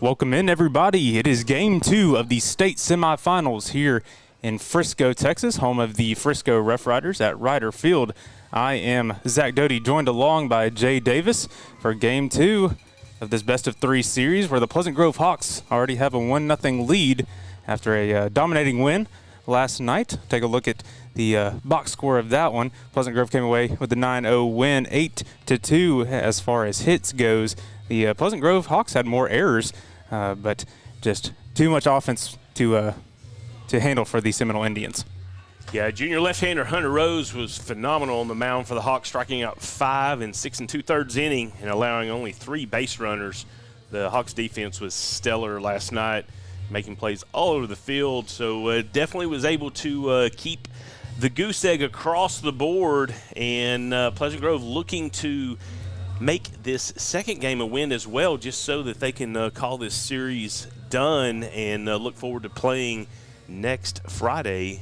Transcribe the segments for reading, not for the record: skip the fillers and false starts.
Welcome in, everybody. It is game 2 of the state semifinals here in Frisco, Texas, home of the Frisco Rough Riders at Ryder Field. I am Zach Doty, joined along by Jay Davis for game 2 of this best-of-3 series, where the Pleasant Grove Hawks already have a 1-0 lead after a dominating win last night. Take a look at the box score of that one. Pleasant Grove came away with the 9-0 win, 8-2 as far as hits goes. The Pleasant Grove Hawks had more errors, but just too much offense to handle for the Seminole Indians. Yeah, junior left-hander Hunter Rose was phenomenal on the mound for the Hawks, striking out 5 in 6 2/3 inning and allowing only 3 base runners. The Hawks defense was stellar last night, making plays all over the field, so definitely was able to keep the goose egg across the board, and Pleasant Grove looking to make this second game a win as well, just so that they can call this series done and look forward to playing next Friday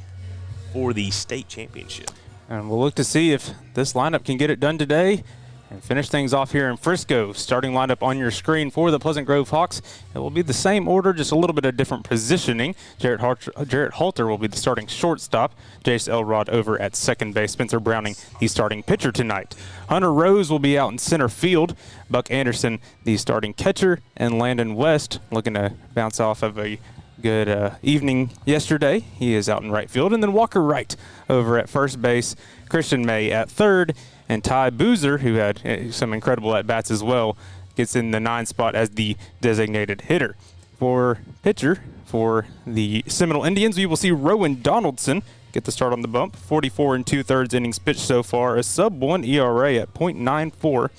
for the state championship. And we'll look to see if this lineup can get it done today and finish things off here in Frisco. Starting lineup on your screen for the Pleasant Grove Hawks. It will be the same order, just a little bit of different positioning. Jarrett Halter will be the starting shortstop. Jace Elrod over at second base. Spencer Browning, the starting pitcher tonight. Hunter Rose will be out in center field. Buck Anderson, the starting catcher. And Landon West, looking to bounce off of a good evening yesterday. He is out in right field. And then Walker Wright over at first base. Christian May at third. And Ty Boozer, who had some incredible at-bats as well, gets in the 9 spot as the designated hitter. For pitcher, for the Seminole Indians, we will see Rowan Donaldson get the start on the bump. 44 2/3 innings pitched so far, a sub-1 ERA at .94,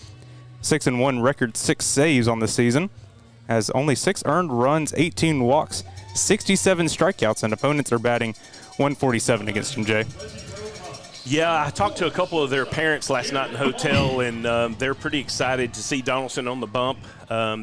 6-1 record, 6 saves on the season, has only 6 earned runs, 18 walks, 67 strikeouts, and opponents are batting .147 against him, Jay. Yeah, I talked to a couple of their parents last night in the hotel, and they're pretty excited to see Donaldson on the bump.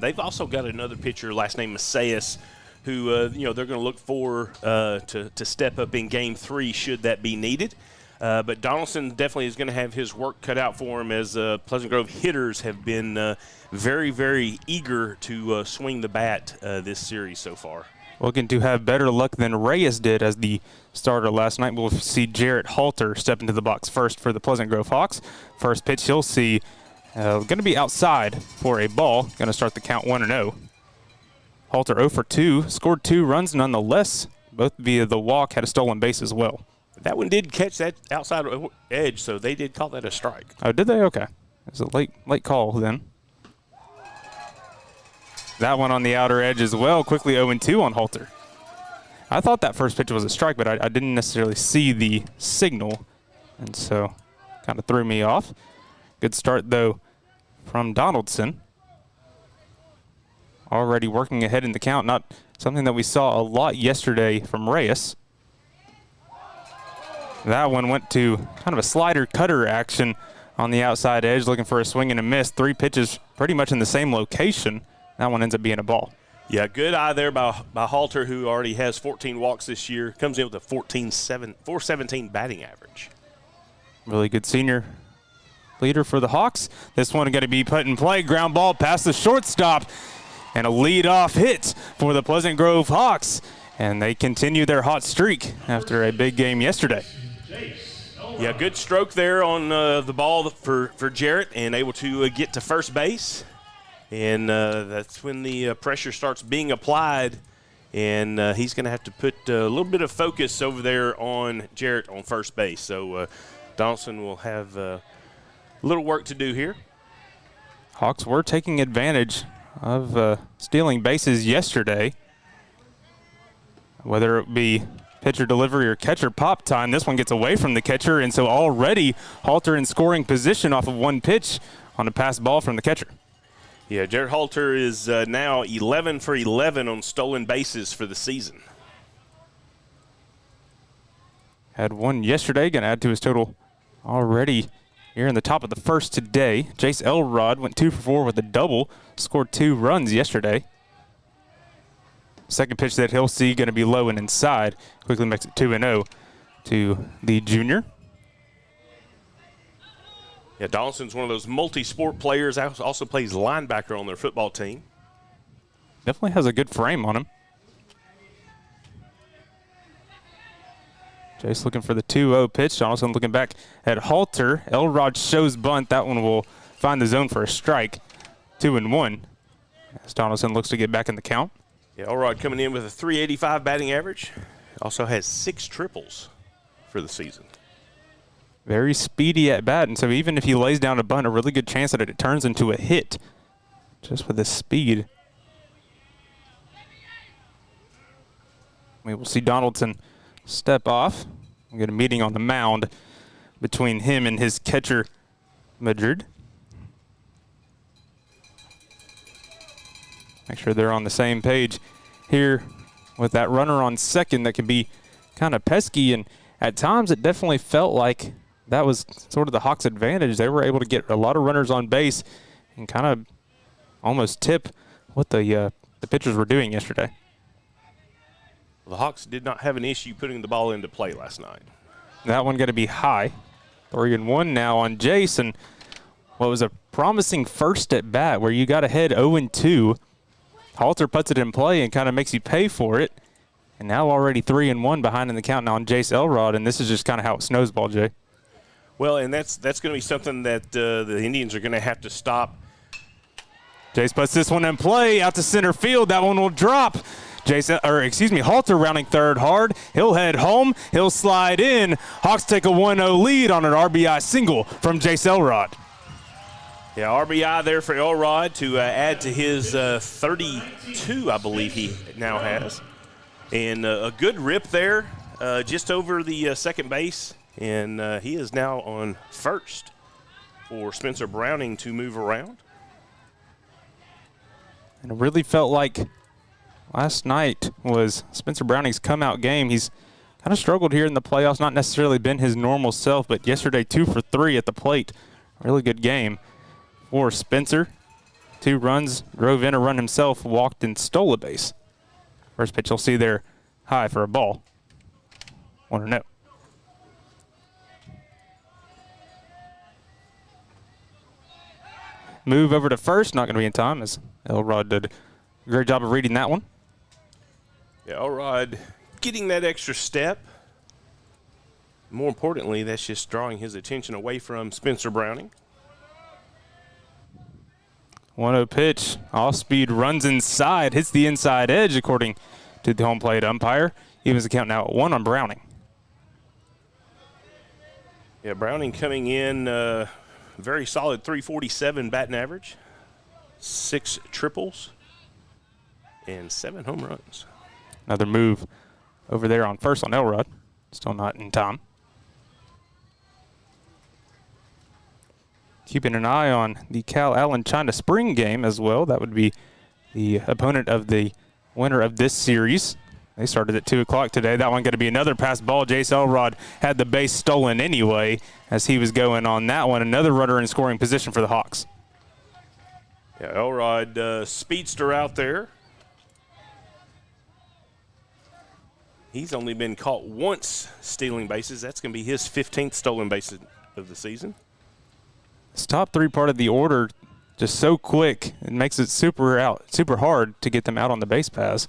They've also got another pitcher, last name Messias, who they're going to look for to step up in Game 3 should that be needed. But Donaldson definitely is going to have his work cut out for him, as Pleasant Grove hitters have been very, very eager to swing the bat this series so far. Looking to have better luck than Reyes did as the starter last night. We'll see Jarrett Halter step into the box first for the Pleasant Grove Hawks. First pitch he'll see going to be outside for a ball. Going to start the count 1-0. Halter 0 for 2, scored 2 runs nonetheless, both via the walk, had a stolen base as well. That one did catch that outside edge, so they did call that a strike. Oh, did they? Okay. It's a late call then. That one on the outer edge as well, quickly 0-2 on Halter. I thought that first pitch was a strike, but I didn't necessarily see the signal, and so kind of threw me off. Good start, though, from Donaldson. Already working ahead in the count, not something that we saw a lot yesterday from Reyes. That one went to kind of a slider cutter action on the outside edge, looking for a swing and a miss. 3 pitches pretty much in the same location. That one ends up being a ball. Yeah, good eye there by Halter, who already has 14 walks this year. Comes in with a 417 batting average. Really good senior leader for the Hawks. This one going to be put in play. Ground ball past the shortstop. And a leadoff hit for the Pleasant Grove Hawks. And they continue their hot streak after a big game yesterday. Yeah, good stroke there on the ball for Jarrett, and able to get to first base. And that's when the pressure starts being applied, and he's going to have to put a little bit of focus over there on Jarrett on first base. So Donaldson will have a little work to do here. Hawks were taking advantage of stealing bases yesterday. Whether it be pitcher delivery or catcher pop time, this one gets away from the catcher, and so already Halter in scoring position off of one pitch on a pass ball from the catcher. Yeah, Jarrett Halter is now 11 for 11 on stolen bases for the season. Had one yesterday, going to add to his total already here in the top of the first today. Jace Elrod went 2 for 4 with a double, scored 2 runs yesterday. Second pitch that he'll see going to be low and inside. Quickly makes it 2-0 to the junior. Yeah, Donaldson's one of those multi-sport players. Also plays linebacker on their football team. Definitely has a good frame on him. Jace looking for the 2-0 pitch. Donaldson looking back at Halter. Elrod shows bunt. That one will find the zone for a strike. 2-1. As Donaldson looks to get back in the count. Yeah, Elrod coming in with a .385 batting average. Also has 6 triples for the season. Very speedy at bat, and so even if he lays down a bunt, a really good chance that it turns into a hit just with his speed. We will see Donaldson step off. We get a meeting on the mound between him and his catcher, Madrid. Make sure they're on the same page here with that runner on second that can be kind of pesky, and at times it definitely felt like that was sort of the Hawks' advantage. They were able to get a lot of runners on base and kind of almost tip what the pitchers were doing yesterday. The Hawks did not have an issue putting the ball into play last night. That one got to be high. 3-1 now on Jason. What was a promising first at bat where you got ahead 0-2. Halter puts it in play and kind of makes you pay for it. And now already 3-1 behind in the count now on Jace Elrod, and this is just kind of how it snowball, Jay. Well, and that's going to be something that the Indians are going to have to stop. Jace puts this one in play out to center field. That one will drop. Halter rounding third hard. He'll head home. He'll slide in. Hawks take a 1-0 lead on an RBI single from Jace Elrod. Yeah, RBI there for Elrod to add to his 32, I believe he now has. And a good rip there just over the second base. And he is now on first for Spencer Browning to move around. And it really felt like last night was Spencer Browning's come-out game. He's kind of struggled here in the playoffs, not necessarily been his normal self, but yesterday 2 for 3 at the plate. Really good game for Spencer. 2 runs, drove in a run himself, walked and stole a base. First pitch you'll see there high for a ball. 1-0. Move over to first, not going to be in time as Elrod did a great job of reading that one. Yeah, Elrod getting that extra step. More importantly, that's just drawing his attention away from Spencer Browning. 1-0 pitch, off speed, runs inside, hits the inside edge according to the home plate umpire. Evens the count now at 1 on Browning. Yeah, Browning coming in very solid .347 batting average, 6 triples, and 7 home runs. Another move over there on first on Elrod. Still not in time. Keeping an eye on the Cal Allen China Spring game as well. That would be the opponent of the winner of this series. They started at 2 o'clock today. That one going to be another pass ball. Jace Elrod had the base stolen anyway as he was going on that one. Another runner in scoring position for the Hawks. Yeah, Elrod speedster out there. He's only been caught once stealing bases. That's going to be his 15th stolen base of the season. This top 3 part of the order just so quick. It makes it super hard to get them out on the base paths.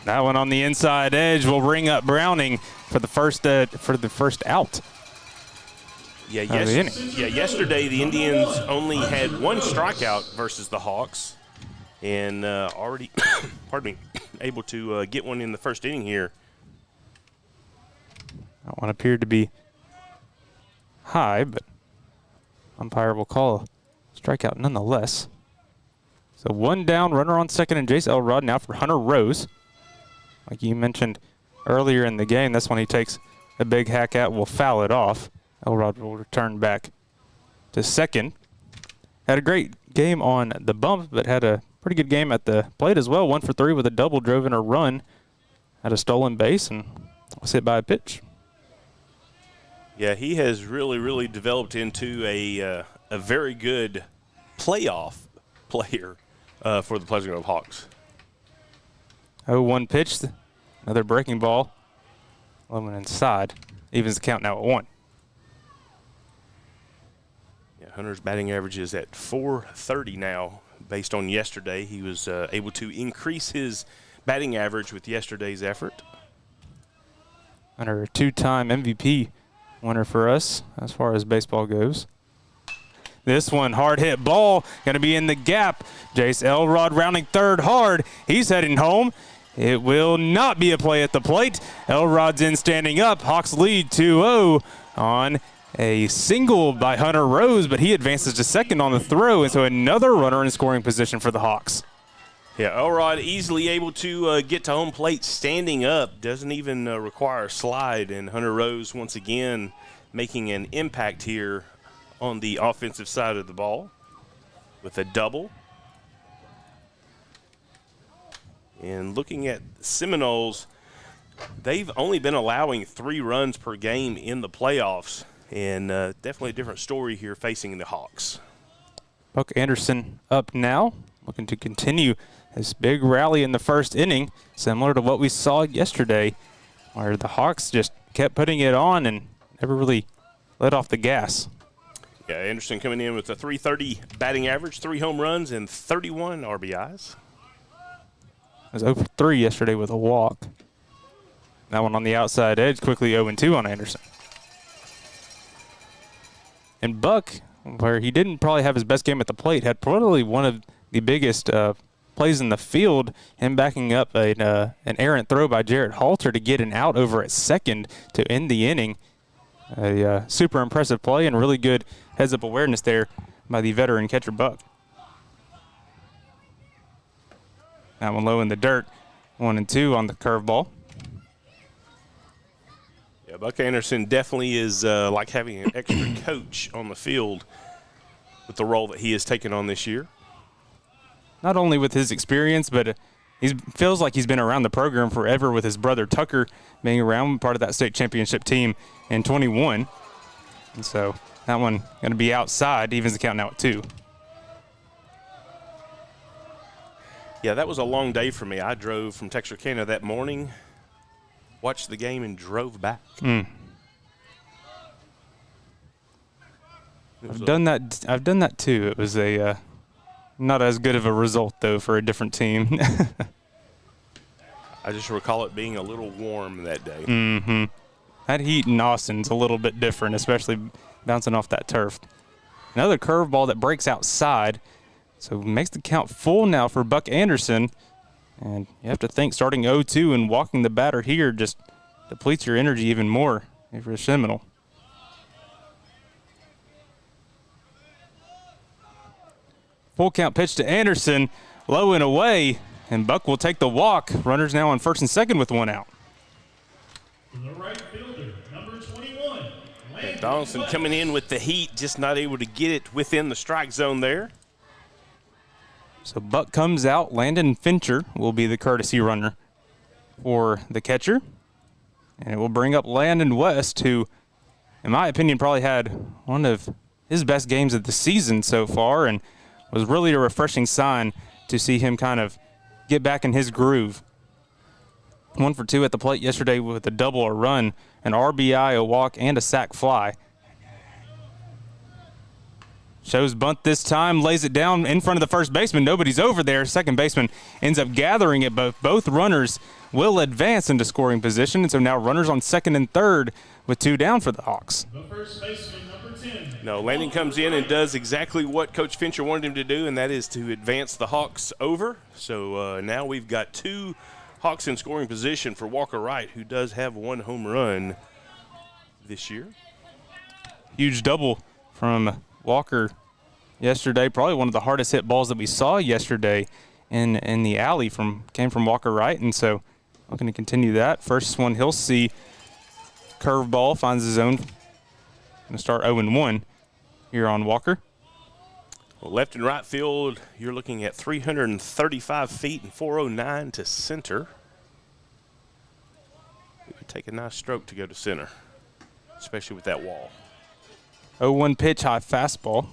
That one on the inside edge will ring up Browning for the first out. Yeah, yesterday the Indians only had 1 strikeout versus the Hawks, and already, able to get one in the first inning here. That one appeared to be high, but umpire will call a strikeout nonetheless. So 1 down, runner on second, and Jace Elrod now for Hunter Rose. Like you mentioned earlier in the game, that's when he takes a big hack at, will foul it off. Elrod will return back to second. Had a great game on the bump, but had a pretty good game at the plate as well. 1 for 3 with a double, drove in a run, had a stolen base, and was hit by a pitch. Yeah, he has really developed into a very good playoff player for the Pleasant Grove Hawks. 0-1 pitch, another breaking ball. Loman inside. Evens the count now at 1. Yeah, Hunter's batting average is at .430 now, based on yesterday. He was able to increase his batting average with yesterday's effort. Hunter, a two-time MVP winner for us as far as baseball goes. This one, hard hit ball, going to be in the gap. Jace Elrod rounding third hard. He's heading home. It will not be a play at the plate. Elrod's in standing up. Hawks lead 2-0 on a single by Hunter Rose, but he advances to second on the throw, and so another runner in scoring position for the Hawks. Yeah, Elrod easily able to get to home plate standing up. Doesn't even require a slide, and Hunter Rose once again making an impact here on the offensive side of the ball with a double. And looking at Seminoles, they've only been allowing 3 runs per game in the playoffs, and definitely a different story here facing the Hawks. Buck Anderson up now, looking to continue his big rally in the first inning, similar to what we saw yesterday, where the Hawks just kept putting it on and never really let off the gas. Yeah, Anderson coming in with a .330 batting average, 3 home runs, and 31 RBIs. It was 0 for 3 yesterday with a walk. That one on the outside edge, quickly 0-2 on Anderson. And Buck, where he didn't probably have his best game at the plate, had probably one of the biggest plays in the field, him backing up an errant throw by Jarrett Halter to get an out over at second to end the inning. A super impressive play and really good heads-up awareness there by the veteran catcher Buck. That one low in the dirt, 1-2 on the curveball. Yeah, Buck Anderson definitely is like having an extra coach on the field with the role that he has taken on this year. Not only with his experience, but he feels like he's been around the program forever with his brother Tucker being around, part of that state championship team in 21. And so that one going to be outside, evens the count now at 2. Yeah, that was a long day for me. I drove from Texarkana that morning, watched the game, and drove back. I've done that too. It was a not as good of a result though for a different team. I just recall it being a little warm that day. That heat in Austin's a little bit different, especially bouncing off that turf. Another curveball that breaks outside. So makes the count full now for Buck Anderson. And you have to think starting 0-2 and walking the batter here just depletes your energy even more if you're a Seminole. Full count pitch to Anderson, low and away, and Buck will take the walk. Runners now on first and second with 1 out. The right fielder, number 21. Donaldson coming in with the heat, just not able to get it within the strike zone there. So Buck comes out. Landon Fincher will be the courtesy runner for the catcher. And it will bring up Landon West, who, in my opinion, probably had one of his best games of the season so far and was really a refreshing sign to see him kind of get back in his groove. 1 for 2 at the plate yesterday with a double, a run, an RBI, a walk, and a sac fly. Shows bunt this time, lays it down in front of the first baseman. Nobody's over there. Second baseman ends up gathering it, but both runners will advance into scoring position. And so now runners on second and third with 2 down for the Hawks. The first baseman, number 10. No, Landon comes in and does exactly what Coach Fincher wanted him to do, and that is to advance the Hawks over. So now we've got 2 Hawks in scoring position for Walker Wright, who does have 1 home run this year. Huge double from Walker yesterday. Probably one of the hardest hit balls that we saw yesterday in the alley came from Walker Wright, and so looking to continue that. First one he'll see, curveball, finds his own. Going to start 0-1 here on Walker. Well, left and right field, you're looking at 335 feet and 409 to center. It would take a nice stroke to go to center, especially with that wall. 0-1 pitch, high fastball.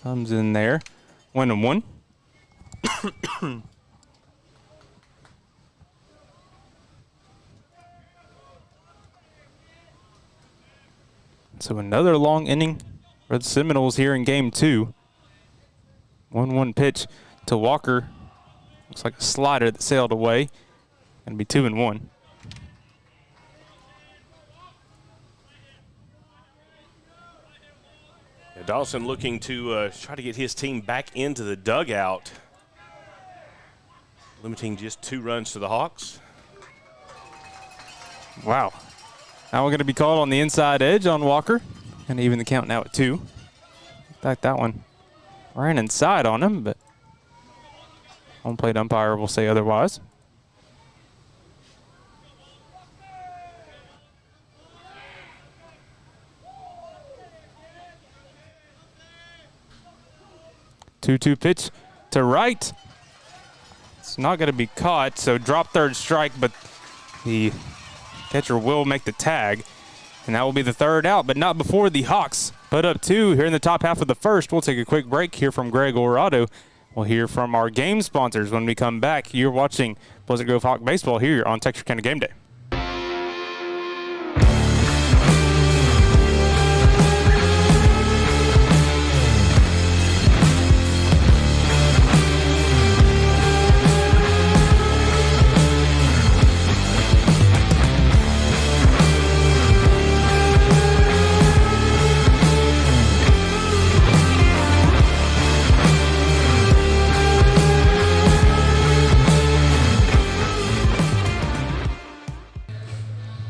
Comes in there. 1-1. So another long inning for the Seminoles here in game 2. 1-1 pitch to Walker. Looks like a slider that sailed away. Going to be 2-1. Yeah, Dawson looking to try to get his team back into the dugout. Limiting just 2 runs to the Hawks. Wow. Now we're going to be called on the inside edge on Walker. And even the count now at 2. In fact, that one ran inside on him, but home plate umpire will say otherwise. Two-two pitch to right. It's not going to be caught, so drop third strike, but the catcher will make the tag. And that will be the 3rd out, but not before the Hawks put up 2 here in the top half of the 1st. We'll take a quick break here from Greg Orado. We'll hear from our game sponsors when we come back. You're watching Pleasant Grove Hawk Baseball here on Texarkana Gameday.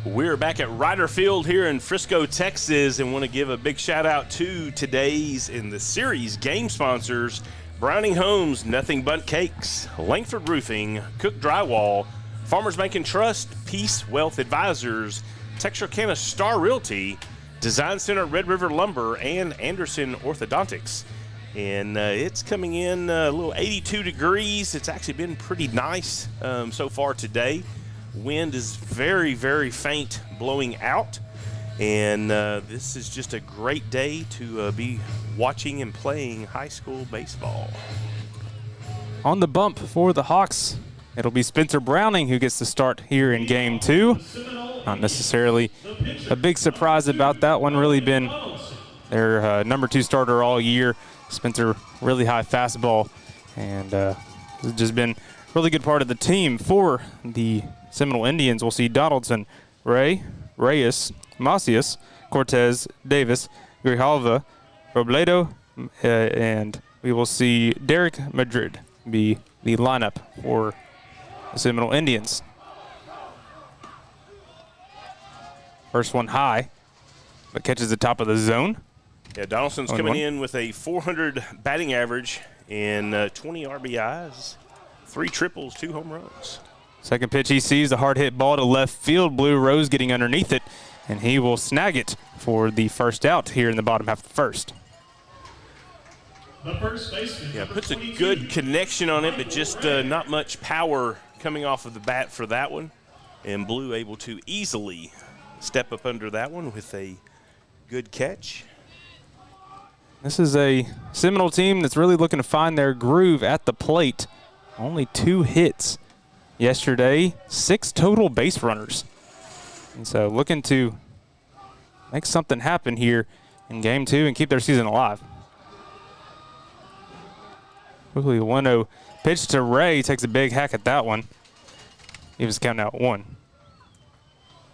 We're back at Ryder Field here in Frisco, Texas, and want to give a big shout out to today's in the series game sponsors: Browning Homes, Nothing But Cakes, Langford Roofing, Cook Drywall, Farmers Bank and Trust, Peace Wealth Advisors, Texarkana Star Realty, Design Center Red River Lumber, and Anderson Orthodontics. And it's coming in a little 82 degrees. It's actually been pretty nice so far today. Wind is very, very faint blowing out. And this is just a great day to be watching and playing high school baseball. On the bump for the Hawks, it'll be Spencer Browning who gets the start here in Game 2. Not necessarily a big surprise about that one. Really been their number 2 starter all year. Spencer, really high fastball, and has just been a really good part of the team. For the Seminole Indians, we'll see Donaldson, Reyes, Macias, Cortez, Davis, Grijalva, Robledo, and we will see Derek Madrid be the lineup for the Seminole Indians. First one high, but catches the top of the zone. Yeah, Donaldson's coming in with a 400 batting average and 20 RBIs, 3 triples, 2 home runs. Second pitch he sees a hard hit ball to left field. Blue Rose getting underneath it, and he will snag it for the first out here in the bottom half of the first. The first baseman. Yeah, puts a good connection on it, but just not much power coming off of the bat for that one. And Blue able to easily step up under that one with a good catch. This is a Seminole team that's really looking to find their groove at the plate. Only 2 hits yesterday, 6 total base runners. And so looking to make something happen here in Game 2 and keep their season alive. Quickly, 1-0 pitch to Ray. Takes a big hack at that one. He was counting out 1.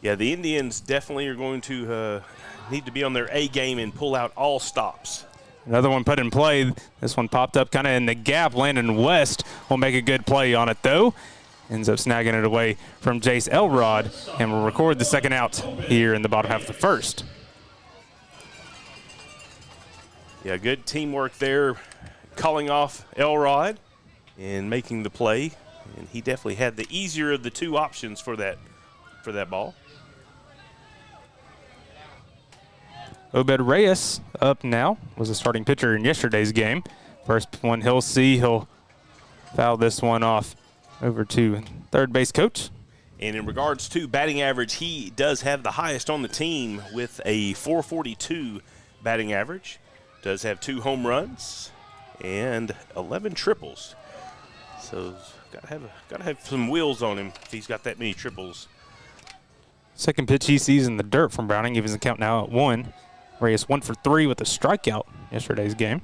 Yeah, the Indians definitely are going to need to be on their A game and pull out all stops. Another one put in play. This one popped up kind of in the gap. Landon West will make a good play on it, though. Ends up snagging it away from Jace Elrod, and will record the second out here in the bottom half of the first. Yeah, good teamwork there, calling off Elrod and making the play. And he definitely had the easier of the 2 options for that ball. Obed Reyes up now, was a starting pitcher in yesterday's game. First one he'll see, he'll foul this one off over to third base coach. And in regards to batting average, he does have the highest on the team with a 442 batting average. Does have 2 home runs and 11 triples. So gotta have some wheels on him if he's got that many triples. Second pitch he sees in the dirt from Browning, gives the count now at 1. Reyes 1 for 3 with a strikeout yesterday's game.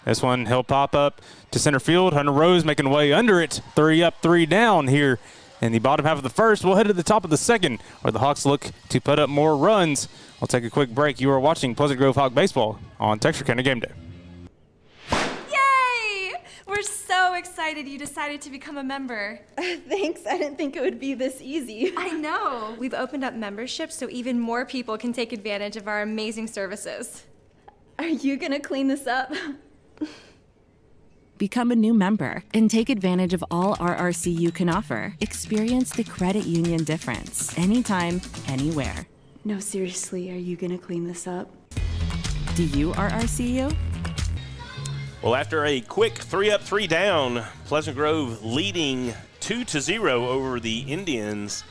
This one, he'll pop up to center field. Hunter Rose making way under it. 3 up, 3 down here in the bottom half of the first. We'll head to the top of the second, where the Hawks look to put up more runs. We'll take a quick break. You are watching Pleasant Grove Hawk Baseball on Texarkana Gameday. Yay! We're so excited you decided to become a member. Thanks, I didn't think it would be this easy. I know. We've opened up memberships so even more people can take advantage of our amazing services. Are you gonna clean this up? Become a new member and take advantage of all RRCU can offer. Experience the credit union difference anytime, anywhere. No, seriously, are you gonna clean this up? Do you RRCU? Well, after a quick 3 up, 3 down, Pleasant Grove leading 2-0 over the Indians.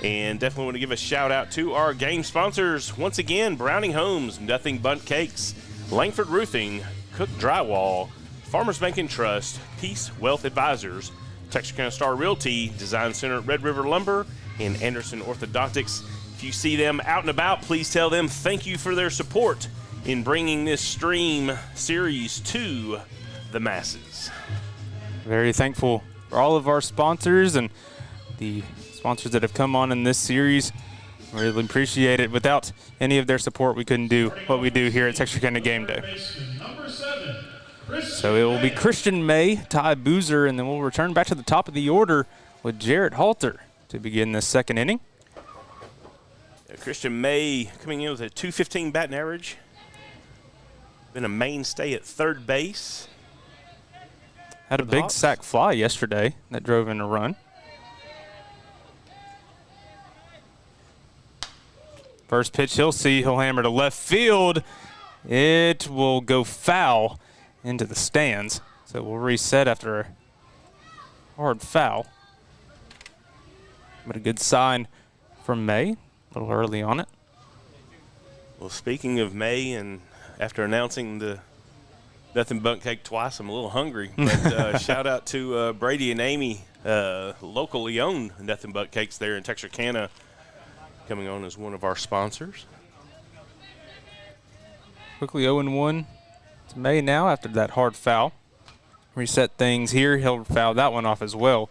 And definitely want to give a shout out to our game sponsors. Once again, Browning Homes, Nothing Bundt Cakes, Langford Roofing, Cook Drywall, Farmers Bank and Trust, Peace Wealth Advisors, Texarkana Star Realty, Design Center at Red River Lumber, and Anderson Orthodontics. If you see them out and about, please tell them thank you for their support in bringing this stream series to the masses. Very thankful for all of our sponsors and the sponsors that have come on in this series. Really appreciate it. Without any of their support, we couldn't do what we do here at Texarkana Gameday. Number 7, So it will be Christian May, Ty Boozer, and then we'll return back to the top of the order with Jarrett Halter to begin this second inning. Christian May coming in with a .215 batting average. Been a mainstay at third base. Had a big Hawks. sac fly yesterday that drove in a run. First pitch he'll see, he'll hammer to left field. It will go foul into the stands. So we'll reset after a hard foul. But a good sign from May, a little early on it. Well, speaking of May, and after announcing the Nothing Bundt Cake twice, I'm a little hungry. But shout out to Brady and Amy, locally owned Nothing Bundt Cakes there in Texarkana, coming on as one of our sponsors. Quickly 0-1 to May now after that hard foul. Reset things here. He'll foul that one off as well.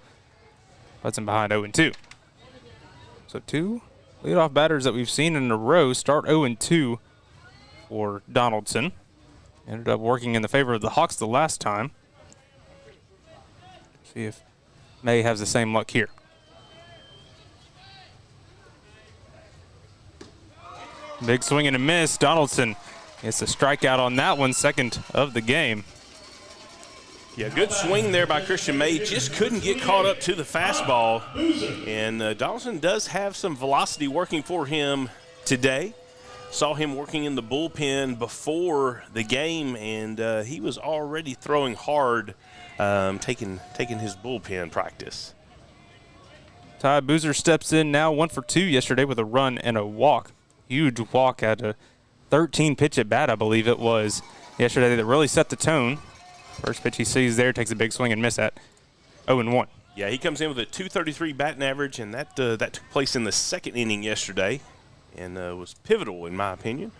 Puts him behind 0-2. So 2 leadoff batters that we've seen in a row start 0-2 for Donaldson. Ended up working in the favor of the Hawks the last time. See if May has the same luck here. Big swing and a miss. Donaldson gets a strikeout on that one, second of the game. Yeah, good swing there by Christian May. Just couldn't get caught up to the fastball. And Donaldson does have some velocity working for him today. Saw him working in the bullpen before the game, and he was already throwing hard, taking his bullpen practice. Ty Boozer steps in now, 1 for 2 yesterday with a run and a walk. Huge walk at a 13 pitch at bat, I believe it was, yesterday that really set the tone. First pitch he sees there, takes a big swing and miss at 0-1. Yeah, he comes in with a .233 batting average, and that took place in the second inning yesterday, and was pivotal in my opinion.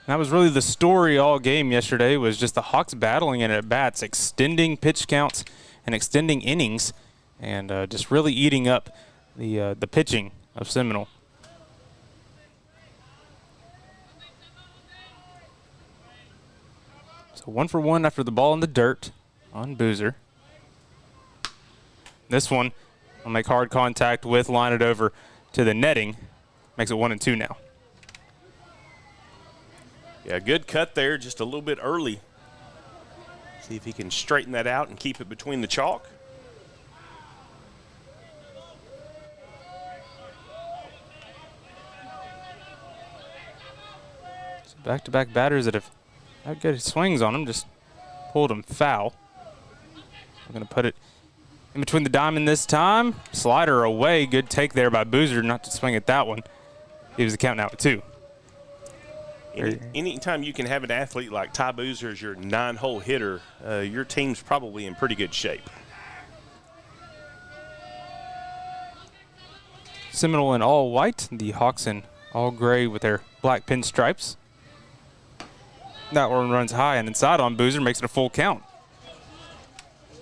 That was really the story all game yesterday, was just the Hawks battling it at bats, extending pitch counts and extending innings, and just really eating up the pitching of Seminole. So 1 for 1 after the ball in the dirt on Boozer. This one will make hard contact with, line it over to the netting. Makes it 1-2 now. Yeah, good cut there, just a little bit early. See if he can straighten that out and keep it between the chalk. So back-to-back batters that have had good swings on him, just pulled him foul. I'm going to put it in between the diamond this time. Slider away. Good take there by Boozer not to swing at that one. He was the count now at 2. Anytime you can have an athlete like Ty Boozer as your 9-hole hitter, your team's probably in pretty good shape. Seminole in all white. The Hawks in all gray with their black pinstripes. That one runs high and inside on Boozer, makes it a full count.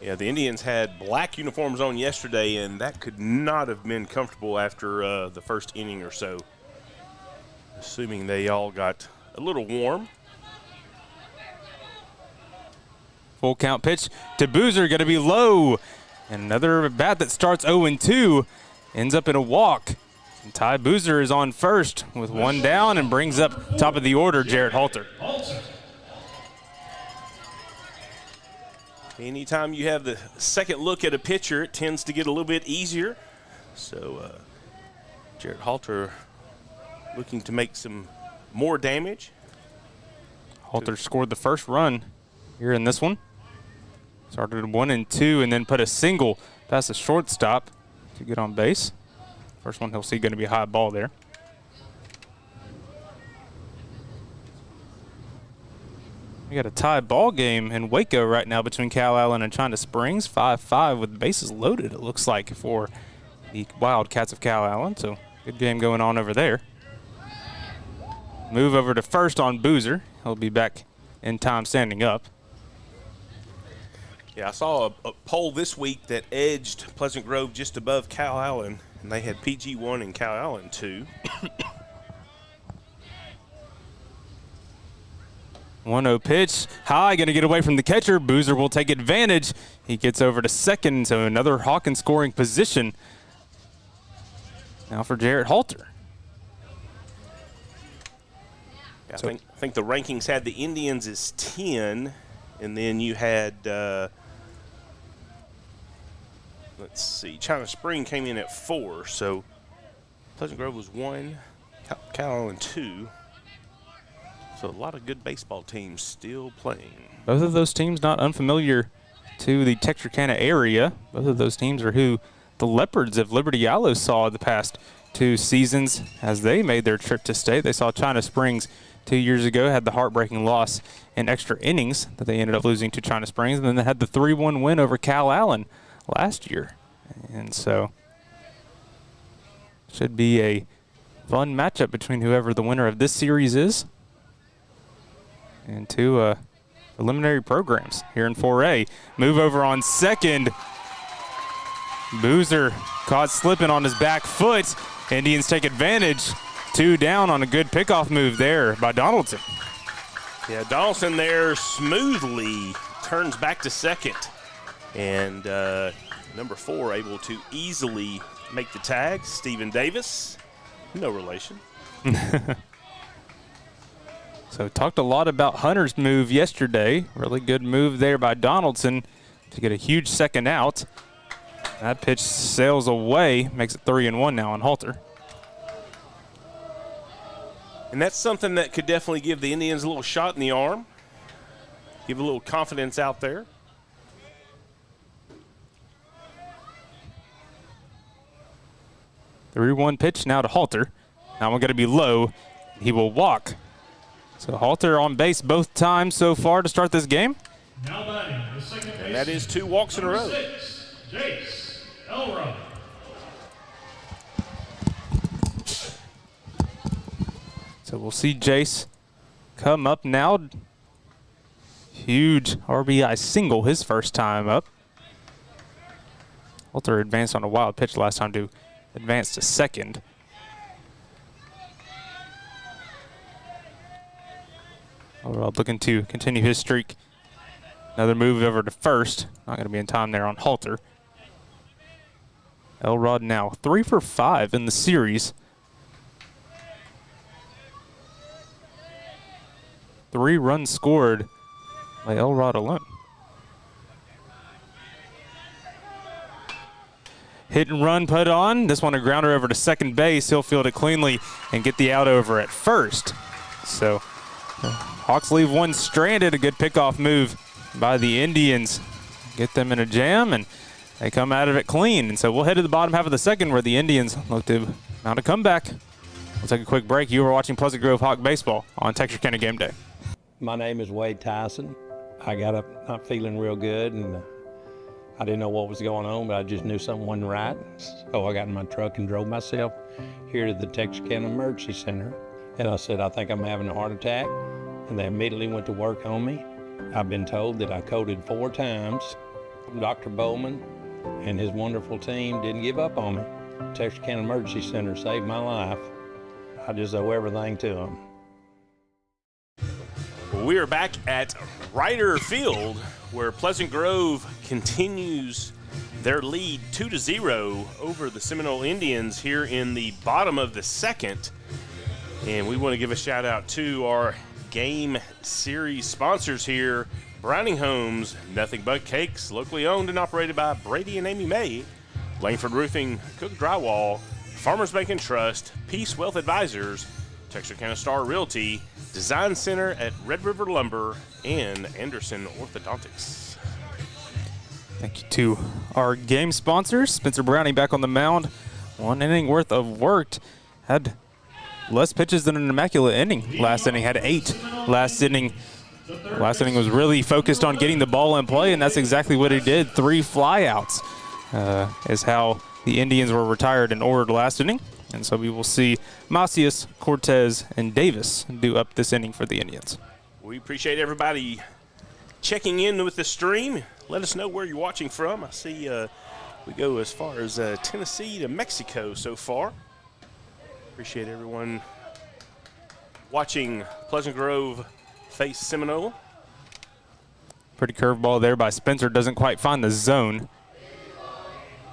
Yeah, the Indians had black uniforms on yesterday, and that could not have been comfortable after the first inning or so. Assuming they all got a little warm. Full count pitch to Boozer, going to be low. And another bat that starts 0-2 ends up in a walk. And Ty Boozer is on first with one down and brings up top of the order Jarrett Halter. Anytime you have the second look at a pitcher, it tends to get a little bit easier. So Jarrett Halter looking to make some more damage. Halter scored the first run here in this one. Started 1-2 and then put a single past the shortstop to get on base. First one he'll see going to be a high ball there. We got a tie ball game in Waco right now between Calallen and China Springs. 5-5 with bases loaded, it looks like, for the Wildcats of Calallen. So good game going on over there. Move over to first on Boozer. He'll be back in time standing up. Yeah, I saw a poll this week that edged Pleasant Grove just above Calallen, and they had PG 1 and Calallen 2. 1-0 pitch, high, going to get away from the catcher. Boozer will take advantage. He gets over to second, so another Hawkins scoring position. Now for Jarrett Halter. I think the rankings had the Indians as 10, and then you had, let's see, China Spring came in at 4, so Pleasant Grove was 1, Calallen 2. So a lot of good baseball teams still playing. Both of those teams not unfamiliar to the Texarkana area. Both of those teams are who the Leopards of Liberty Yellow saw the past 2 seasons as they made their trip to state. They saw China Springs 2 years ago, had the heartbreaking loss in extra innings that they ended up losing to China Springs, and then they had the 3-1 win over Calallen last year. And so should be a fun matchup between whoever the winner of this series is and 2 preliminary programs here in 4A. Move over on second. Boozer caught slipping on his back foot. Indians take advantage. 2 down on a good pickoff move there by Donaldson. Yeah, Donaldson there smoothly turns back to second. And number 4 able to easily make the tag. Stephen Davis, no relation. So talked a lot about Hunter's move yesterday. Really good move there by Donaldson to get a huge second out. That pitch sails away, makes it 3-1 now on Halter. And that's something that could definitely give the Indians a little shot in the arm, give a little confidence out there. The 3-1 pitch now to Halter. That one going to be low. He will walk. So Halter on base both times so far to start this game. Now batting the second baseman. And that is 2 walks in a row. 6, Jace Elrod. So we'll see Jace come up now. Huge RBI single his first time up. Halter advanced on a wild pitch last time to advance to second. Elrod looking to continue his streak. Another move over to first. Not going to be in time there on Halter. Elrod now 3 for 5 in the series. 3 runs scored by Elrod alone. Hit and run put on. This one a grounder over to second base. He'll field it cleanly and get the out over at first. So Hawks leave one stranded. A good pickoff move by the Indians. Get them in a jam, and they come out of it clean. And so we'll head to the bottom half of the second where the Indians look to mount a comeback. We'll take a quick break. You are watching Pleasant Grove Hawk Baseball on Texarkana Gameday. My name is Wade Tyson. I got up not feeling real good, and I didn't know what was going on, but I just knew something wasn't right. So I got in my truck and drove myself here to the Texarkana Emergency Center. And I said, I think I'm having a heart attack. and they immediately went to work on me. I've been told that I coded 4 times. Dr. Bowman and his wonderful team didn't give up on me. Texarkana Emergency Center saved my life. I just owe everything to them. We are back at Ryder Field, where Pleasant Grove continues their lead 2-0 over the Seminole Indians here in the bottom of the second. And we want to give a shout out to our game series sponsors here, Browning Homes, Nothing But Cakes, locally owned and operated by Brady and Amy May, Langford Roofing, Cook Drywall, Farmers Bank and Trust, Peace Wealth Advisors, Texarkana Star Realty, Design Center at Red River Lumber, and Anderson Orthodontics. Thank you to our game sponsors. Spencer Browning back on the mound. 1 inning worth of work. Had less pitches than an immaculate inning. Last inning had 8. Last inning was really focused on getting the ball in play, and that's exactly what he did. 3 flyouts is how the Indians were retired and ordered last inning. And so we will see Macias, Cortez, and Davis do up this inning for the Indians. We appreciate everybody checking in with the stream. Let us know where you're watching from. I see we go as far as Tennessee to Mexico so far. Appreciate everyone watching Pleasant Grove face Seminole. Pretty curveball there by Spencer. Doesn't quite find the zone.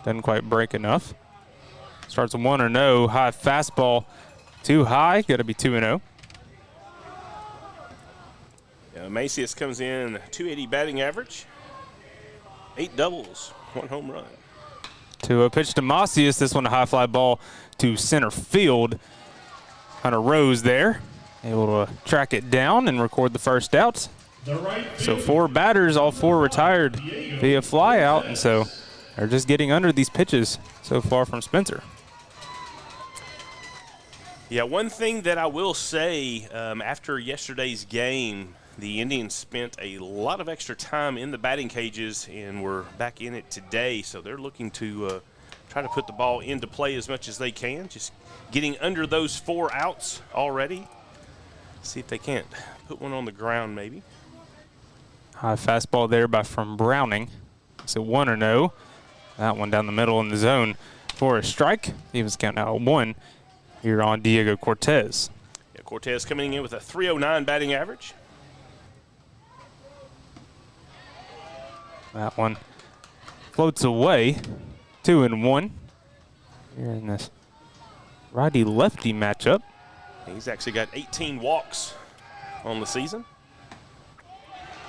Doesn't quite break enough. Starts 1-0. High fastball. Too high. Got to be 2-0. Macias comes in 280 batting average. 8 doubles, 1 home run. 2-0 pitch to Macias. This one a high fly ball to center field. Hunter Rose there. Able to track it down and record the first out. So 4 batters, all 4 retired via fly out, and so they're just getting under these pitches so far from Spencer. Yeah, one thing that I will say after yesterday's game, the Indians spent a lot of extra time in the batting cages and were back in it today, so they're looking to try to put the ball into play as much as they can, just getting under those 4 outs already. See if they can't put one on the ground maybe. High fastball there from Browning. It's a 1-0. That one down the middle in the zone for a strike. He was counting out 1 here on Diego Cortez. Yeah, Cortez coming in with a 309 batting average. That one floats away. 2-1 here in this righty-lefty matchup. He's actually got 18 walks on the season.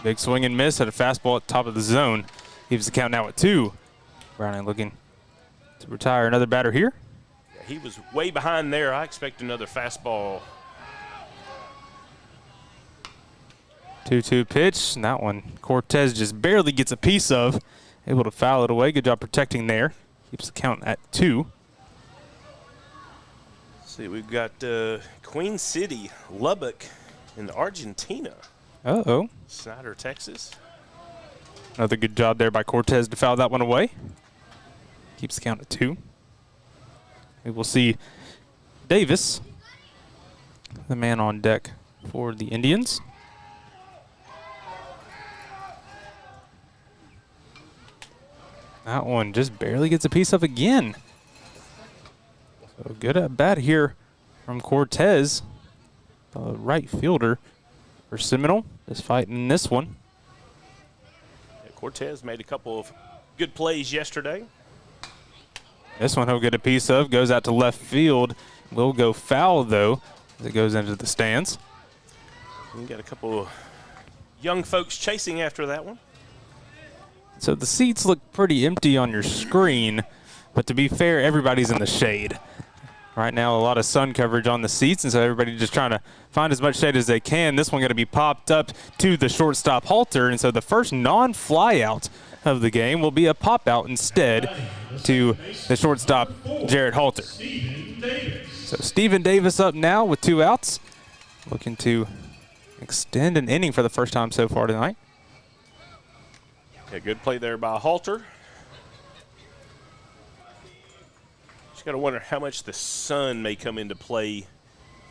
Big swing and miss at a fastball at the top of the zone. Leaves the count now at 2. Browning looking to retire another batter here. Yeah, he was way behind there. I expect another fastball. 2-2 pitch, and that one Cortez just barely gets a piece of. Able to foul it away. Good job protecting there. Keeps the count at 2. Let's see, we've got Queen City, Lubbock, and Argentina. Uh-oh. Snyder, Texas. Another good job there by Cortez to foul that one away. Keeps the count at 2. We will see Davis, the man on deck for the Indians. That one just barely gets a piece of again. So good at bat here from Cortez, the right fielder for Seminole. Just fighting this one. Yeah, Cortez made a couple of good plays yesterday. This one he'll get a piece of. Goes out to left field. Will go foul, though, as it goes into the stands. We got a couple of young folks chasing after that one. So the seats look pretty empty on your screen, but to be fair, everybody's in the shade. Right now, a lot of sun coverage on the seats, and so everybody just trying to find as much shade as they can. This one going to be popped up to the shortstop Halter, and so the first non-fly out of the game will be a pop out instead to the shortstop Jarrett Halter. So Stephen Davis up now with 2 outs, looking to extend an inning for the first time so far tonight. Yeah, good play there by Halter. Just got to wonder how much the sun may come into play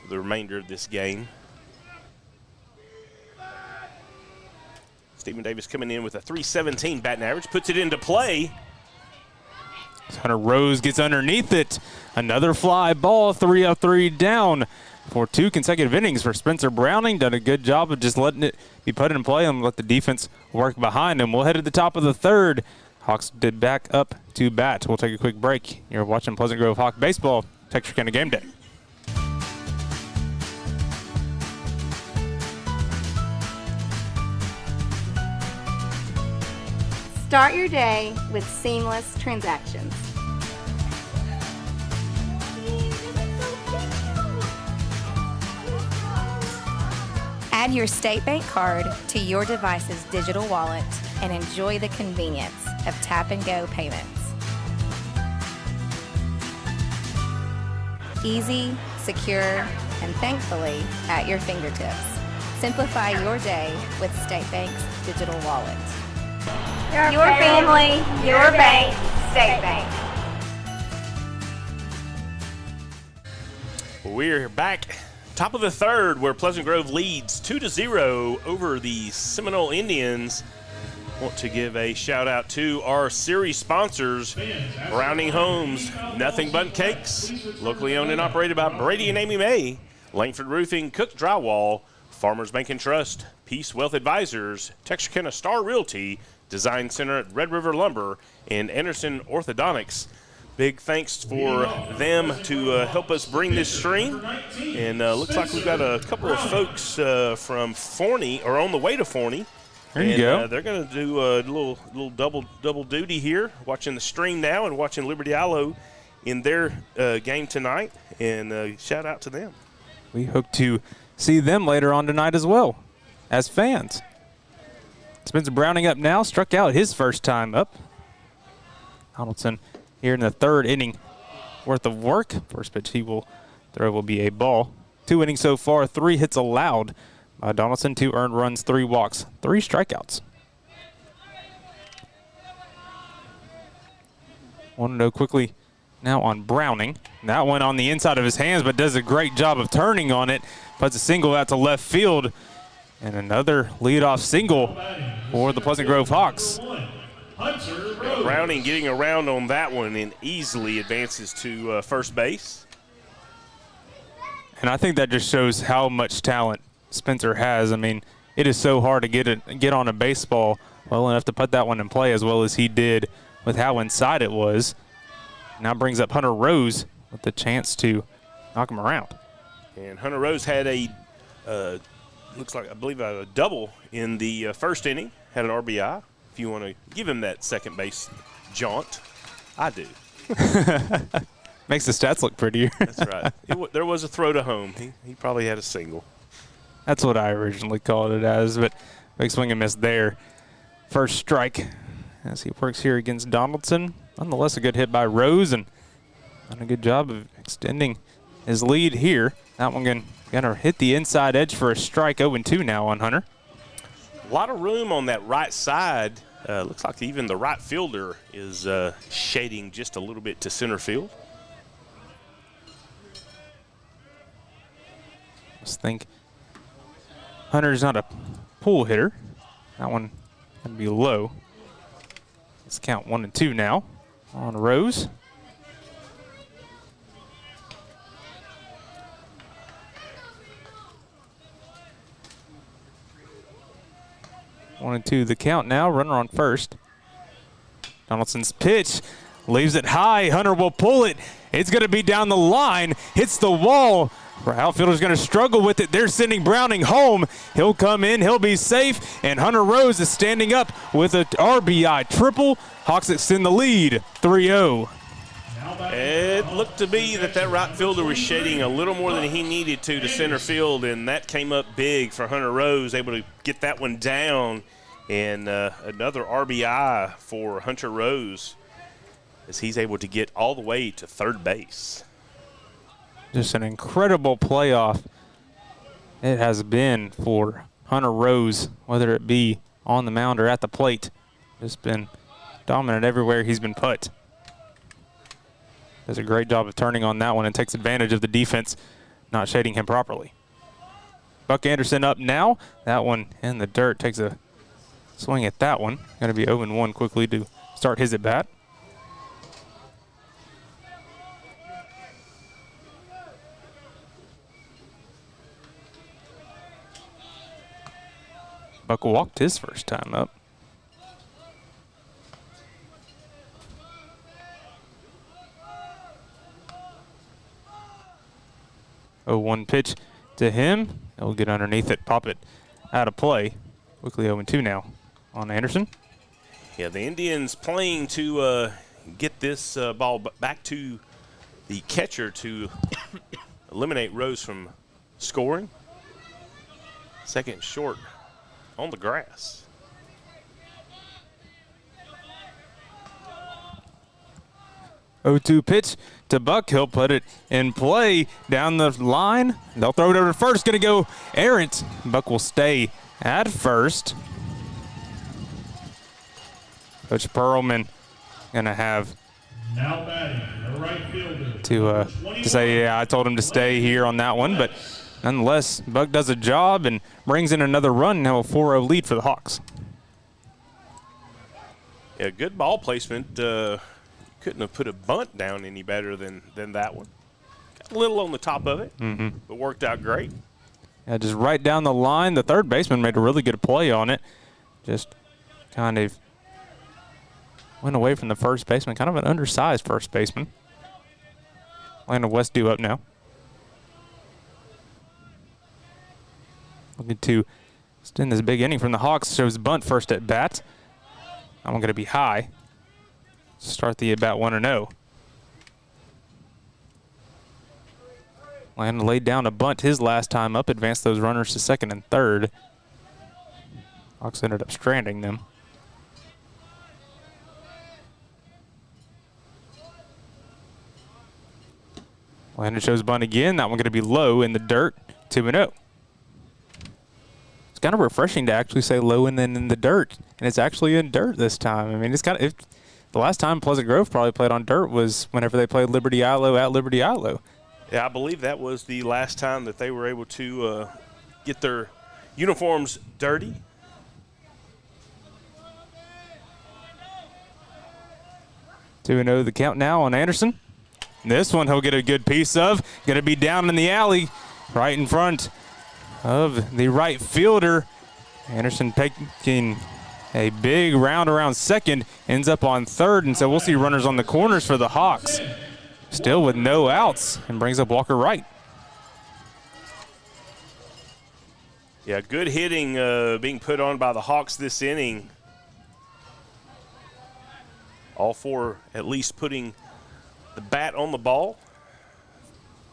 for the remainder of this game. Stephen Davis coming in with a .317 batting average, puts it into play. Hunter Rose gets underneath it. Another fly ball, 3 up, 3 down for 2 consecutive innings for Spencer Browning. Done a good job of just letting it be put in play and let the defense work behind him. We'll head to the top of the third. Hawks did back up to bat. We'll take a quick break. You're watching Pleasant Grove Hawk Baseball, Texarkana Gameday. Start your day with seamless transactions. Add your State Bank card to your device's digital wallet and enjoy the convenience of tap-and-go payments. Easy, secure, and thankfully at your fingertips. Simplify your day with State Bank's digital wallet. Your family, your bank, State Bank. We're back, top of the third, where Pleasant Grove leads 2-0 over the Seminole Indians. Want to give a shout out to our series sponsors, Browning Homes, Nothing But Cakes, locally owned and operated by Brady and Amy May, Langford Roofing, Cook Drywall, Farmers Bank and Trust, Peace Wealth Advisors, Texarkana Star Realty, Design Center at Red River Lumber, and Anderson Orthodontics. Big thanks for them to help us bring this stream. And looks like we've got a couple of folks from Forney, or on the way to Forney. There you go. They're going to do a little double duty here, watching the stream now and watching Liberty Ilo in their game tonight. And shout out to them. We hope to see them later on tonight as well as fans. Spencer Browning up now, struck out his first time up. Donaldson here in the third inning worth of work. First pitch he will throw will be a ball. 2 innings so far, 3 hits allowed by Donaldson, 2 earned runs, 3 walks, 3 strikeouts. Want to know quickly now on Browning. That one on the inside of his hands, but does a great job of turning on it. Puts a single out to left field. And another leadoff single for the Pleasant Grove Hawks. Browning getting around on that one and easily advances to first base. And I think that just shows how much talent Spencer has. I mean, it is so hard to get on a baseball well enough to put that one in play as well as he did with how inside it was. Now brings up Hunter Rose with the chance to knock him around. And Hunter Rose had a looks like, I believe, a double in the first inning. Had an RBI. If you want to give him that second base jaunt, I do. Makes the stats look prettier. That's right. There was a throw to home. He probably had a single. That's what I originally called it as, but big swing and miss there. First strike as he works here against Donaldson. Nonetheless, a good hit by Rose and done a good job of extending his lead here. That one gonna hit the inside edge for a strike. 0-2 now on Hunter. A lot of room on that right side. Looks like even the right fielder is shading just a little bit to center field. Just think Hunter's not a pull hitter. That one gonna be low. Let's count 1-2 now on Rose. One and two the count now. Runner on first. Donaldson's pitch leaves it high. Hunter will pull it. It's going to be down the line. Hits the wall. Our outfielder's going to struggle with it. They're sending Browning home. He'll come in. He'll be safe. And Hunter Rose is standing up with an RBI triple. Hawks extend the lead 3-0. It looked to be that right fielder was shading a little more than he needed to center field, and that came up big for Hunter Rose, able to get that one down. And another RBI for Hunter Rose as he's able to get all the way to third base. Just an incredible playoff it has been for Hunter Rose, whether it be on the mound or at the plate. Just been dominant everywhere he's been put. Does a great job of turning on that one and takes advantage of the defense not shading him properly. Buck Anderson up now. That one in the dirt, takes a swing at that one. Going to be 0-1 quickly to start his at bat. Buck walked his first time up. Oh, 1 pitch to him. He'll get underneath it, pop it out of play. Quickly 0-2 now on Anderson. Yeah, the Indians playing to get this ball back to the catcher to eliminate Rose from scoring. Second short on the grass. Oh, 2 pitch to Buck. He'll put it in play down the line. They'll throw it over to first. Going to go errant. Buck will stay at first. Coach Perlman going to have Now batting, the right fielder. to say, yeah, I told him to stay here on that one. But nonetheless, Buck does a job and brings in another run. Now a 4-0 lead for the Hawks. Yeah, good ball placement. Couldn't have put a bunt down any better than that one. Got a little on the top of it, but worked out great. Yeah, just right down the line. The third baseman made a really good play on it. Just kind of went away from the first baseman. Kind of an undersized first baseman. Atlanta West due up now. Looking to extend this big inning from the Hawks. Shows bunt first at bat. That one going to be high. Start the at bat 1-0. Atlanta laid down a bunt his last time up, advanced those runners to second and third. Hawks ended up stranding them. Atlanta shows bunt again. That one going to be low in the dirt, 2-0. It's kind of refreshing to actually say low and then in the dirt, and it's actually in dirt this time. I mean, it's kind of the last time Pleasant Grove probably played on dirt was whenever they played Liberty Ilo at Liberty Ilo. Yeah, I believe that was the last time that they were able to get their uniforms dirty. 2-0 the count now on Anderson. This one he'll get a good piece of. Going to be down in the alley right in front of the right fielder. Anderson taking a big round around second, ends up on third, and so we'll see runners on the corners for the Hawks. Still with no outs, and brings up Walker Wright. Yeah, good hitting being put on by the Hawks this inning. All four at least putting the bat on the ball.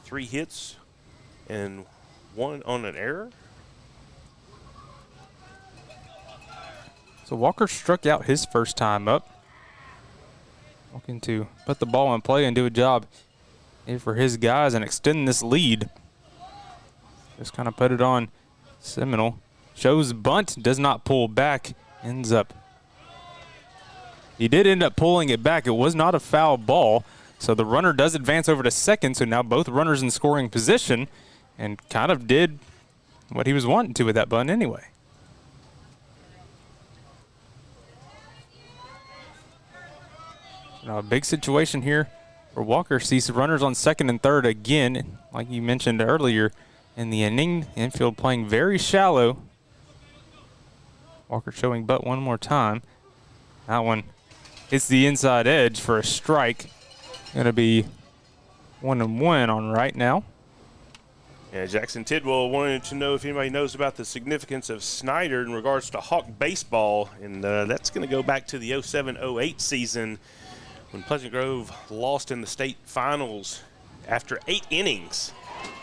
3 hits and 1 on an error. So Walker struck out his first time up. Looking to put the ball in play and do a job here for his guys and extend this lead. Just kind of put it on Seminole. Shows bunt, does not pull back, ends up. He did end up pulling it back. It was not a foul ball. So the runner does advance over to second. So now both runners in scoring position and kind of did what he was wanting to with that bunt anyway. Now a big situation here for Walker. Sees runners on second and third again. Like you mentioned earlier in the inning, infield playing very shallow. Walker showing butt one more time. That one hits the inside edge for a strike. Going to be 1-1 on right now. Yeah, Jackson Tidwell wanted to know if anybody knows about the significance of Snyder in regards to Hawk baseball, and that's going to go back to the 07-08 season when Pleasant Grove lost in the state finals after 8 innings.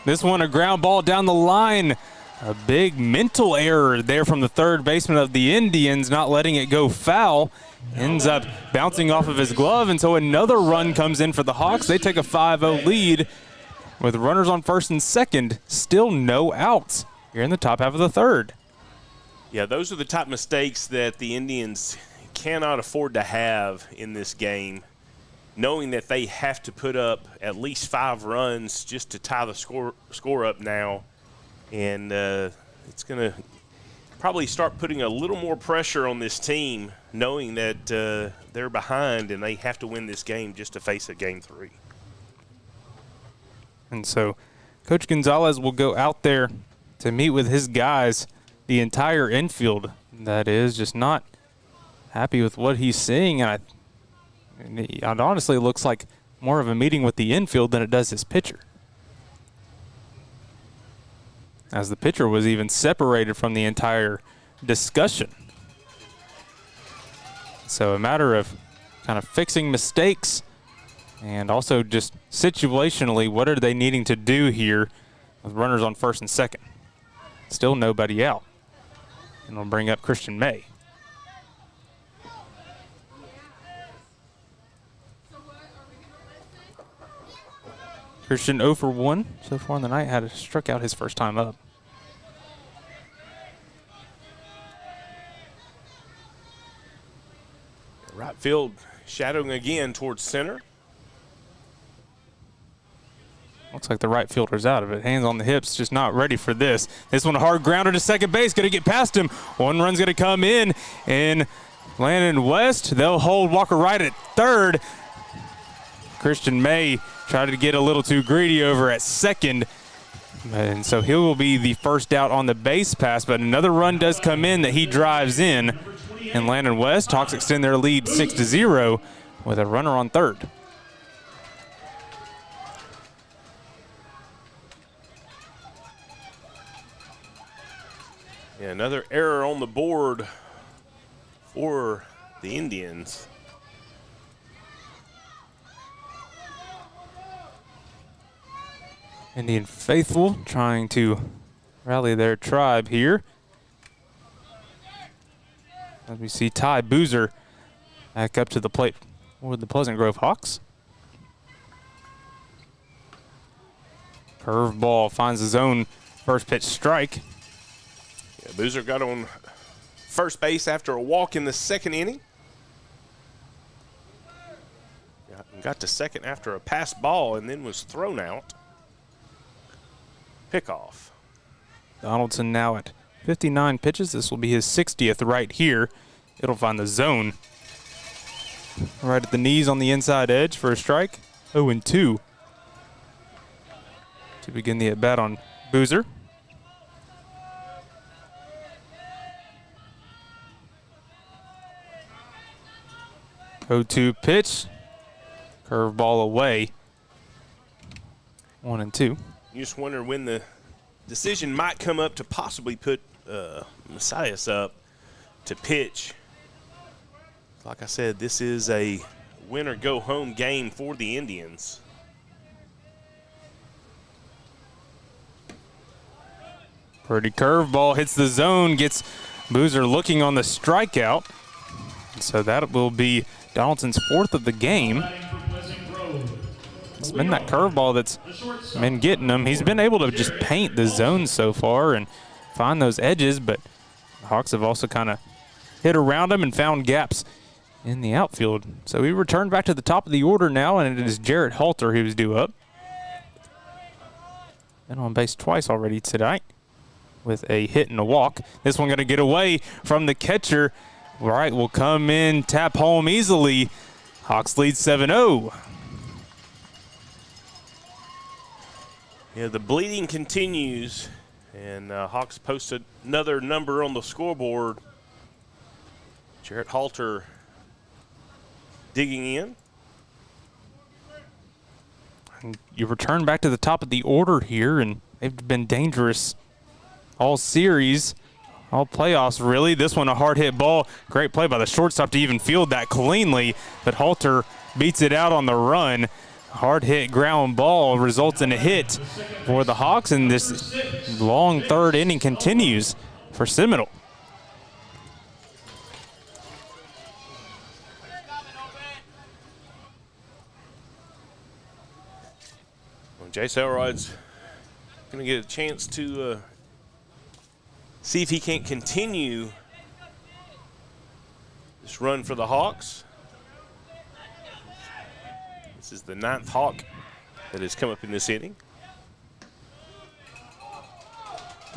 This one a ground ball down the line. A big mental error there from the third baseman of the Indians, not letting it go foul. Ends up bouncing off of his glove, and so another run comes in for the Hawks. They take a 5-0 lead with runners on first and second. Still no outs here in the top half of the third. Yeah, those are the type mistakes that the Indians cannot afford to have in this game, knowing that they have to put up at least 5 runs just to tie the score up now. And it's going to probably start putting a little more pressure on this team, knowing that they're behind and they have to win this game just to face a game 3. And so Coach Gonzalez will go out there to meet with his guys, the entire infield that is just not happy with what he's seeing. And it honestly looks like more of a meeting with the infield than it does his pitcher, as the pitcher was even separated from the entire discussion. So a matter of kind of fixing mistakes and also just situationally, what are they needing to do here with runners on first and second? Still nobody out. And we'll bring up Christian May. Christian 0 for 1 so far in the night, had struck out his first time up. Right field shadowing again towards center. Looks like the right fielder's out of it. Hands on the hips, just not ready for this. This one a hard grounder to second base, gonna get past him. One run's gonna come in, and Landon West, they'll hold Walker Wright at third. Christian May tried to get a little too greedy over at second, and so he will be the first out on the base pass, but another run does come in that he drives in, and Landon West, Hawks extend their lead 6-0 with a runner on third. Yeah, another error on the board for the Indians. Indian faithful trying to rally their tribe here. As we see Ty Boozer back up to the plate for the Pleasant Grove Hawks. Curveball finds his own first pitch strike. Yeah, Boozer got on first base after a walk in the second inning. Got to second after a pass ball and then was thrown out. Pickoff. Donaldson now at 59 pitches. This will be his 60th right here. It'll find the zone. Right at the knees on the inside edge for a strike. 0-2 to begin the at-bat on Boozer. Oh-2 pitch. Curveball away. 1-2. You just wonder when the decision might come up to possibly put Messias up to pitch. Like I said, this is a win or go home game for the Indians. Pretty curveball hits the zone, gets Boozer looking on the strikeout. So that will be Donaldson's 4th of the game. It's been that curveball that's been getting him. He's been able to just paint the zone so far and find those edges, but the Hawks have also kind of hit around him and found gaps in the outfield. So we return back to the top of the order now, and it is Jarrett Halter who's due up. Been on base twice already tonight with a hit and a walk. This one going to get away from the catcher. Wright will come in, tap home easily. Hawks lead 7-0. Yeah, the bleeding continues, and Hawks posted another number on the scoreboard. Jarrett Halter digging in. And you return back to the top of the order here, and they've been dangerous all series, all playoffs, really. This one a hard hit ball. Great play by the shortstop to even field that cleanly, but Halter beats it out on the run. Hard hit ground ball results in a hit for the Hawks, and this long third inning continues for Seminole. Well, Jace Elrod's going to get a chance to see if he can't continue this run for the Hawks. This is the 9th Hawk that has come up in this inning.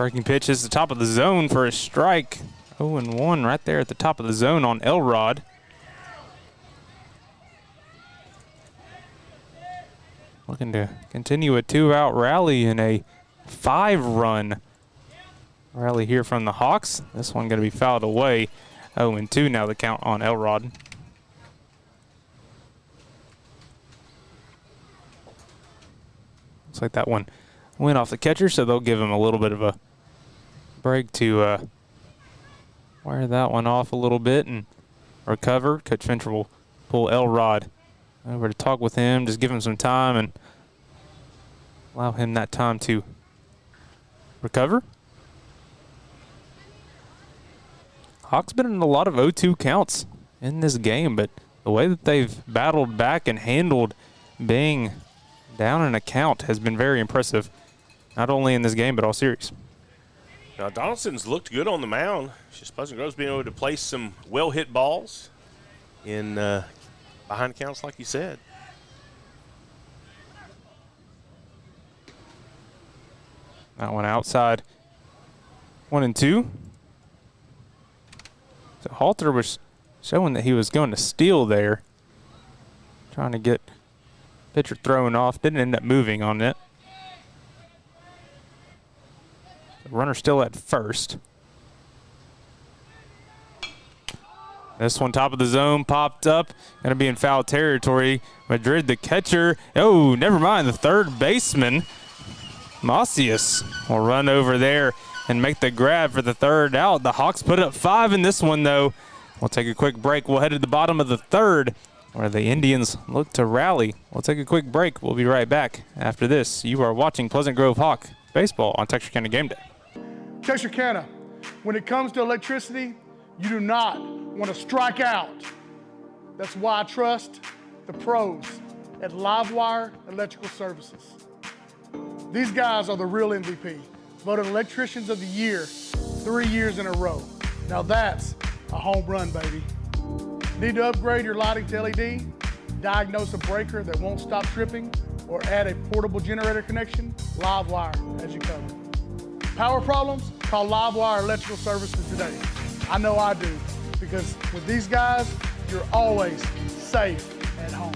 Breaking pitch is the top of the zone for a strike. 0-1 right there at the top of the zone on Elrod. Looking to continue a 2-out rally in a 5-run rally here from the Hawks. This one going to be fouled away. 0-2 now the count on Elrod. Looks like that one went off the catcher, so they'll give him a little bit of a break to wire that one off a little bit and recover. Coach Fincher will pull Elrod over to talk with him, just give him some time and allow him that time to recover. Hawks been in a lot of 0-2 counts in this game, but the way that they've battled back and handled being down in a count has been very impressive, not only in this game but all series. Now, Donaldson's looked good on the mound. It's just Pleasant Grove's been able to place some well-hit balls in behind the counts, like you said. That one outside. 1-2. So Halter was showing that he was going to steal there. Trying to get pitcher thrown off. Didn't end up moving on it. The runner still at first. This one top of the zone popped up. Going to be in foul territory. Madrid, the catcher. Oh, never mind. The third baseman, Macias, will run over there and make the grab for the third out. The Hawks put up 5 in this one, though. We'll take a quick break. We'll head to the bottom of the third where the Indians look to rally. We'll take a quick break. We'll be right back after this. You are watching Pleasant Grove Hawk baseball on Texarkana Gameday. Texarkana, when it comes to electricity, you do not want to strike out. That's why I trust the pros at Livewire Electrical Services. These guys are the real MVP, voted Electricians of the Year 3 years in a row. Now that's a home run, baby. Need to upgrade your lighting to LED, diagnose a breaker that won't stop tripping, or add a portable generator connection? Livewire has you covered. Power problems? Call Livewire Electrical Services today. I know I do, because with these guys, you're always safe at home.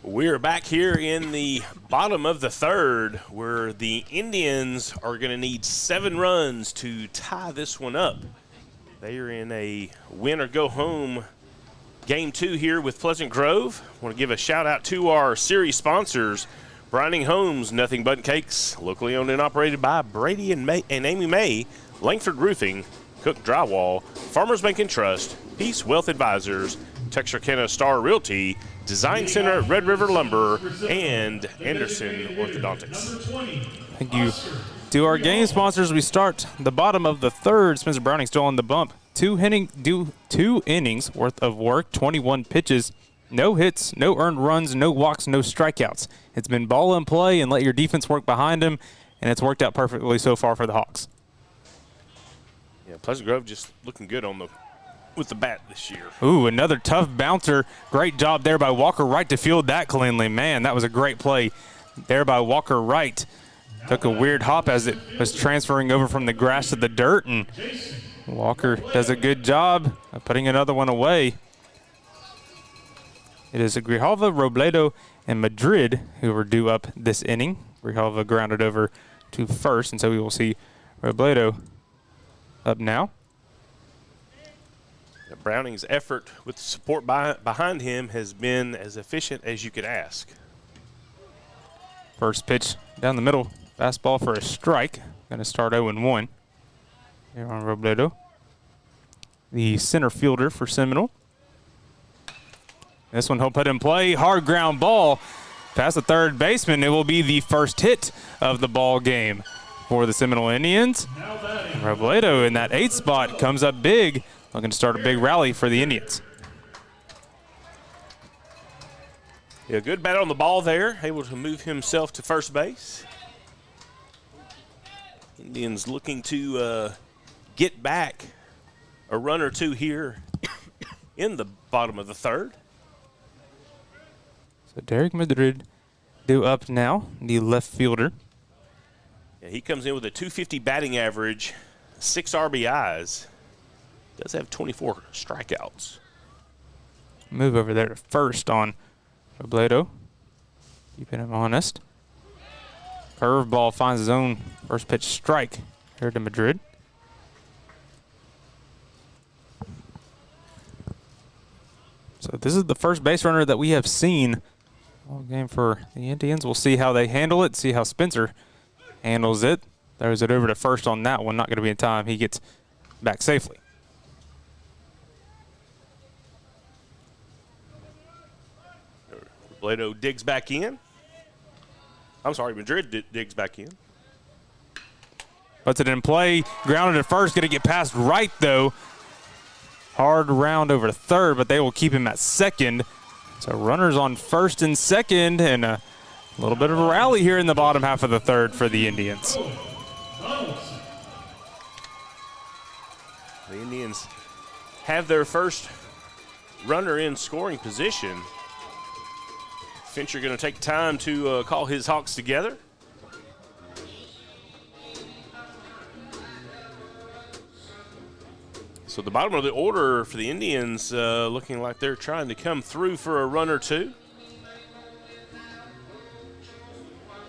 We're back here in the bottom of the third, where the Indians are going to need 7 runs to tie this one up. They are in a win or go home game 2 here with Pleasant Grove. I want to give a shout out to our series sponsors, Brining Homes, Nothing But Cakes, locally owned and operated by Brady and Amy May, Langford Roofing, Cook Drywall, Farmers Bank and Trust, Peace Wealth Advisors, Texarkana Star Realty, Design Center at Red River Lumber, and Anderson Orthodontics. Thank you to our game sponsors. We start the bottom of the third. Spencer Browning still on the bump. 2 innings worth of work, 21 pitches, no hits, no earned runs, no walks, no strikeouts. It's been ball in play and let your defense work behind him, and it's worked out perfectly so far for the Hawks. Yeah, Pleasant Grove just looking good with the bat this year. Ooh, another tough bouncer. Great job there by Walker Wright to field that cleanly. Man, that was a great play there by Walker Wright. Took a weird hop as it was transferring over from the grass to the dirt, and Walker does a good job of putting another one away. It is Grijalva, Robledo, and Madrid who were due up this inning. Grijalva grounded over to first, and so we will see Robledo up now. Browning's effort with the support behind him has been as efficient as you could ask. First pitch down the middle, fastball for a strike. Going to start 0-1 here on Robledo, the center fielder for Seminole. This one he'll put in play. Hard ground ball past the third baseman. It will be the first hit of the ball game for the Seminole Indians. Robledo in that 8th spot comes up big, looking to start a big rally for the Indians. Yeah, good bat on the ball there, able to move himself to first base. Indians looking to get back a run or two here in the bottom of the third. So Derek Madrid due up now, the left fielder. Yeah, he comes in with a 250 batting average, 6 RBIs. Does have 24 strikeouts. Move over there to first on Robledo, keeping him honest. Curveball finds his own first pitch strike here to Madrid. So this is the first base runner that we have seen all game for the Indians. We'll see how they handle it, see how Spencer handles it. Throws it over to first on that one. Not going to be in time. He gets back safely. Robledo digs back in. I'm sorry, Madrid digs back in. Puts it in play. Grounded at first. Going to get past right, though. Hard round over to third, but they will keep him at second. So runners on first and second, and a little bit of a rally here in the bottom half of the third for the Indians. The Indians have their first runner in scoring position. Fincher going to take time to call his Hawks together. So the bottom of the order for the Indians looking like they're trying to come through for a run or two.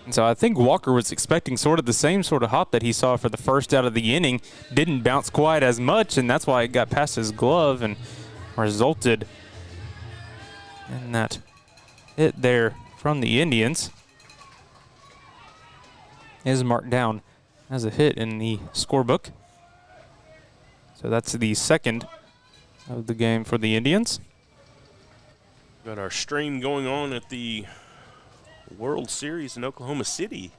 And so I think Walker was expecting sort of the same sort of hop that he saw for the first out of the inning. Didn't bounce quite as much, and that's why it got past his glove and resulted in that hit there from the Indians. Is marked down as a hit in the scorebook. So that's the second of the game for the Indians. Got our stream going on at the World Series in Oklahoma City.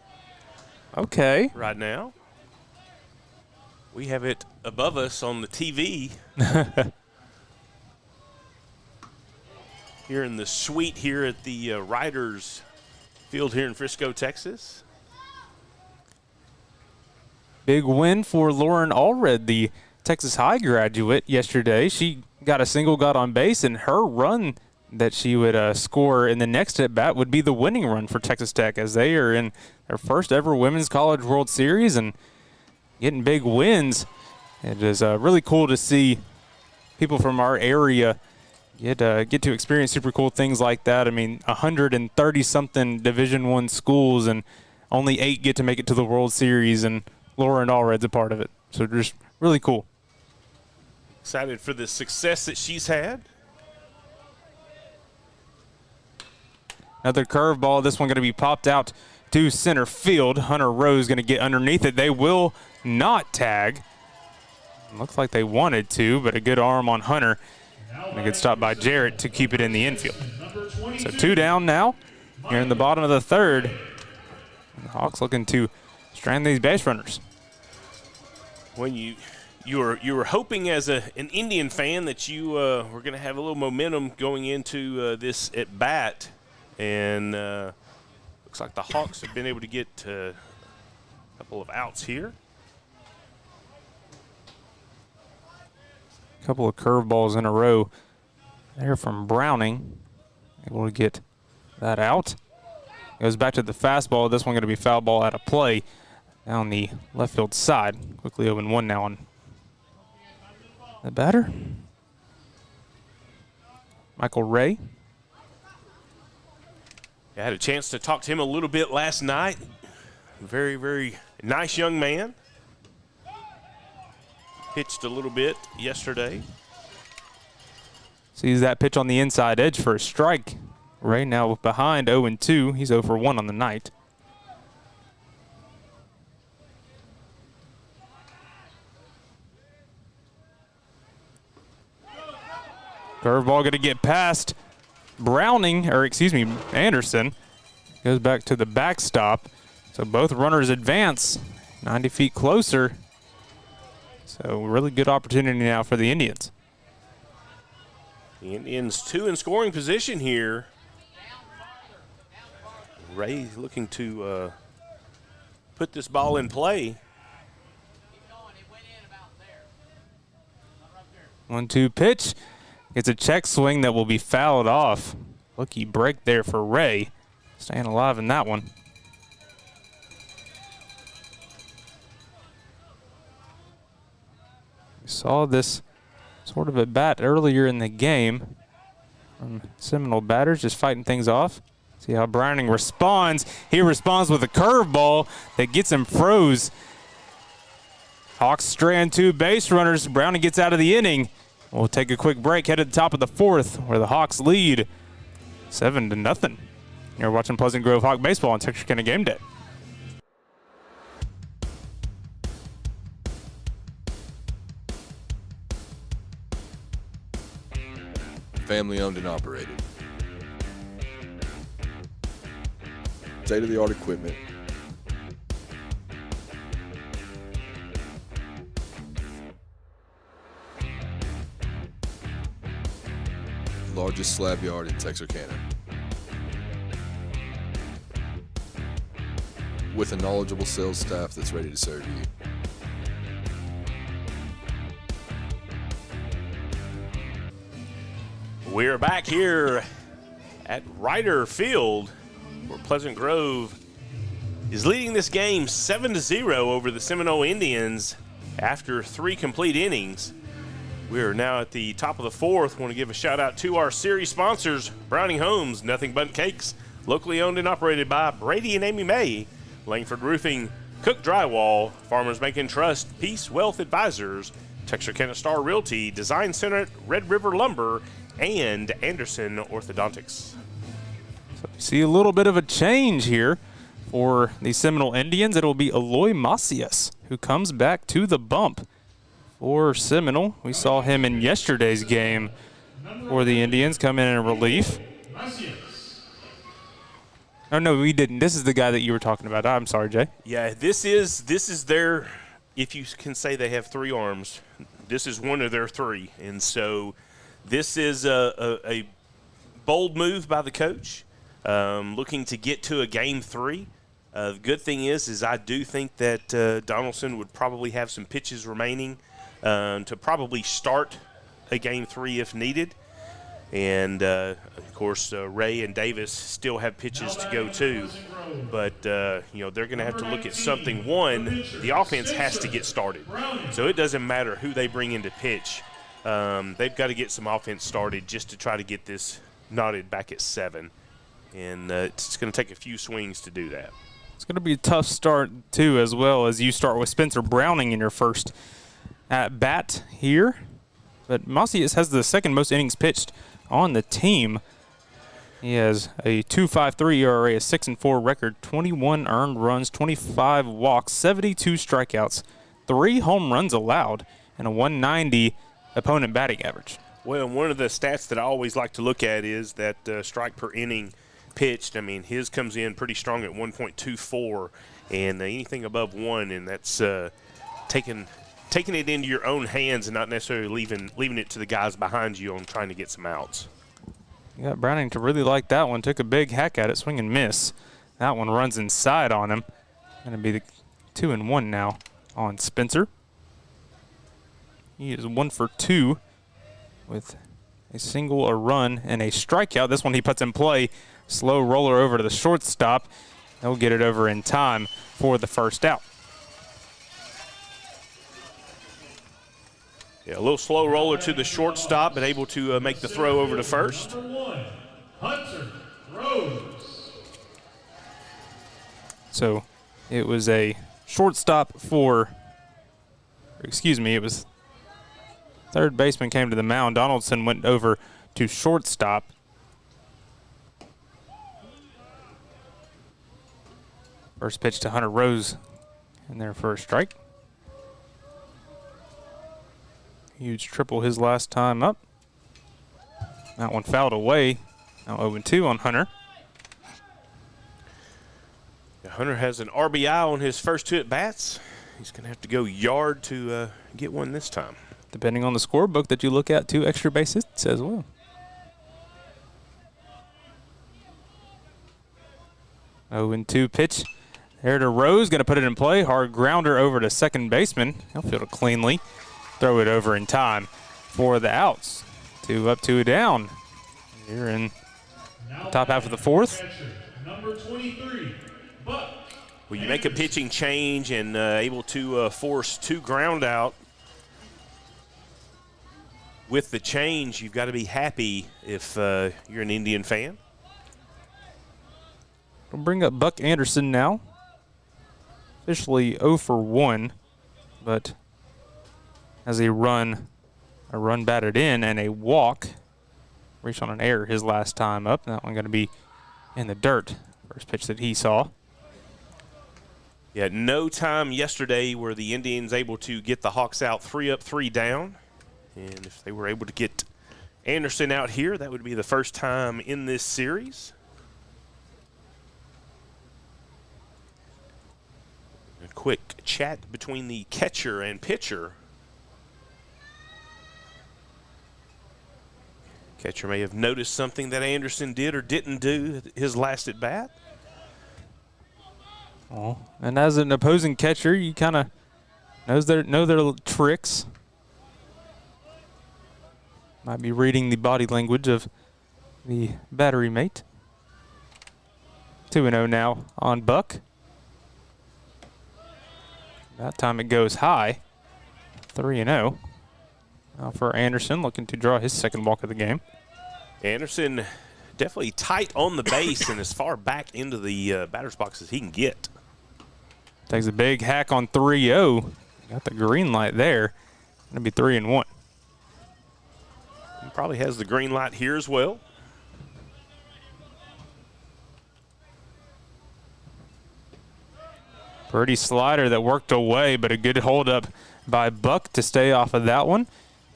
Okay. Right now. We have it above us on the TV. Here in the suite here at the Riders Field here in Frisco, Texas. Big win for Lauren Allred, the Texas High graduate, yesterday. She got a single, got on base, and her run that she would score in the next at bat would be the winning run for Texas Tech, as they are in their first ever Women's College World Series and getting big wins. It is really cool to see people from our area get to experience super cool things like that. I mean, 130-something Division I schools, and only 8 get to make it to the World Series, and Lauren Allred's a part of it. So just really cool. Excited for the success that she's had. Another curveball. This one going to be popped out to center field. Hunter Rose going to get underneath it. They will not tag. Looks like they wanted to, but a good arm on Hunter. And a good stop by Jarrett to keep it in the infield. So 2 down now here in the bottom of the third. And the Hawks looking to strand these base runners. When you were hoping as an Indian fan that you were going to have a little momentum going into this at bat, and looks like the Hawks have been able to get a couple of outs here. A couple of curveballs in a row there from Browning, able to get that out. Goes back to the fastball. This one going to be foul ball out of play down the left field side. Quickly 0-1 now on the batter. Michael Ray. I had a chance to talk to him a little bit last night. Very, very nice young man. Pitched a little bit yesterday. Sees that pitch on the inside edge for a strike. Ray now behind 0-2. He's 0-1 on the night. Curveball going to get past Browning, or excuse me, Anderson. Goes back to the backstop. So both runners advance 90 feet closer. So really good opportunity now for the Indians. The Indians 2 in scoring position here. Ray looking to put this ball in play. 1-2 pitch. It's a check swing that will be fouled off. Lucky break there for Ray. Staying alive in that one. Saw this sort of at bat earlier in the game from Seminole batters, just fighting things off. See how Browning responds. He responds with a curveball that gets him froze. Hawks strand 2 base runners. Browning gets out of the inning. We'll take a quick break, head to the top of the 4th, where the Hawks lead 7-0. You're watching Pleasant Grove Hawk Baseball on Texarkana Gameday. Family owned and operated. State-of-the-art equipment. Largest slab yard in Texarkana. With a knowledgeable sales staff that's ready to serve you. We're back here at Ryder Field, where Pleasant Grove is leading this game 7-0 over the Seminole Indians after 3 complete innings. We are now at the top of the 4th. Want to give a shout out to our series sponsors, Browning Homes, Nothing But Cakes, locally owned and operated by Brady and Amy May, Langford Roofing, Cook Drywall, Farmers Bank and Trust, Peace Wealth Advisors, Texarkana Star Realty, Design Center at Red River Lumber, and Anderson Orthodontics. So you see a little bit of a change here for the Seminole Indians. It will be Eloy Macias who comes back to the bump for Seminole. We saw him in yesterday's game for the Indians come in relief. Oh, no, we didn't. This is the guy that you were talking about. I'm sorry, Jay. Yeah, this is their, if you can say they have 3 arms, this is one of their 3. And so this is a bold move by the coach, looking to get to a game 3. The good thing is I do think that Donaldson would probably have some pitches remaining to probably start a game 3 if needed. And, of course, Ray and Davis still have pitches to go too. But, you know, they're going to have to look at something. One, the offense has to get started. So it doesn't matter who they bring in to pitch. They've got to get some offense started just to try to get this knotted back at 7. And it's going to take a few swings to do that. It's going to be a tough start, too, as well as you start with Spencer Browning in your first at bat here. But Macias has the second most innings pitched on the team. He has a 2.53 ERA, a 6-4 record, 21 earned runs, 25 walks, 72 strikeouts, 3 home runs allowed, and a 190 opponent batting average. Well, one of the stats that I always like to look at is that strike per inning pitched. I mean, his comes in pretty strong at 1.24, and anything above 1, and that's taking it into your own hands and not necessarily leaving it to the guys behind you on trying to get some outs. You got Browning to really like that one. Took a big hack at it, swing and miss. That one runs inside on him. Going to be the 2-1 now on Spencer. He is 1 for 2 with a single, a run, and a strikeout. This one he puts in play. Slow roller over to the shortstop. He'll get it over in time for the first out. Yeah, a little slow roller to the shortstop, but able to make the throw over to first. Hunter Rose. So it was a shortstop for, it was third baseman came to the mound. Donaldson went over to shortstop. First pitch to Hunter Rose in there for a strike. Huge triple his last time up. That one fouled away. Now 0-2 on Hunter. Yeah, Hunter has an RBI on his first 2 at-bats. He's going to have to go yard to get one this time. Depending on the scorebook that you look at, 2 extra base hits as well. 0-2 pitch. There to Rose, going to put it in play. Hard grounder over to second baseman. He'll field it cleanly. Throw it over in time for the outs. 2 up, 2 down. Here in the top half of the 4th. Number 23, Buck. Well, you make a pitching change and able to force 2 ground out. with the change, you've got to be happy if you're an Indian fan. We'll bring up Buck Anderson now. Officially 0 for 1, but has a run batted in and a walk. Reached on an error his last time up. That one going to be in the dirt. First pitch that he saw. Yeah, no time yesterday were the Indians able to get the Hawks out 3 up, 3 down. And if they were able to get Anderson out here, that would be the first time in this series. A quick chat between the catcher and pitcher. Catcher may have noticed something that Anderson did or didn't do his last at bat. Oh, and as an opposing catcher, you kind of know their tricks. Might be reading the body language of the battery mate. 2-0 now on Buck. That time it goes high. 3-0. Now for Anderson, looking to draw his second walk of the game. Anderson definitely tight on the base and as far back into the batter's box as he can get. Takes a big hack on 3-0. Got the green light there. Going to be 3-1. He probably has the green light here as well. Pretty slider that worked away, but a good hold up by Buck to stay off of that one.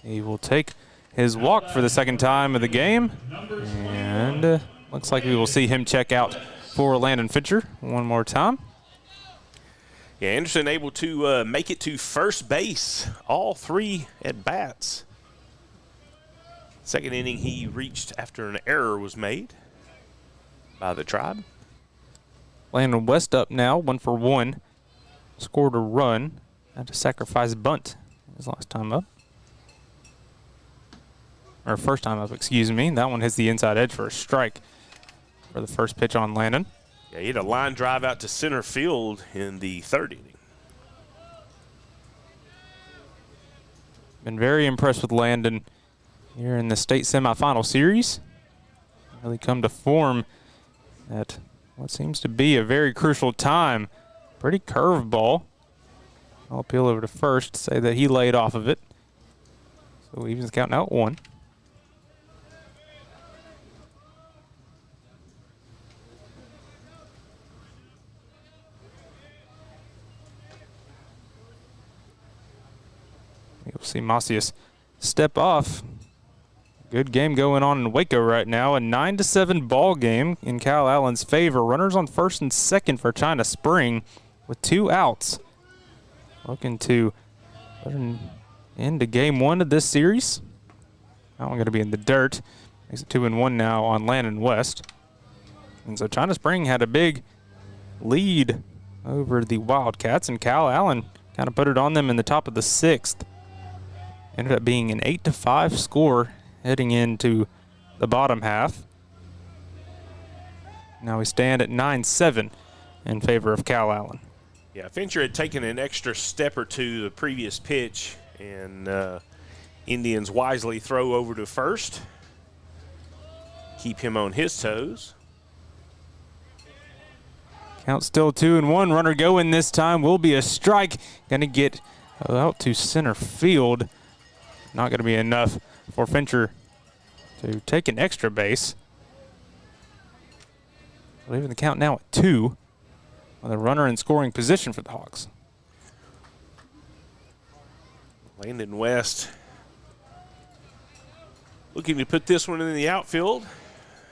He will take his walk for the second time of the game. And looks like we will see him check out for Landon Fincher one more time. Yeah, Anderson able to make it to first base all 3 at bats. Second inning he reached after an error was made by the Tribe. Landon West up now, 1 for 1. Scored a run. Had a sacrifice bunt his last time up. Or first time up, excuse me. That one hits the inside edge for a strike for the first pitch on Landon. Yeah, he had a line drive out to center field in the 3rd inning. Been very impressed with Landon here in the state semifinal series. Really come to form at what seems to be a very crucial time. Pretty curveball. I'll appeal over to first, say that he laid off of it. So evens counting out 1. You'll see Macias step off. Good game going on in Waco right now. A 9-7 ball game in Cal Allen's favor. Runners on first and second for China Spring with 2 outs. Looking to put an end to game 1 of this series. That one going to be in the dirt. Makes it 2-1 now on Landon West. And so China Spring had a big lead over the Wildcats, and Cal Allen kind of put it on them in the top of the 6th. Ended up being an 8-5 score heading into the bottom half. Now we stand at 9-7 in favor of Cal Allen. Yeah, Fincher had taken an extra step or two the previous pitch, and Indians wisely throw over to first. Keep him on his toes. Count still 2-1. Runner going this time will be a strike. Going to get out to center field. Not going to be enough for Fincher to take an extra base. Leaving the count now at 2. With a runner in scoring position for the Hawks. Landon West looking to put this one in the outfield.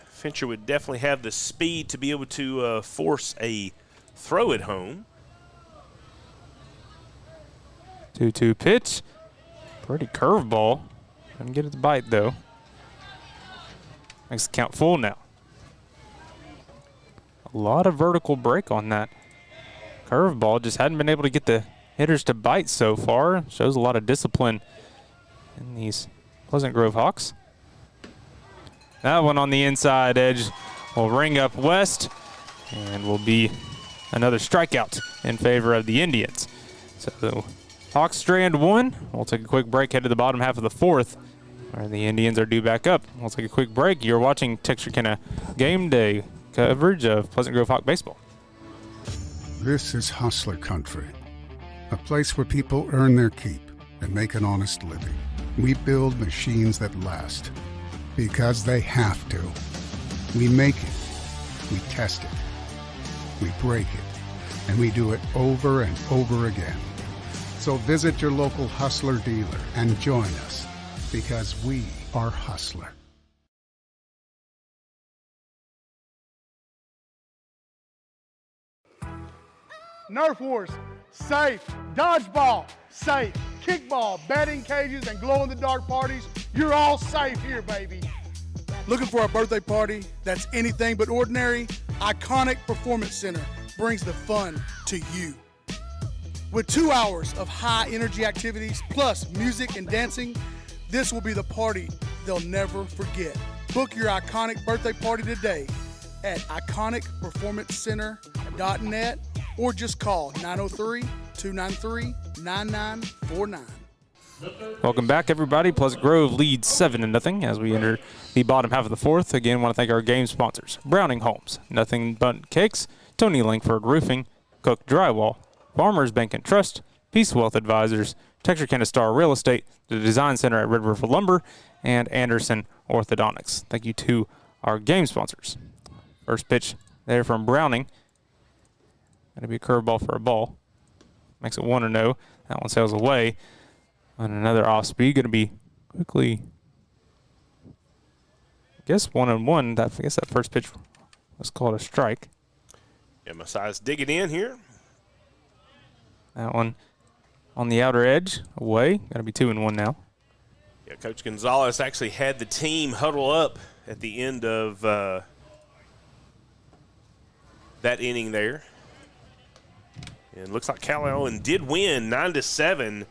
Fincher would definitely have the speed to be able to force a throw at home. 2-2 pitch. Pretty curveball. Couldn't get it to bite, though. Makes the count full now. A lot of vertical break on that curveball. Just hadn't been able to get the hitters to bite so far. Shows a lot of discipline in these Pleasant Grove Hawks. That one on the inside edge will ring up West and will be another strikeout in favor of the Indians. So the Hawks strand 1. We'll take a quick break, head to the bottom half of the 4th, Or the Indians are due back up. We'll take a quick break. You're watching Texarkana Game Day coverage of Pleasant Grove Hawk baseball. This is hustler country, a place where people earn their keep and make an honest living. We build machines that last because they have to. We make it, we test it, we break it, and we do it over and over again. So visit your local Hustler dealer and join us, because we are Hustler. Nerf Wars, safe. Dodgeball, safe. Kickball, batting cages, and glow-in-the-dark parties, you're all safe here, baby. Looking for a birthday party that's anything but ordinary? Iconic Performance Center brings the fun to you. With 2 hours of high-energy activities, plus music and dancing, this will be the party they'll never forget. Book your iconic birthday party today at iconicperformancecenter.net or just call 903-293-9949. Welcome back, everybody. Pleasant Grove leads 7-0 as we enter the bottom half of the fourth. Again, want to thank our game sponsors: Browning Homes, Nothing But Cakes, Tony Langford Roofing, Cook Drywall, Farmers Bank and Trust, Peace Wealth Advisors, Texarkana Star Real Estate, the Design Center at Red River Lumber, and Anderson Orthodontics. Thank you to our game sponsors. First pitch there from Browning. Going to be a curveball for a ball. Makes it 1-0. That one sails away. And another off speed. Going to be quickly, I guess, 1-1. I guess that first pitch was called a strike. Yeah, Masai's digging in here. That one on the outer edge, away. Got to be 2-1 now. Yeah, Coach Gonzalez actually had the team huddle up at the end of that inning there. And it looks like Calallen did win 9-7.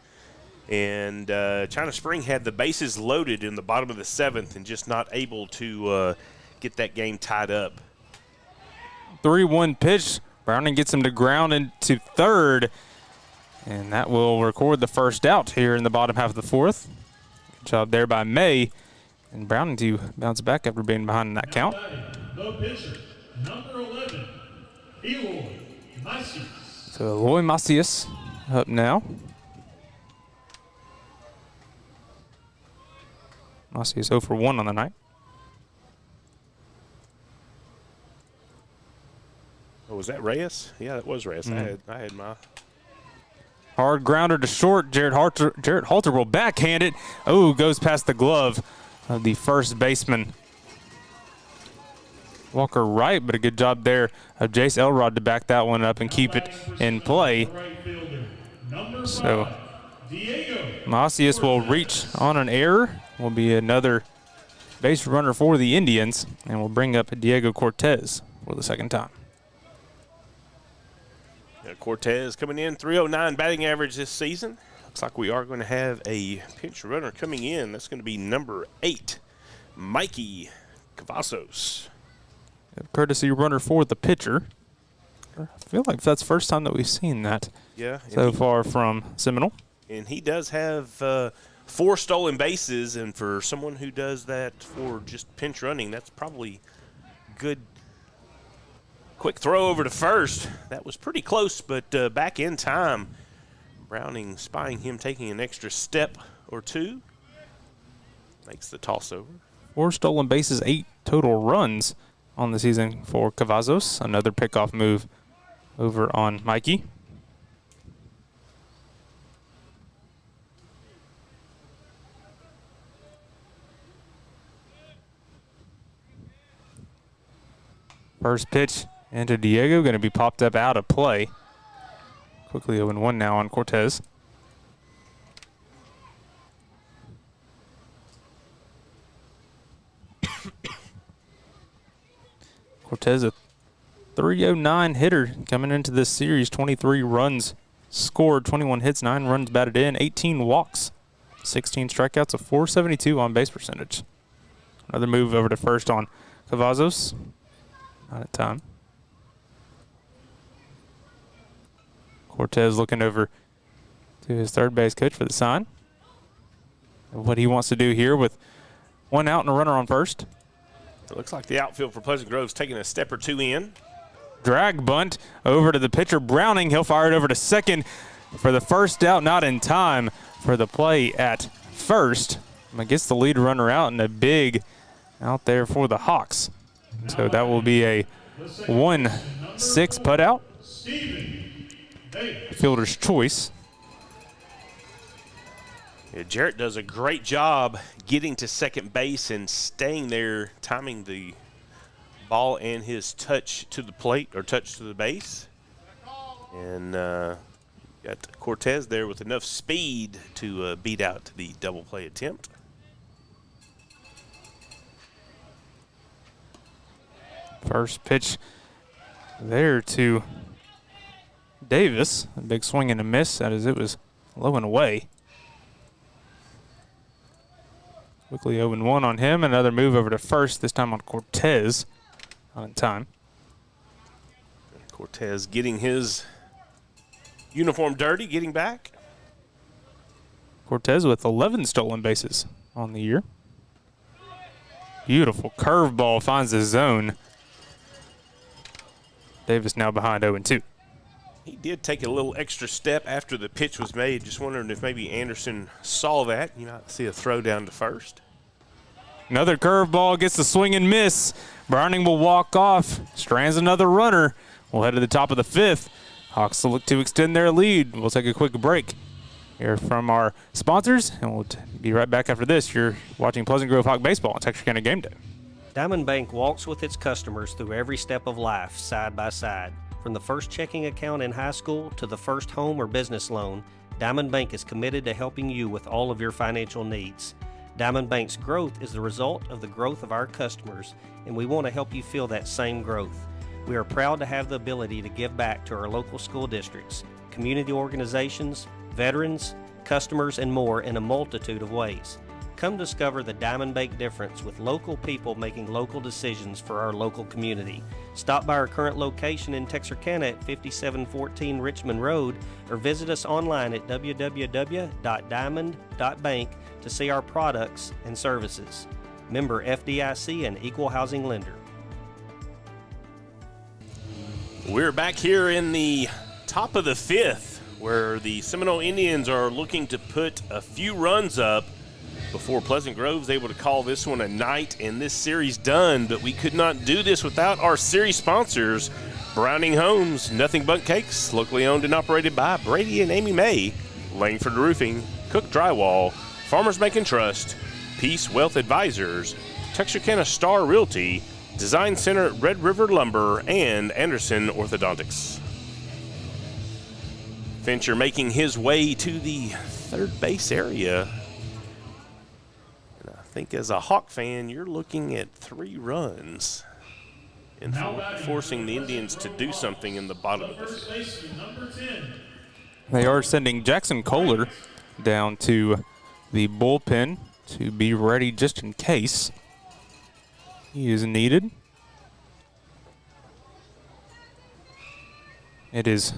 And China Spring had the bases loaded in the bottom of the seventh and just not able to get that game tied up. 3-1 pitch. Browning gets him to ground into third. And that will record the first out here in the bottom half of the fourth. Good job there by May. And Browning to bounce back after being behind in that count. The pitcher, number 11, Eloy Macias. So Eloy Macias up now. Macias 0 for 1 on the night. Oh, was that Reyes? Yeah, that was Reyes. I had my... Hard grounder to short. Jarrett Halter will backhand it. Oh, goes past the glove of the first baseman. Walker Wright, but a good job there of Jace Elrod to back that one up and keep it in play. So Macias will reach on an error. Will be another base runner for the Indians, and will bring up Diego Cortez for the second time. Cortez coming in, 309 batting average this season. Looks like we are going to have a pinch runner coming in. That's going to be number 8, Mikey Cavazos. Courtesy runner for the pitcher. I feel like that's the first time that we've seen that so far from Seminole. And he does have 4 stolen bases, and for someone who does that for just pinch running, that's probably good. Quick throw over to first. That was pretty close, but back in time. Browning spying him taking an extra step or two. Makes the toss over. 4 stolen bases, 8 total runs on the season for Cavazos. Another pickoff move over on Mikey. First pitch into Diego, going to be popped up out of play. Quickly 0-1 now on Cortez. Cortez, a 309 hitter coming into this series. 23 runs scored, 21 hits, 9 runs batted in, 18 walks, 16 strikeouts, a 472 on base percentage. Another move over to first on Cavazos. Not at time. Cortez looking over to his third base coach for the sign. what he wants to do here with one out and a runner on first. It looks like the outfield for Pleasant Grove's taking a step or two in. Drag bunt over to the pitcher, Browning. He'll fire it over to second for the first out, not in time for the play at first. Gets the lead runner out and a big out there for the Hawks. So that will be a 1-6 put out. Fielder's choice. Yeah, Jarrett does a great job getting to second base and staying there, timing the ball and his touch to the plate or touch to the base. And got Cortez there with enough speed to beat out the double play attempt. First pitch there to Davis. A big swing and a miss as it was low and away. Quickly 0-1 on him. Another move over to first, this time on Cortez. On time. Cortez getting his uniform dirty, getting back. Cortez with 11 stolen bases on the year. Beautiful curveball finds the zone. Davis now behind 0-2. He did take a little extra step after the pitch was made. Just wondering if maybe Anderson saw that. You might see a throw down to first. Another curveball gets the swing and miss. Browning will walk off. Strands another runner. We'll head to the top of the fifth. Hawks will look to extend their lead. We'll take a quick break here from our sponsors, and we'll be right back after this. You're watching Pleasant Grove Hawk Baseball on Texarkana Gameday. Diamond Bank walks with its customers through every step of life, side by side. From the first checking account in high school to the first home or business loan, Diamond Bank is committed to helping you with all of your financial needs. Diamond Bank's growth is the result of the growth of our customers, and we want to help you feel that same growth. We are proud to have the ability to give back to our local school districts, community organizations, veterans, customers, and more in a multitude of ways. Come discover the Diamond Bank difference with local people making local decisions for our local community. Stop by our current location in Texarkana at 5714 Richmond Road or visit us online at www.diamond.bank to see our products and services. Member FDIC and Equal Housing Lender. We're back here in the top of the fifth where the Seminole Indians are looking to put a few runs up before Pleasant Grove's able to call this one a night and this series done. But we could not do this without our series sponsors, Browning Homes, Nothing But Cakes, locally owned and operated by Brady and Amy May, Langford Roofing, Cook Drywall, Farmers Bank and Trust, Peace Wealth Advisors, Texarkana Star Realty, Design Center at Red River Lumber, and Anderson Orthodontics. Fincher making his way to the third base area. And I think as a Hawk fan, you're looking at 3 runs and forcing the Indians to do something in the bottom of the fifth. They are sending Jackson Kohler down to the bullpen to be ready just in case he is needed. It is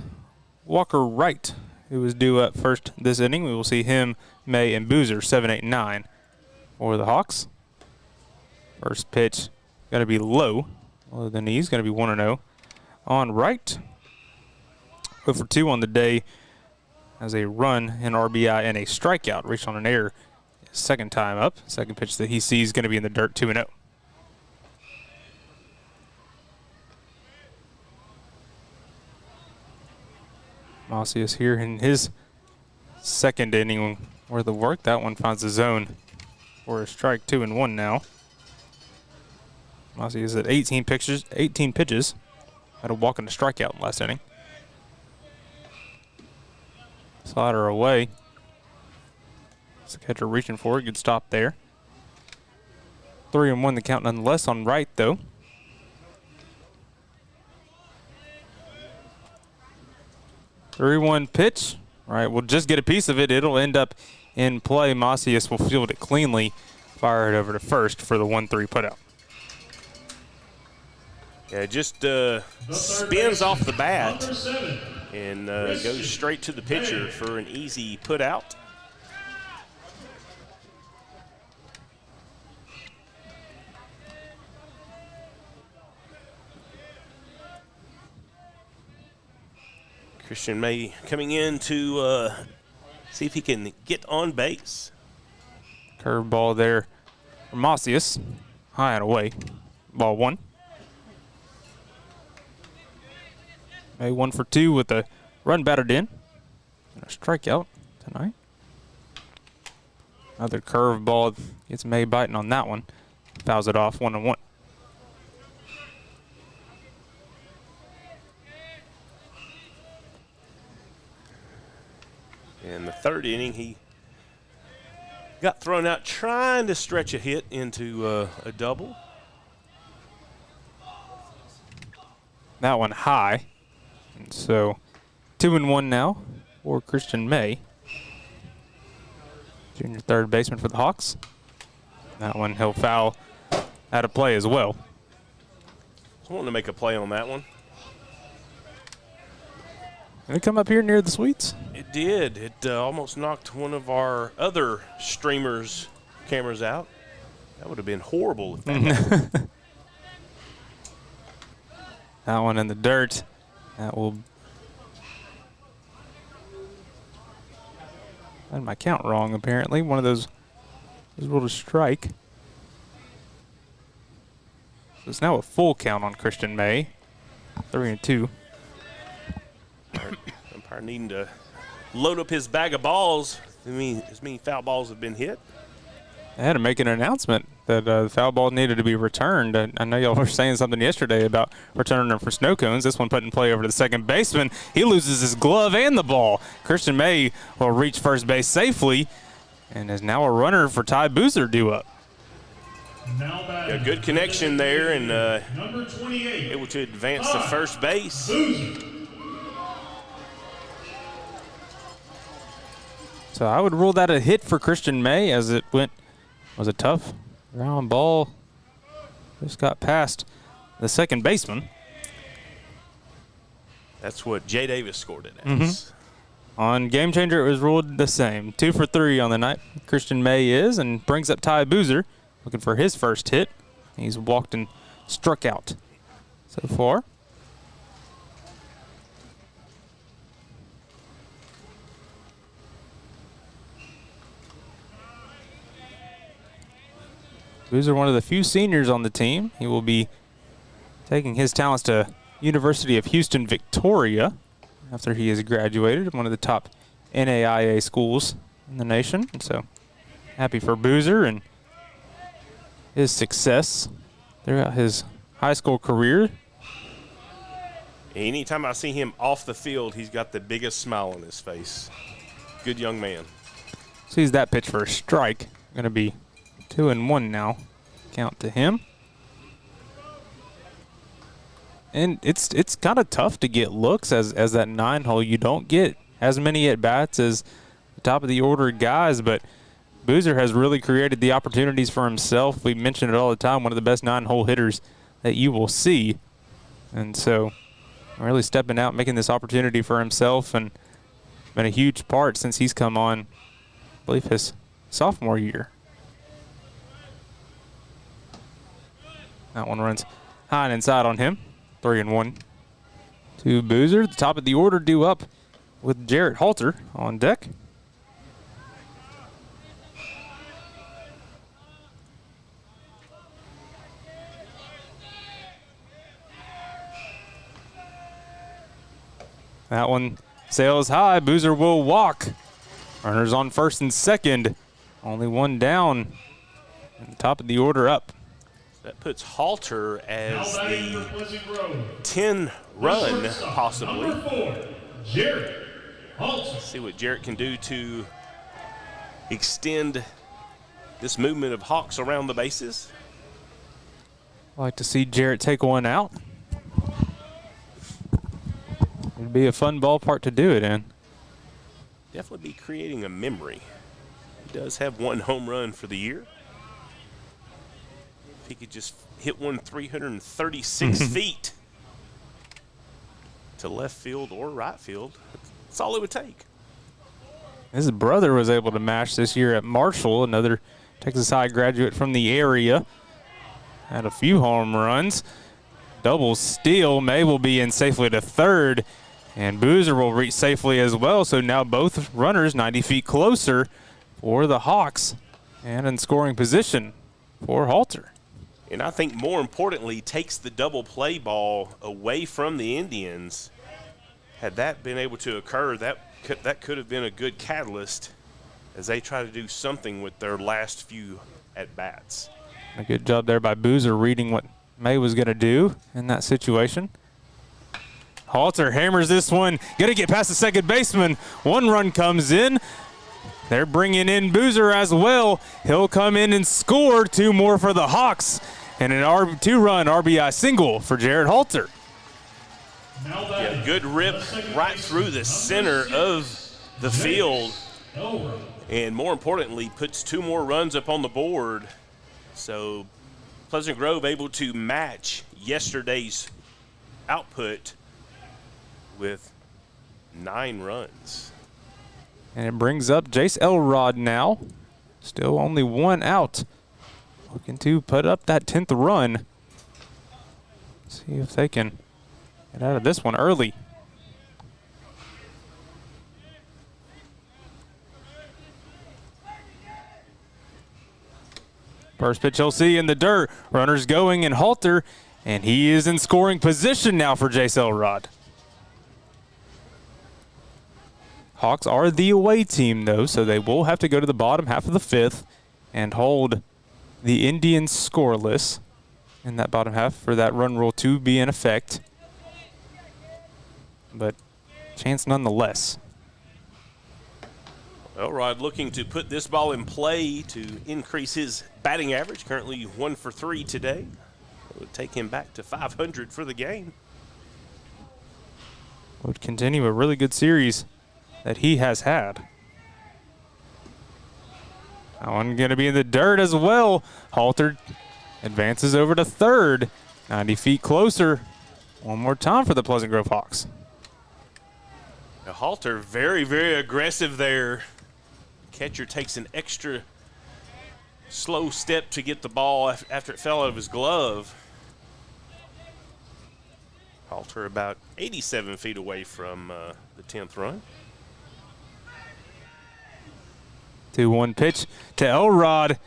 Walker Wright who is due up first this inning. We will see him, May, and Boozer 7, 8, 9 for the Hawks. First pitch going to be low the knees, going to be 1-0 on Wright. 0 for 2 on the day as a run, an RBI, and a strikeout. Reached on an error second time up. Second pitch that he sees going to be in the dirt, 2-0. Macias here in his second inning worth of work. That one finds the zone for a strike, 2-1 now. Macias at 18 pitches, had a walk and a strikeout last inning. Slider away. It's the catcher reaching for it. Good stop there. 3-1 the count nonetheless on Wright, though. Three-one pitch. All right, we'll just get a piece of it. It'll end up in play. Macias will field it cleanly. Fire it over to first for the 1-3 putout. Yeah, it just spins off the bat and goes straight to the pitcher for an easy put out. Christian May coming in to see if he can get on base. Curveball there from Macias. High and away. Ball 1. May 1 for 2 with a run batted in. And a strikeout tonight. Another curveball gets May biting on that one. Fouls it off 1-1. In the third inning, he got thrown out trying to stretch a hit into a double. That one high. And so 2-1 now for Christian May. Junior third baseman for the Hawks. That one he'll foul out of play as well. I wanted to make a play on that one. Did it come up here near the suites? It did. It almost knocked one of our other streamers' cameras out. That would have been horrible if that happened. That one in the dirt. That will. I had my count wrong, apparently. One of those ruled a strike. So it's now a full count on Christian May. 3-2. Umpire needing to load up his bag of balls. As many foul balls have been hit. They had to make an announcement that the foul ball needed to be returned. I know y'all were saying something yesterday about returning them for snow cones. This one put in play over to the second baseman. He loses his glove and the ball. Christian May will reach first base safely and is now a runner for Ty Boozer due up. A good connection there and able to advance to first base. So I would rule that a hit for Christian May as it was a tough ground ball. Just got past the second baseman. That's what Jay Davis scored it as. On Game Changer, it was ruled the same. 2 for 3 on the night. Christian May is and brings up Ty Boozer, looking for his first hit. He's walked and struck out so far. Boozer, one of the few seniors on the team. He will be taking his talents to University of Houston, Victoria, after he has graduated, one of the top NAIA schools in the nation. And so happy for Boozer and his success throughout his high school career. Anytime I see him off the field, he's got the biggest smile on his face. Good young man. Sees that pitch for a strike. Going to be 2-1 now. Count to him. And it's kind of tough to get looks as that 9-hole. You don't get as many at-bats as the top of the order guys, but Boozer has really created the opportunities for himself. We mention it all the time, one of the best 9-hole hitters that you will see. And so really stepping out, making this opportunity for himself, and been a huge part since he's come on, I believe, his sophomore year. That one runs high and inside on him. 3-1 to Boozer. The top of the order due up with Jarrett Halter on deck. That one sails high. Boozer will walk. Runners on first and second. Only one down. And the top of the order up. That puts Halter as the 10 run, possibly. Let's see what Jarrett can do to extend this movement of Hawks around the bases. I'd like to see Jarrett take one out. It'd be a fun ballpark to do it in. Definitely be creating a memory. He does have one home run for the year. If he could just hit one 336 feet to left field or right field, that's all it would take. His brother was able to match this year at Marshall, another Texas High graduate from the area. Had a few home runs. Double steal. May will be in safely to third. And Boozer will reach safely as well, so now both runners 90 feet closer for the Hawks and in scoring position for Halter. And I think more importantly, takes the double play ball away from the Indians. Had that been able to occur, that could have been a good catalyst as they try to do something with their last few at-bats. A good job there by Boozer reading what May was going to do in that situation. Halter hammers this one, going to get past the second baseman. One run comes in. They're bringing in Boozer as well. He'll come in and score 2 more for the Hawks. And an 2-run RBI single for Jared Halter. Yeah, good rip right through the center of the field. And more importantly, puts 2 more runs up on the board. So Pleasant Grove able to match yesterday's output with 9 runs. And it brings up Jace Elrod now. Still only 1 out. Looking to put up that 10th run. See if they can get out of this one early. First pitch he'll see in the dirt. Runners going and Halter, and he is in scoring position now for Jace Elrod. Hawks are the away team, though, so they will have to go to the bottom half of the 5th and hold the Indians scoreless in that bottom half for that run rule to be in effect. But chance nonetheless. Elrod looking to put this ball in play to increase his batting average. Currently 1 for 3 today. It would take him back to 500 for the game. Would continue a really good series that he has had. That one going to be in the dirt as well. Halter advances over to third. 90 feet closer. One more time for the Pleasant Grove Hawks. Now Halter very, very aggressive there. Catcher takes an extra slow step to get the ball after it fell out of his glove. Halter about 87 feet away from the 10th run. 2-1 pitch to Elrod.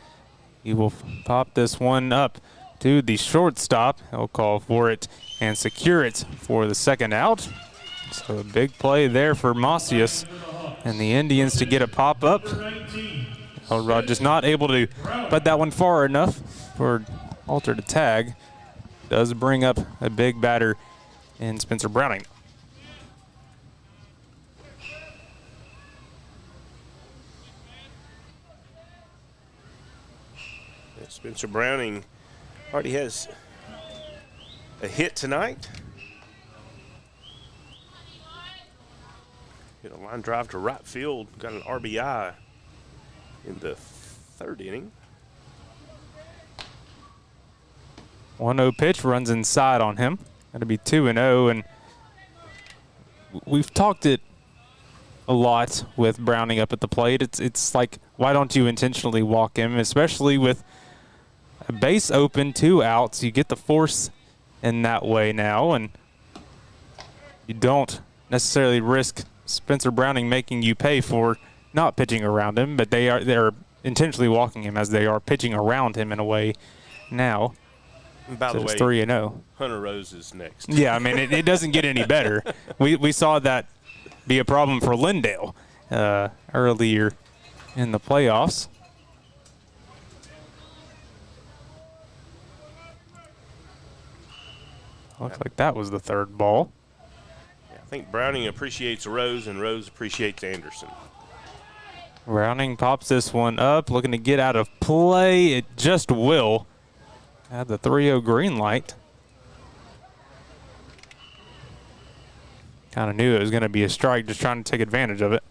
He will pop this one up to the shortstop. He'll call for it and secure it for the second out. So a big play there for Macias and the Indians to get a pop up. Elrod just not able to put that one far enough for Halter to tag. Does bring up a big batter in Spencer Browning. Spencer Browning already has a hit tonight. Hit a line drive to right field. Got an RBI in the 3rd inning. 1-0 pitch runs inside on him. That'll be 2-0, and we've talked it a lot with Browning up at the plate. It's like, why don't you intentionally walk him, especially with a base open, 2 outs. You get the force in that way now, and you don't necessarily risk Spencer Browning making you pay for not pitching around him, but they're intentionally walking him as they are pitching around him in a way now. And by the way, 3-0. Hunter Rose is next. Yeah, I mean, it doesn't get any better. We saw that be a problem for Lindale earlier in the playoffs. Looks like that was the 3rd ball. Yeah, I think Browning appreciates Rose and Rose appreciates Anderson. Browning pops this one up, looking to get out of play. It just will. Had the 3-0 green light. Kind of knew it was going to be a strike, just trying to take advantage of it.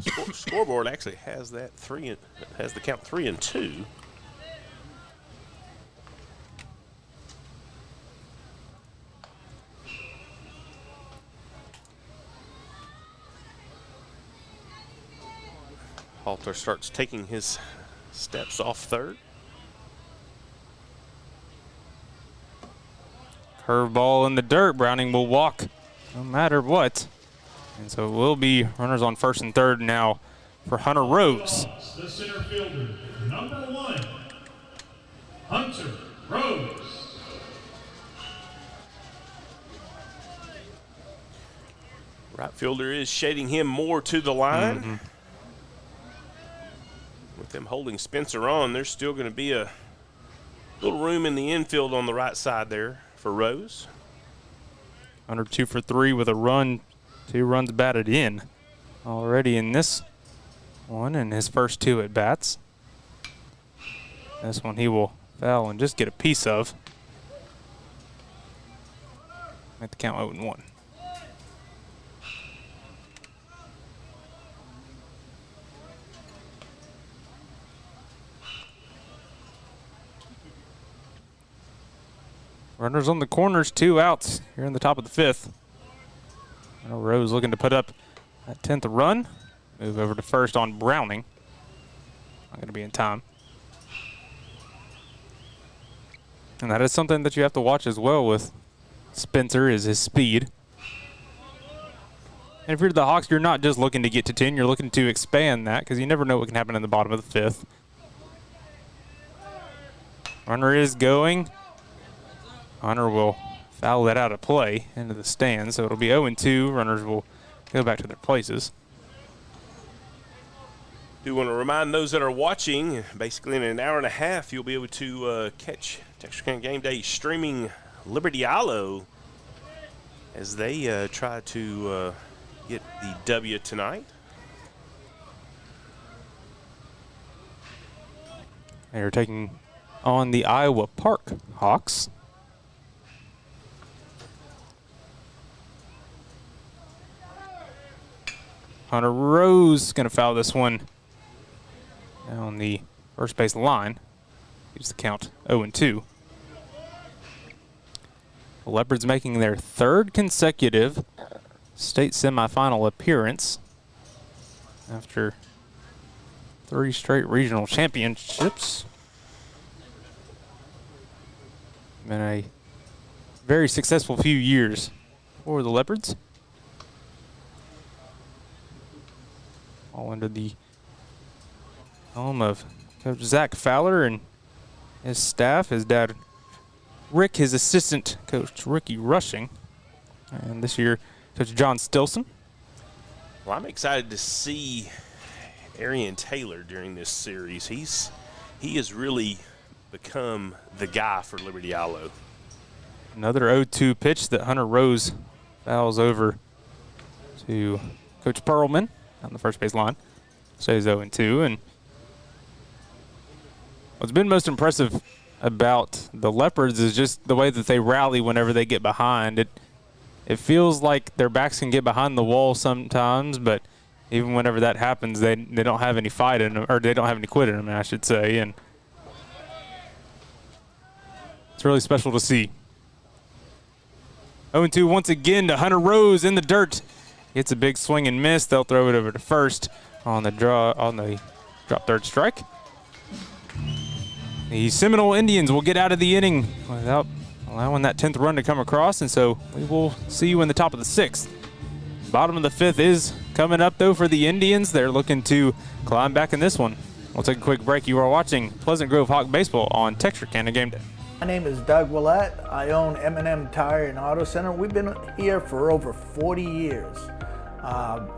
The scoreboard actually has that has the count 3-2. Halter starts taking his steps off third. Curveball in the dirt. Browning will walk no matter what. And so it will be runners on first and third now for Hunter Rose. The center fielder, number 1, Hunter Rose. Right fielder is shading him more to the line. Mm-hmm. With them holding Spencer on, there's still going to be a little room in the infield on the right side there for Rose. Hunter 2 for 3 with a run, 2 runs batted in already in this one in his first 2 at bats. This one he will foul and just get a piece of. Make the count 0-1. Runners on the corners, 2 outs here in the top of the 5th. Rose looking to put up that 10th run. Move over to first on Browning. Not going to be in time. And that is something that you have to watch as well with Spencer, is his speed. And if you're the Hawks, you're not just looking to get to 10, you're looking to expand that because you never know what can happen in the bottom of the 5th. Runner is going. Hunter will foul that out of play into the stands, so it'll be 0-2. Runners will go back to their places. Do want to remind those that are watching, basically in an hour and a half, you'll be able to catch Texarkana Gameday streaming Liberty Ilo as they try to get the W tonight. They're taking on the Iowa Park Hawks. Hunter Rose going to foul this one down the first base line. Keeps the count 0-2. The Leopards making their 3rd consecutive state semifinal appearance after 3 straight regional championships. Been a very successful few years for the Leopards. All under the helm of Coach Zach Fowler and his staff, his dad Rick, his assistant Coach Ricky Rushing, and this year Coach John Stilson. Well, I'm excited to see Arian Taylor during this series. He has really become the guy for Liberty Ilo. Another 0-2 pitch that Hunter Rose fouls over to Coach Perlman on the first base line. Stays 0-2. And what's been most impressive about the Leopards is just the way that they rally whenever they get behind. It feels like their backs can get behind the wall sometimes, but even whenever that happens, they don't have any fight in them, or they don't have any quit in them, I should say. And it's really special to see. 0-2 once again to Hunter Rose in the dirt. Gets a big swing and miss. They'll throw it over to first on the drop third strike. The Seminole Indians will get out of the inning without allowing that 10th run to come across, and so we will see you in the top of the 6th. Bottom of the 5th is coming up, though, for the Indians. They're looking to climb back in this one. We'll take a quick break. You are watching Pleasant Grove Hawk Baseball on Texarkana Gameday. My name is Doug Willett. I own M&M Tire and Auto Center. We've been here for over 40 years.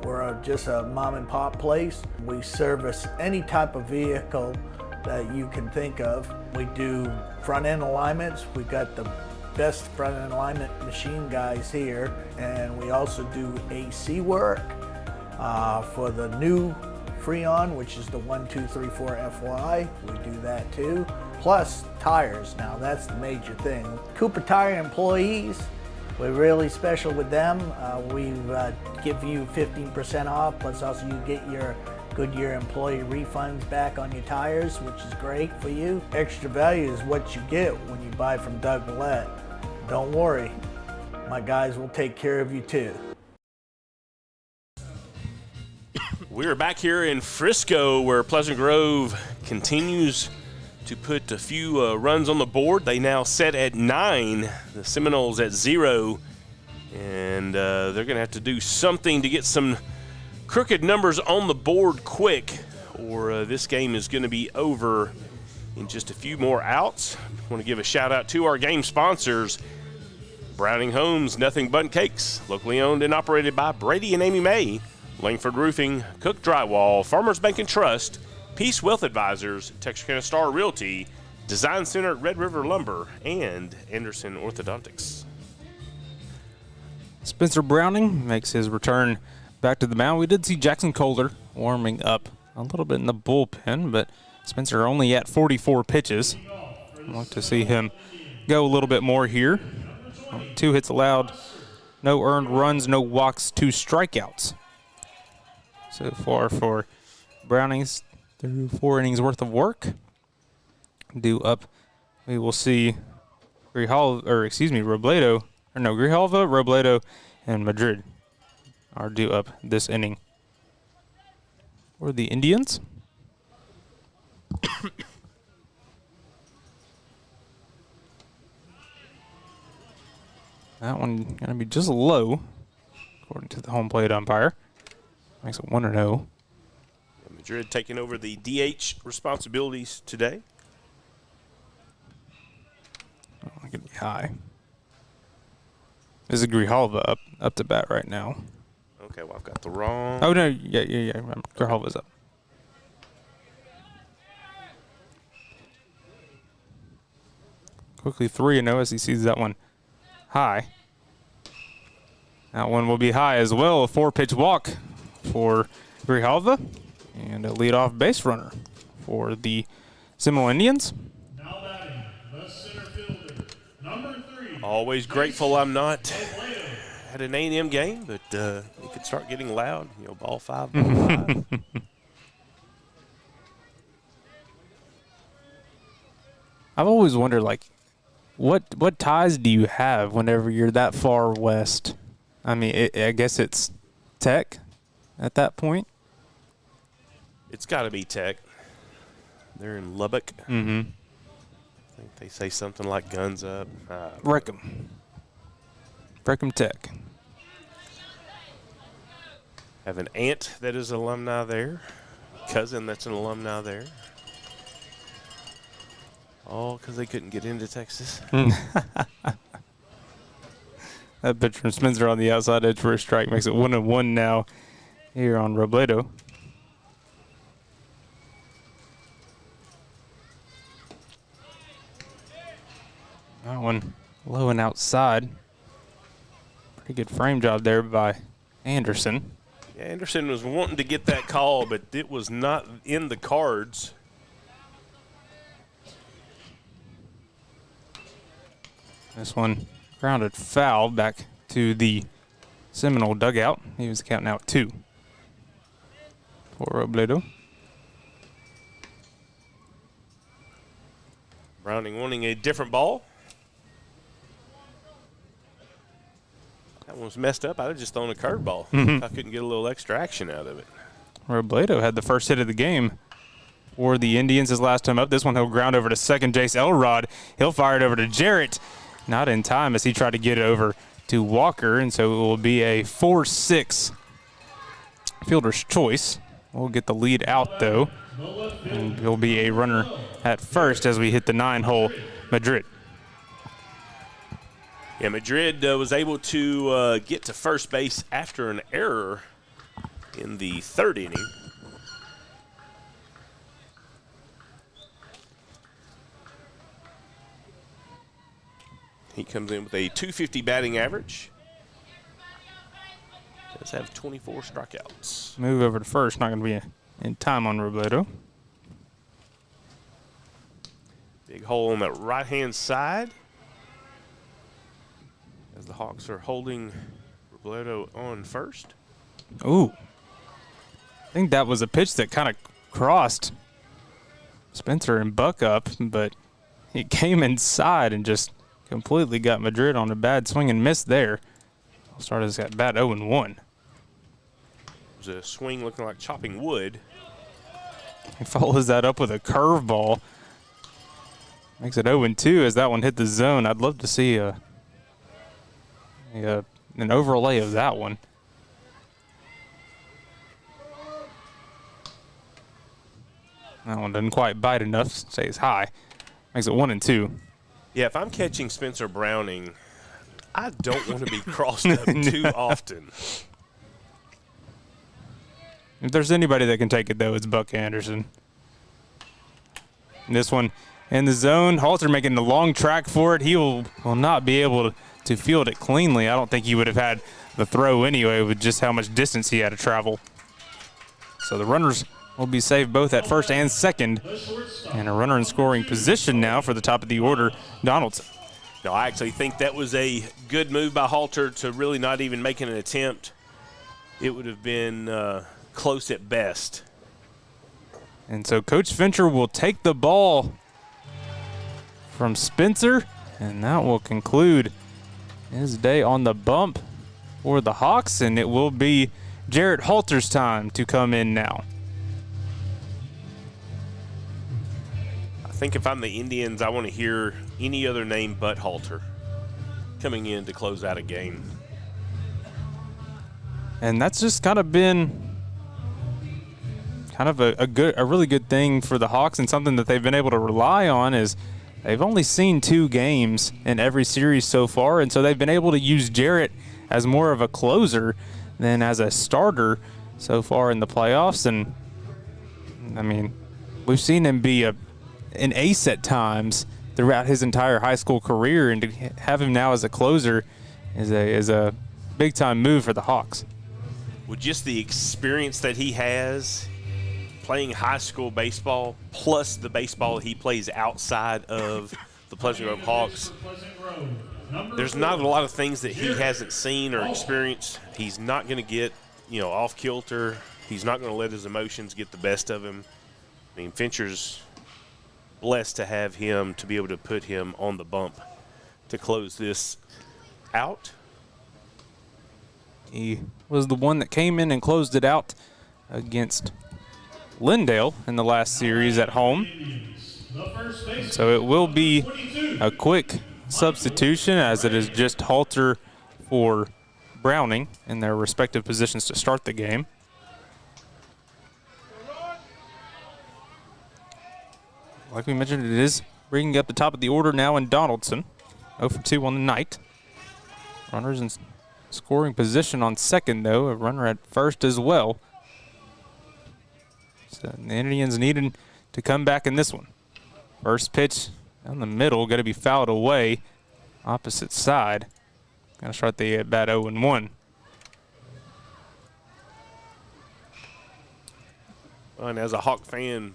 We're just a mom and pop place. We service any type of vehicle that you can think of. We do front end alignments. We've got the best front end alignment machine guys here, and we also do AC work for the new Freon, which is the 1234 FY. We do that too. Plus tires. Now that's the major thing. Cooper Tire employees, we're really special with them. We give you 15% off, plus also you get your Goodyear employee refunds back on your tires, which is great for you. Extra value is what you get when you buy from Doug Willett. Don't worry, my guys will take care of you too. We're back here in Frisco, where Pleasant Grove continues to put a few runs on the board. They now set at 9. The Seminoles at 0. And they're going to have to do something to get some crooked numbers on the board quick, or this game is going to be over in just a few more outs. I want to give a shout out to our game sponsors, Browning Homes, Nothing But Cakes, locally owned and operated by Brady and Amy May, Langford Roofing, Cook Drywall, Farmers Bank and Trust, Peace Wealth Advisors, Texarkana Star Realty, Design Center at Red River Lumber, and Anderson Orthodontics. Spencer Browning makes his return back to the mound. We did see Jackson Kohler warming up a little bit in the bullpen, but Spencer only at 44 pitches. I'd like to see him go a little bit more here. 2 hits allowed, no earned runs, no walks, 2 strikeouts. So far for Browning's through 4 innings worth of work. Due up, we will see Robledo. Grijalva, Robledo, and Madrid are due up this inning. For the Indians. That one going to be just low, according to the home plate umpire. Makes it 1-0. Madrid taking over the DH responsibilities today. Oh, it could be high. This is Grijalva up to bat right now. Okay, well, I've got the wrong. Oh, no, yeah. Grijalva's up. Quickly 3-0 as he sees that one high. That one will be high as well. A 4-pitch walk for Grijalva and a leadoff base runner for the Seminole Indians. Now batting, the center fielder, number 3. Always grateful I'm not at an A&M game, but it could start getting loud. Ball 5, ball 5. I've always wondered, what ties do you have whenever you're that far west? I mean, I guess it's Tech at that point. It's got to be Tech. They're in Lubbock. Mm-hmm. I think they say something like guns up. Wreckham Tech. Have an aunt that is an alumni there. Cousin that's an alumni there. All because they couldn't get into Texas. That pitch from Spencer on the outside edge for a strike makes it 1-1 now here on Robledo. That one low and outside. Pretty good frame job there by Anderson. Yeah, Anderson was wanting to get that call, but it was not in the cards. This one grounded foul back to the Seminole dugout. He was counting out 2 for Robledo. Browning wanting a different ball. That one was messed up. I'd have just thrown a curveball if I couldn't get a little extra action out of it. Robledo had the first hit of the game for the Indians his last time up. This one he'll ground over to second. Jace Elrod. He'll fire it over to Jarrett. Not in time as he tried to get it over to Walker, and so it will be a 4-6 fielder's choice. We'll get the lead out, though, and he'll be a runner at first as we hit the 9-hole Madrid. Yeah, Madrid was able to get to first base after an error in the 3rd inning. He comes in with a .250 batting average. Does have 24 strikeouts. Move over to first. Not going to be in time on Robledo. Big hole on that right-hand side. As the Hawks are holding Robledo on first. Ooh. I think that was a pitch that kind of crossed Spencer and Buck up, but he came inside and just completely got Madrid on a bad swing and miss there. Started got bat 0-1. It was a swing looking like chopping wood. He follows that up with a curveball Makes it 0-2 as that one hit the zone. I'd love to see an overlay of that one. That one doesn't quite bite enough, stays high. Makes it 1-2. Yeah, if I'm catching Spencer Browning, I don't want to be crossed up too often. If there's anybody that can take it, though, it's Buck Anderson. And this one in the zone. Halter making the long track for it. He will not be able to field it cleanly. I don't think he would have had the throw anyway with just how much distance he had to travel. So the runners will be saved both at first and second. And a runner in scoring position now for the top of the order, Donaldson. No, I actually think that was a good move by Halter to really not even making an attempt. It would have been close at best. And so Coach Fincher will take the ball from Spencer, and that will conclude his day on the bump for the Hawks, and it will be Jarrett Halter's time to come in now. I think if I'm the Indians, I want to hear any other name but Halter coming in to close out a game. And that's just kind of been kind of a really good thing for the Hawks, and something that they've been able to rely on is they've only seen 2 games in every series so far, and so they've been able to use Jarrett as more of a closer than as a starter so far in the playoffs. And I mean, we've seen him be an ace at times throughout his entire high school career, and to have him now as a closer is a big time move for the Hawks. With just the experience that he has playing high school baseball, plus the baseball he plays outside of the Pleasant Grove Hawks, there's not a lot of things that he hasn't seen or experienced. He's not going to get, off kilter. He's not going to let his emotions get the best of him. I mean, Fincher's blessed to have him, to be able to put him on the bump to close this out. He was the one that came in and closed it out against Lindale in the last series at home. So it will be a quick substitution, as it is just Halter for Browning in their respective positions to start the game. Like we mentioned, it is bringing up the top of the order now in Donaldson. 0 for 2 on the night. Runners in scoring position on second, though. A runner at first as well. So the Indians needed to come back in this one. First pitch down the middle, got to be fouled away. Opposite side. Got to start the at bat 0-1. And as a Hawk fan,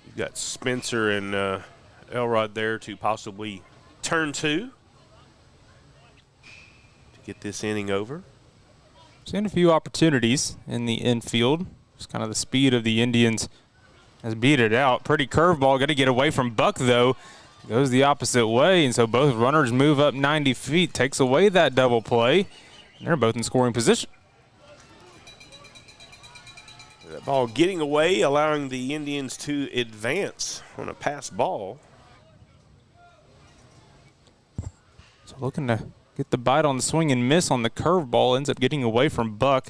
you've got Spencer and Elrod there to possibly turn to get this inning over. Seen a few opportunities in the infield. Just kind of the speed of the Indians has beat it out. Pretty curveball, got to get away from Buck, though. Goes the opposite way, and so both runners move up 90 feet, takes away that double play, and they're both in scoring position. That ball getting away, allowing the Indians to advance on a pass ball. So looking to get the bite on the swing and miss on the curveball, ends up getting away from Buck.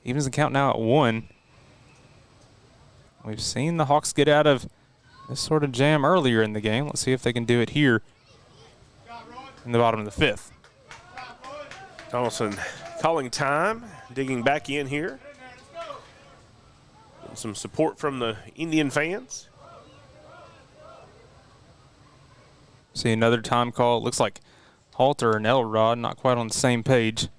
Evens the count now at 1. We've seen the Hawks get out of this sort of jam earlier in the game. Let's see if they can do it here in the bottom of the 5th. Donaldson calling time, digging back in here. Getting some support from the Indian fans. See another time call. It looks like Halter and Elrod not quite on the same page.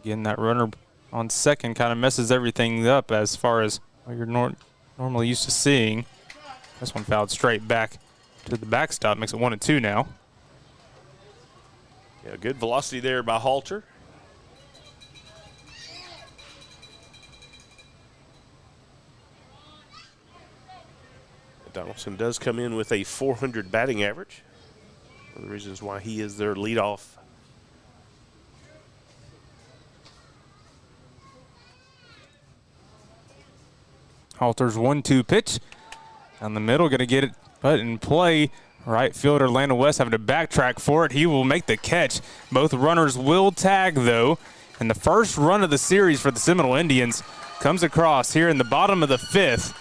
Again, that runner on second kind of messes everything up as far as what you're normally used to seeing. This one fouled straight back to the backstop. Makes it 1-2 now. Yeah, good velocity there by Halter. Donaldson does come in with a .400 batting average. One of the reasons why he is their leadoff. Halter's 1-2 pitch. Down the middle, going to get it put in play. Right fielder Landon West having to backtrack for it. He will make the catch. Both runners will tag, though. And the first run of the series for the Seminole Indians comes across here in the bottom of the 5th.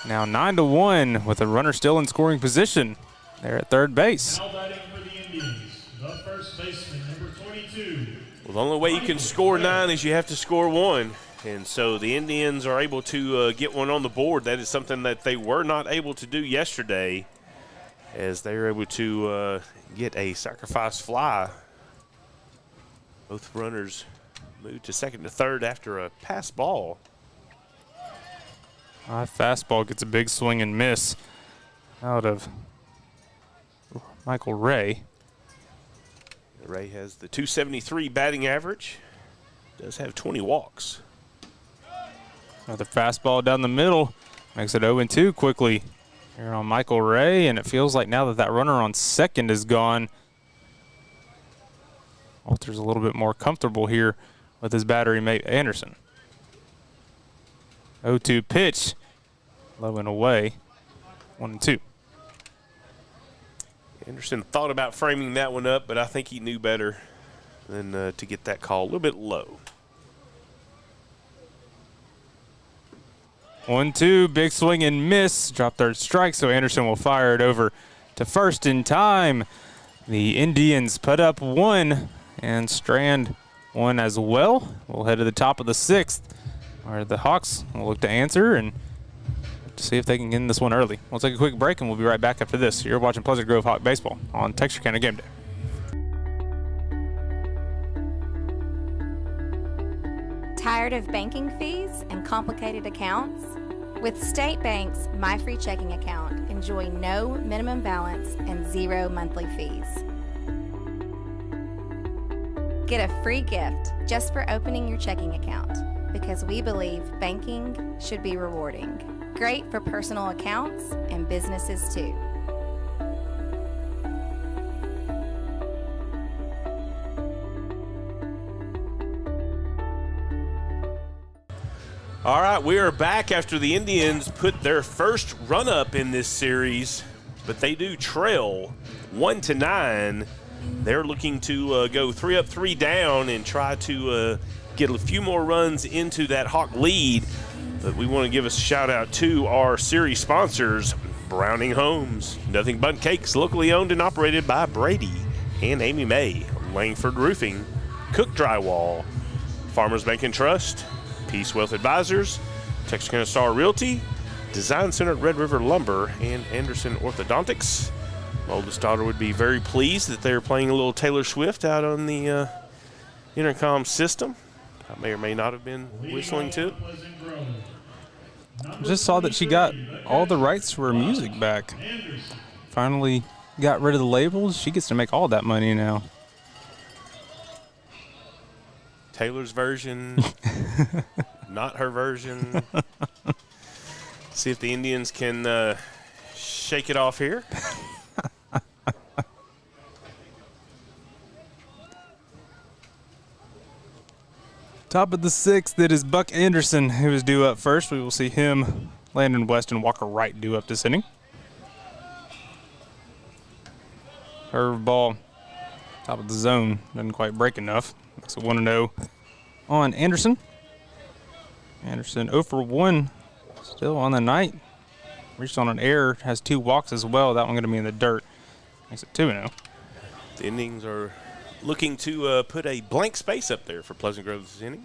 Now 9-1 with a runner still in scoring position there at third base. Now batting for the Indians, the first baseman, number 22. Well, the only way you can score 9 is you have to score 1. And so the Indians are able to get one on the board. That is something that they were not able to do yesterday, as they were able to get a sacrifice fly. Both runners moved to second to third after a pass ball. High fastball gets a big swing and miss out of Michael Ray. Ray has the .273 batting average. Does have 20 walks. Another fastball down the middle. Makes it 0-2 quickly here on Michael Ray, and it feels like now that that runner on second is gone, Walter's a little bit more comfortable here with his battery mate Anderson. 0-2 pitch, low and away, 1-2. Anderson thought about framing that one up, but I think he knew better than to get that call a little bit low. 1-2, big swing and miss. Drop third strike, so Anderson will fire it over to first in time. The Indians put up 1 and strand 1 as well. We'll head to the top of the 6th, where the Hawks will look to answer and to see if they can get this one early. We'll take a quick break, and we'll be right back after this. You're watching Pleasant Grove Hawk Baseball on Texarkana Gameday. Tired of banking fees and complicated accounts? With State Bank's My Free Checking Account, enjoy no minimum balance and 0 monthly fees. Get a free gift just for opening your checking account, because we believe banking should be rewarding. Great for personal accounts and businesses too. All right, we are back after the Indians put their first run up in this series, but they do trail 1-9. They're looking to go 3 up, 3 down and try to get a few more runs into that Hawk lead. But we want to give a shout out to our series sponsors, Browning Homes, Nothing But Cakes, locally owned and operated by Brady and Amy May, Langford Roofing, Cook Drywall, Farmers Bank and Trust, Peace Wealth Advisors, Texarkana Star Realty, Design Center at Red River Lumber, and Anderson Orthodontics. My oldest daughter would be very pleased that they're playing a little Taylor Swift out on the intercom system. I may or may not have been whistling to it. Just saw that she got all the rights to her music back. Finally got rid of the labels. She gets to make all that money now. Taylor's version, not her version. See if the Indians can shake it off here. Top of the 6th, it is Buck Anderson who is due up first. We will see him, Landon West, and Walker Wright due up this inning. Curveball, top of the zone, doesn't quite break enough. Makes it 1-0 on Anderson. Anderson 0 for 1 still on the night. Reached on an error, has 2 walks as well. That one going to be in the dirt. Makes it 2-0. The Indians are looking to put a blank space up there for Pleasant Grove this inning.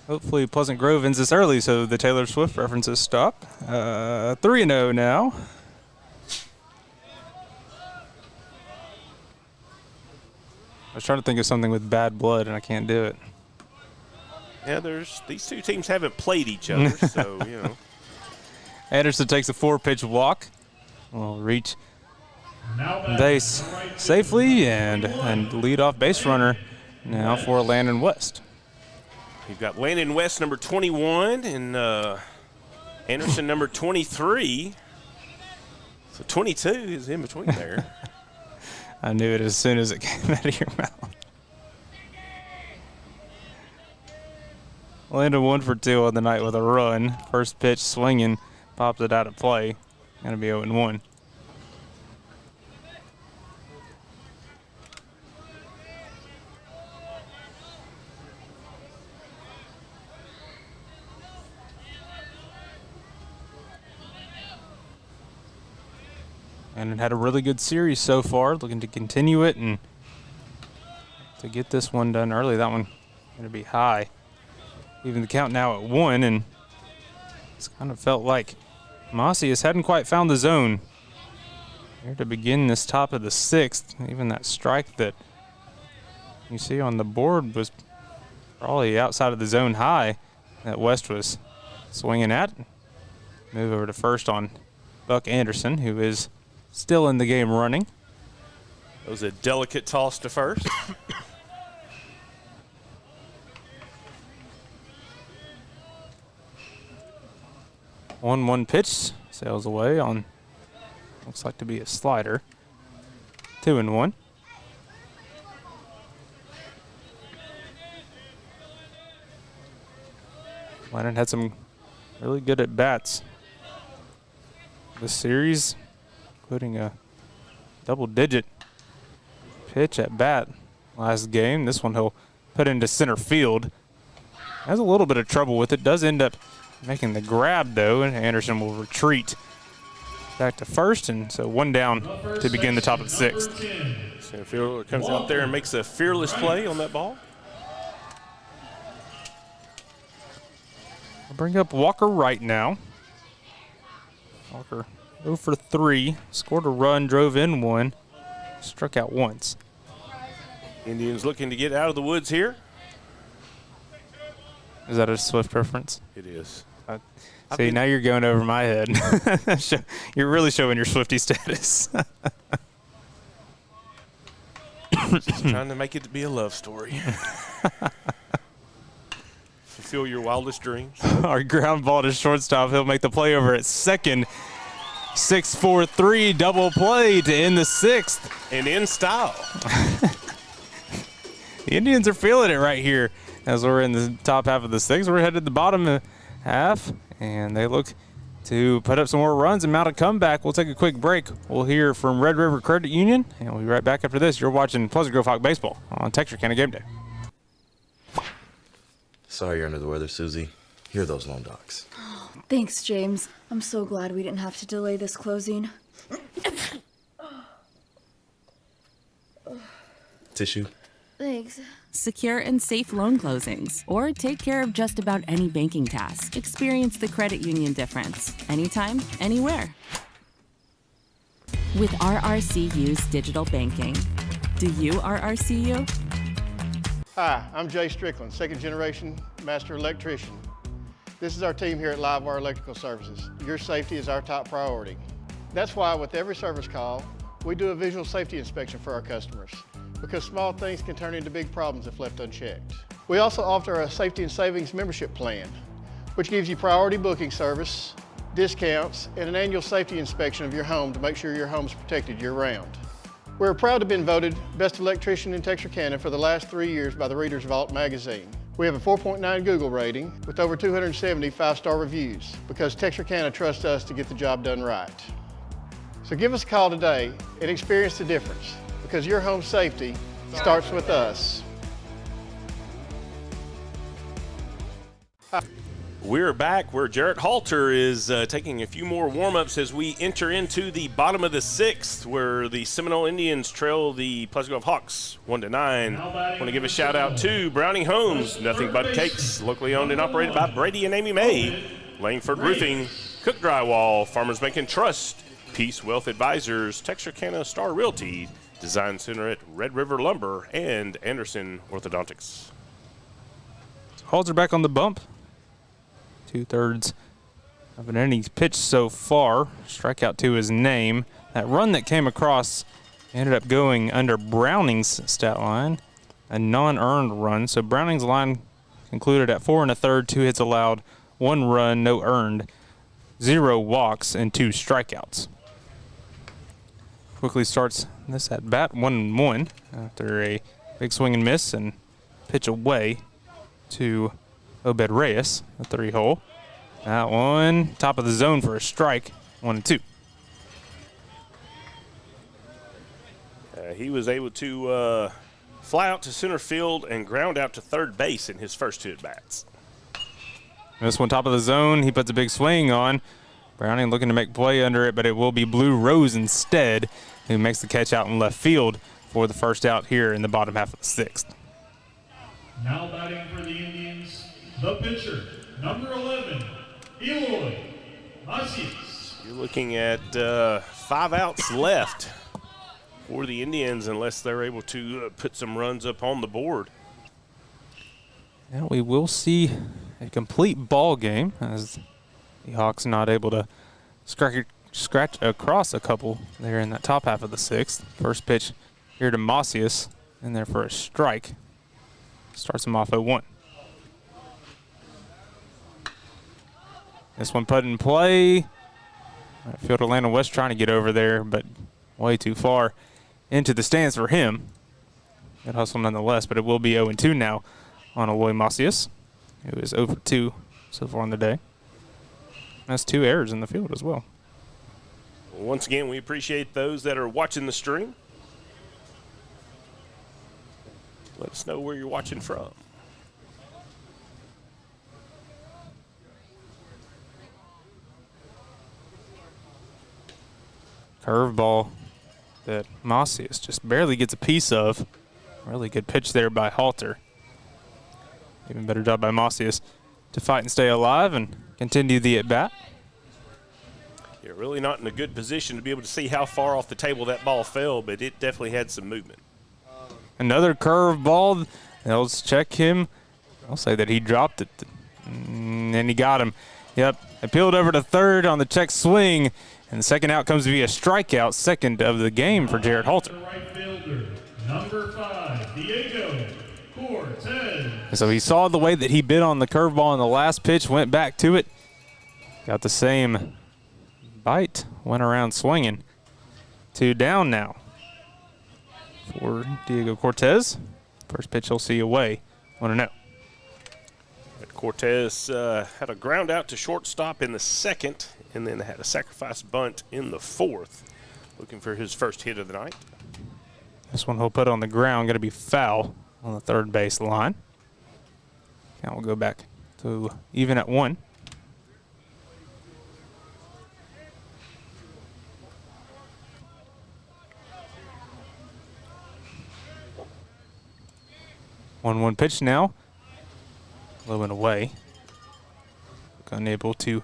Hopefully Pleasant Grove ends this early so the Taylor Swift references stop. 3-0 now. I was trying to think of something with bad blood, and I can't do it. Yeah, these two teams haven't played each other, so, you know. Anderson takes a 4-pitch walk. Will reach base safely and lead off base runner now for Landon West. You've got Landon West, number 21, and Anderson, number 23. So 22 is in between there. I knew it as soon as it came out of your mouth. Landed 1 for 2 on the night with a run. First pitch swinging, pops it out of play. Going to be 0-1. And it had a really good series so far, looking to continue it and to get this one done early. That one going to be high. Even the count now at 1, and it's kind of felt like Macias hadn't quite found the zone here to begin this top of the 6th. Even that strike that you see on the board was probably outside of the zone high that West was swinging at. Move over to first on Buck Anderson, who is still in the game running. That was a delicate toss to first. 1-1 pitch sails away on looks like to be a slider. 2-1. Lennon had some really good at bats this series, including a double-digit pitch at bat last game. This one he'll put into center field. Has a little bit of trouble with it. Does end up making the grab, though, and Anderson will retreat back to first, and so 1 down to begin the top of the 6th. Center fielder comes out there and makes a fearless play on that ball. I'll bring up Walker right now. Walker 0 for 3, scored a run, drove in 1, struck out once. Indians looking to get out of the woods here. Is that a Swift preference? It is. See, now you're going over my head. You're really showing your Swiftie status. Just trying to make it to be a love story. Fulfill your wildest dreams. Our ground ball to shortstop. He'll make the play over at second. 6-4-3 double play to end the 6th. And in style. The Indians are feeling it right here as we're in the top half of the 6th. We're headed to the bottom half, and they look to put up some more runs and mount a comeback. We'll take a quick break. We'll hear from Red River Credit Union, and we'll be right back after this. You're watching Pleasant Grove Hawk Baseball on Texarkana Gameday. Sorry you're under the weather, Susie. Here are those loan docs. Thanks, James. I'm so glad we didn't have to delay this closing. Tissue? Thanks. Secure and safe loan closings, or take care of just about any banking task. Experience the credit union difference. Anytime, anywhere. With RRCU's digital banking. Do you RRCU? Hi, I'm Jay Strickland, second generation master electrician. This is our team here at Livewire Electrical Services. Your safety is our top priority. That's why with every service call, we do a visual safety inspection for our customers, because small things can turn into big problems if left unchecked. We also offer a Safety and Savings membership plan, which gives you priority booking service, discounts, and an annual safety inspection of your home to make sure your home is protected year-round. We're proud to have been voted Best Electrician in Texarkana for the last 3 years by the Reader's Vault magazine. We have a 4.9 Google rating with over 270 5-star reviews because Texarkana trusts us to get the job done right. So give us a call today and experience the difference, because your home safety starts with us. We're back where Jarrett Halter is taking a few more warm-ups as we enter into the bottom of the 6th, where the Seminole Indians trail the Pleasant Grove Hawks 1-9. Want to give a shout-out to Browning Homes, Nothing But Cakes, locally owned and operated by Brady and Amy May, Langford Roofing, Cook Drywall, Farmers Bank and Trust, Peace Wealth Advisors, Texarkana Star Realty, Design Center at Red River Lumber, and Anderson Orthodontics. Halter back on the bump. 2/3 of an innings pitched so far. Strikeout to his name. That run that came across ended up going under Browning's stat line, a non-earned run. So Browning's line concluded at 4 1/3, 2 hits allowed, 1 run, no earned, 0 walks, and 2 strikeouts. Quickly starts this at bat, 1-1 after a big swing and miss and pitch away to Obed Reyes, a 3-hole. That one, top of the zone for a strike, 1-2. He was able to fly out to center field and ground out to third base in his first 2 at-bats. This one, top of the zone, he puts a big swing on. Browning looking to make play under it, but it will be Blue Rose instead, who makes the catch out in left field for the first out here in the bottom half of the 6th. Now batting for the Indians, the pitcher, number 11, Eloy Macias. You're looking at 5 outs left for the Indians unless they're able to put some runs up on the board. Now we will see a complete ball game as the Hawks not able to scratch across a couple there in that top half of the 6th. First pitch here to Macias in there for a strike. Starts him off 0-1. This one put in play. Fielder Landon West trying to get over there, but way too far into the stands for him. Good hustle nonetheless, but it will be 0-2 now on Eloy Macias, who is 0-2 so far on the day. That's 2 errors in the field as well. Once again, we appreciate those that are watching the stream. Let us know where you're watching from. Curveball that Macias just barely gets a piece of. Really good pitch there by Halter. Even better job by Macias to fight and stay alive and continue the at-bat. You're really not in a good position to be able to see how far off the table that ball fell, but it definitely had some movement. Another curveball. They'll check him. I'll say that he dropped it, and he got him. Yep, it peeled over to third on the check swing, and the second out comes via strikeout, second of the game for Jared Halter. Right fielder, number 5, Diego Cortez. So he saw the way that he bit on the curveball on the last pitch, went back to it, got the same bite, went around swinging. 2 down now for Diego Cortez. First pitch he'll see away, 1-0. Cortez had a ground out to shortstop in the 2nd, and then had a sacrifice bunt in the 4th, looking for his first hit of the night. This one he'll put on the ground, going to be foul on the third base line. Count will go back to even at 1. One pitch now. Low and away. Unable to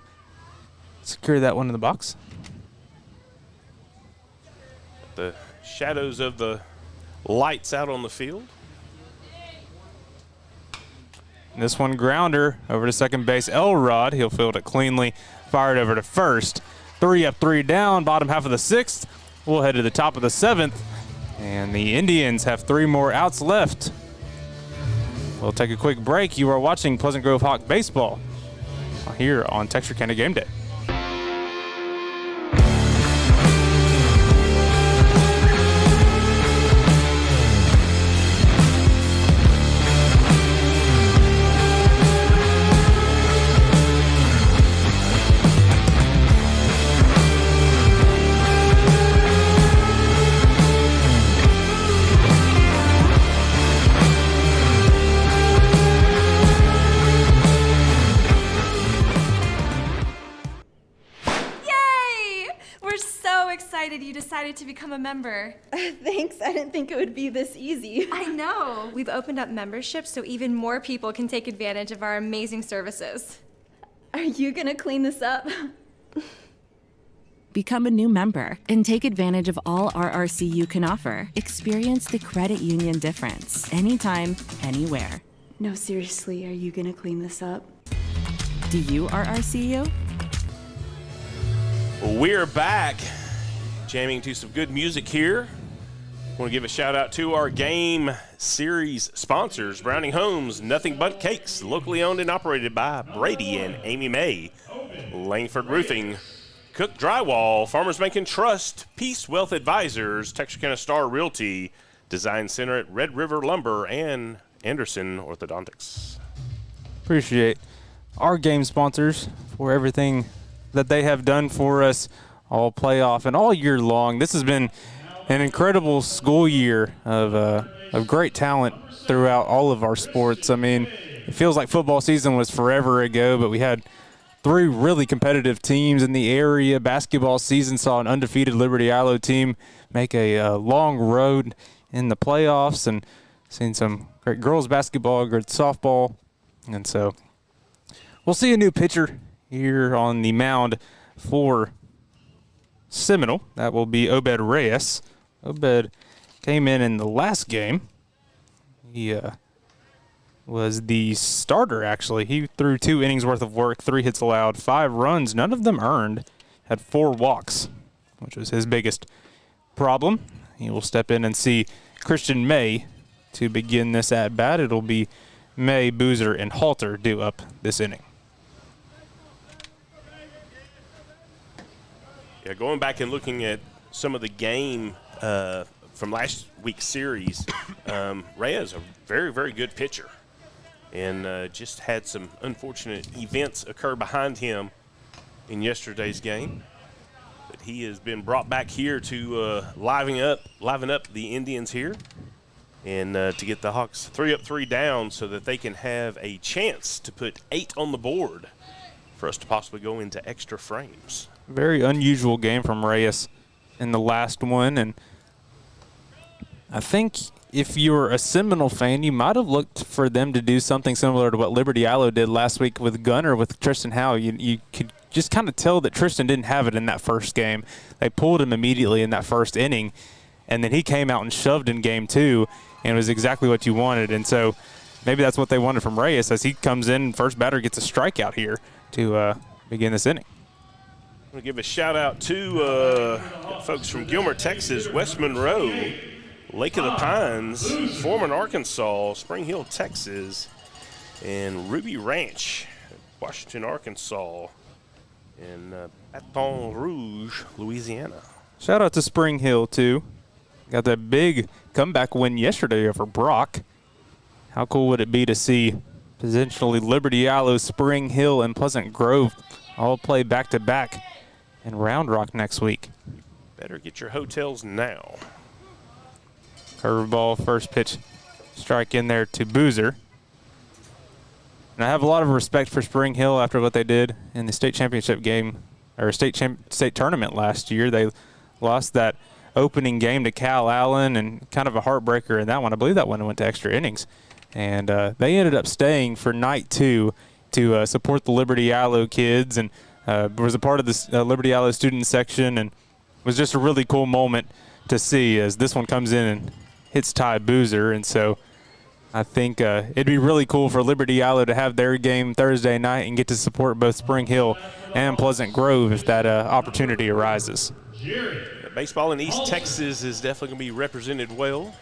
secure that one in the box. The shadows of the lights out on the field. And this one grounder over to second base. Elrod, he'll field it cleanly. Fired over to first. 3 up, 3 down. Bottom half of the 6th. We'll head to the top of the 7th. And the Indians have 3 more outs left. We'll take a quick break. You are watching Pleasant Grove Hawk Baseball here on Texarkana Gameday. You decided to become a member. Thanks, I didn't think it would be this easy. I know. We've opened up memberships so even more people can take advantage of our amazing services. Are you gonna clean this up? Become a new member and take advantage of all RRCU can offer. Experience the credit union difference anytime, anywhere. No, seriously, are you gonna clean this up? Do you RRCU? We're back. Jamming to some good music here. I want to give a shout out to our game series sponsors, Browning Homes, Nothing But Cakes, locally owned and operated by Brady and Amy May, Langford Roofing, Cook Drywall, Farmers Bank and Trust, Peace Wealth Advisors, Texarkana Star Realty, Design Center at Red River Lumber, and Anderson Orthodontics. appreciate our game sponsors for everything that they have done for us all playoff and all year long. This has been an incredible school year of great talent throughout all of our sports. I mean, it feels like football season was forever ago, but we had 3 really competitive teams in the area. Basketball season saw an undefeated Liberty Ilo team make a long road in the playoffs, and seen some great girls basketball, good softball. And so we'll see a new pitcher here on the mound for Seminole. That will be Obed Reyes. Obed came in the last game. He was the starter, actually. He threw 2 innings worth of work, 3 hits allowed, 5 runs, none of them earned, had 4 walks, which was his biggest problem. He will step in and see Christian May to begin this at-bat. It'll be May, Boozer, and Halter due up this inning. Yeah, going back and looking at some of the game from last week's series, Reyes, a very, very good pitcher, and just had some unfortunate events occur behind him in yesterday's game. But he has been brought back here to liven up the Indians here, and to get the Hawks 3 up, 3 down, so that they can have a chance to put 8 on the board for us to possibly go into extra frames. Very unusual game from Reyes in the last one, and I think if you were a Seminole fan, you might have looked for them to do something similar to what Liberty Ilo did last week with Gunner, with Tristan Howe. You could just kind of tell that Tristan didn't have it in that first game. They pulled him immediately in that first inning, and then he came out and shoved in game 2, and it was exactly what you wanted. And so maybe that's what they wanted from Reyes, as he comes in, first batter gets a strikeout here to begin this inning. I'm going to give a shout-out to folks from Gilmer, Texas, West Monroe, Lake of the Pines, Foreman, Arkansas, Spring Hill, Texas, and Ruby Ranch, Washington, Arkansas, and Baton Rouge, Louisiana. Shout out to Spring Hill, too. Got that big comeback win yesterday over Brock. How cool would it be to see potentially Liberty Ilo, Spring Hill, and Pleasant Grove all play back-to-back in Round Rock next week? Better get your hotels now. Curveball, first pitch, strike in there to Boozer. And I have a lot of respect for Spring Hill after what they did in the state championship game, or state tournament last year. They lost that opening game to Cal Allen, and kind of a heartbreaker in that one. I believe that one went to extra innings. And they ended up staying for night 2 to support the Liberty Ilo kids, and was a part of the Liberty Ilo student section, and was just a really cool moment to see as this one comes in and hits Ty Boozer. And so I think it'd be really cool for Liberty Ilo to have their game Thursday night and get to support both Spring Hill and Pleasant Grove if that opportunity arises. Baseball in East Texas is definitely going to be represented well.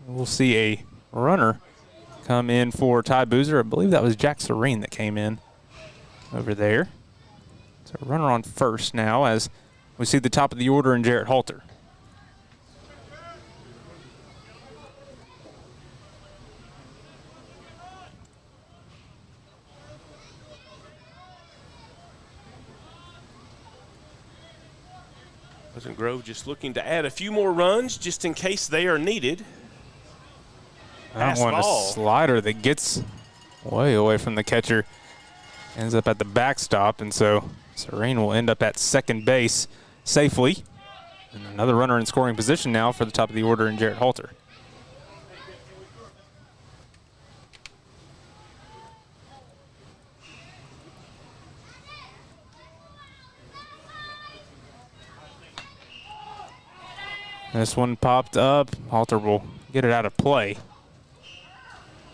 We'll see a runner come in for Ty Boozer. I believe that was Jack Serene that came in over there. So a runner on first now as we see the top of the order in Jarrett Halter. Pleasant Grove just looking to add a few more runs just in case they are needed. That one, a slider that gets way away from the catcher, ends up at the backstop, and so Serene will end up at second base safely. And another runner in scoring position now for the top of the order in Jarrett Halter. This one popped up. Halter will get it out of play.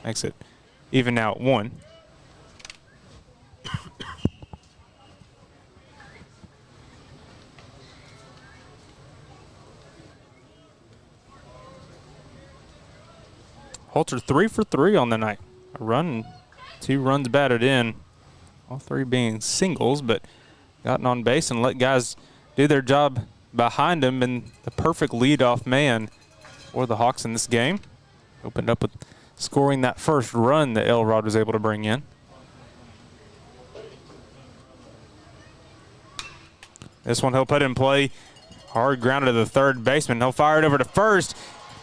Makes it even now at 1. Halter 3 for 3 on the night. A run, 2 runs batted in. All 3 being singles, but gotten on base and let guys do their job behind him, and the perfect leadoff man for the Hawks in this game. Opened up with scoring that first run that Elrod was able to bring in. This one he'll put in play. Hard grounded to the third baseman. He'll fire it over to first.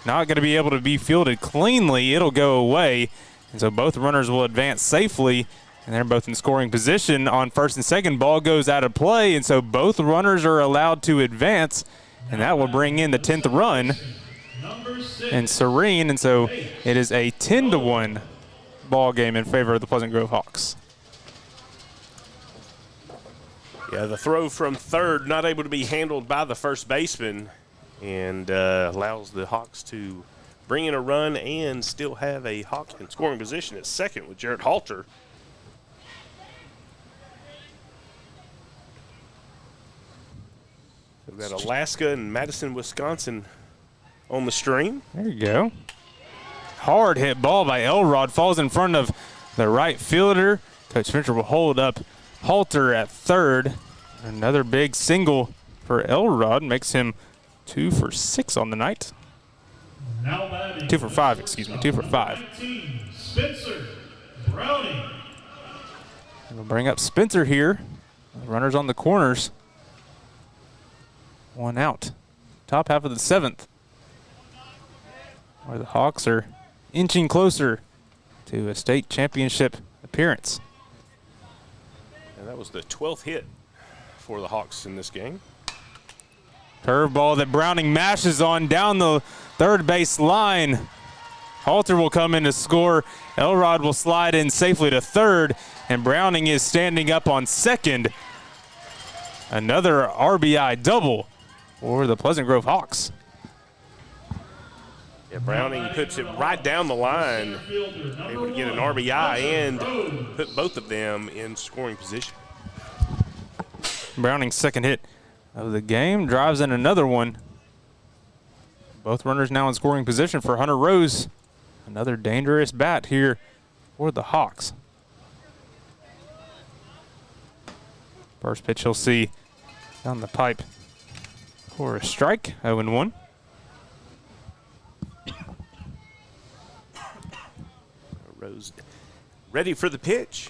Not going to be able to be fielded cleanly. It'll go away. And so both runners will advance safely. And they're both in scoring position on first and second. Ball goes out of play. And so both runners are allowed to advance. And that will bring in the 10th run. And Serene. And so it is a 10-1 ball game in favor of the Pleasant Grove Hawks. Yeah, the throw from third not able to be handled by the first baseman, and allows the Hawks to bring in a run and still have a Hawks in scoring position at second with Jarrett Halter. We've got Alaska and Madison, Wisconsin on the stream. There you go. Hard hit ball by Elrod. Falls in front of the right fielder. Coach Fincher will hold up Halter at third. Another big single for Elrod. Makes him 2 for 6 on the night. 2 for 5, excuse me. 2 for 5. 19, Spencer Browning. And we'll bring up Spencer here. Runners on the corners. 1 out. Top half of the 7th. Where the Hawks are inching closer to a state championship appearance. And that was the 12th hit for the Hawks in this game. Curveball that Browning mashes on down the third base line. Halter will come in to score. Elrod will slide in safely to third, and Browning is standing up on second. Another RBI double for the Pleasant Grove Hawks. Yeah, Browning puts it right down the line, able to get an RBI and put both of them in scoring position. Browning's second hit of the game drives in another one. Both runners now in scoring position for Hunter Rose. Another dangerous bat here for the Hawks. First pitch he'll see down the pipe for a strike, 0-1. Rose ready for the pitch.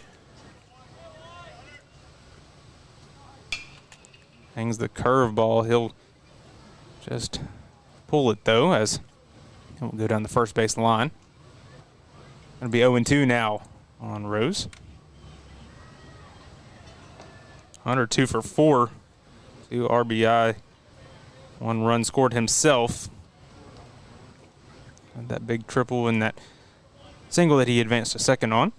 Hangs the curveball. He'll just pull it, though, as he'll go down the first base line. Going to be 0-2 now on Rose. Hunter 2 for 4. 2 RBI. 1 run scored himself. And that big triple and that single that he advanced to second on.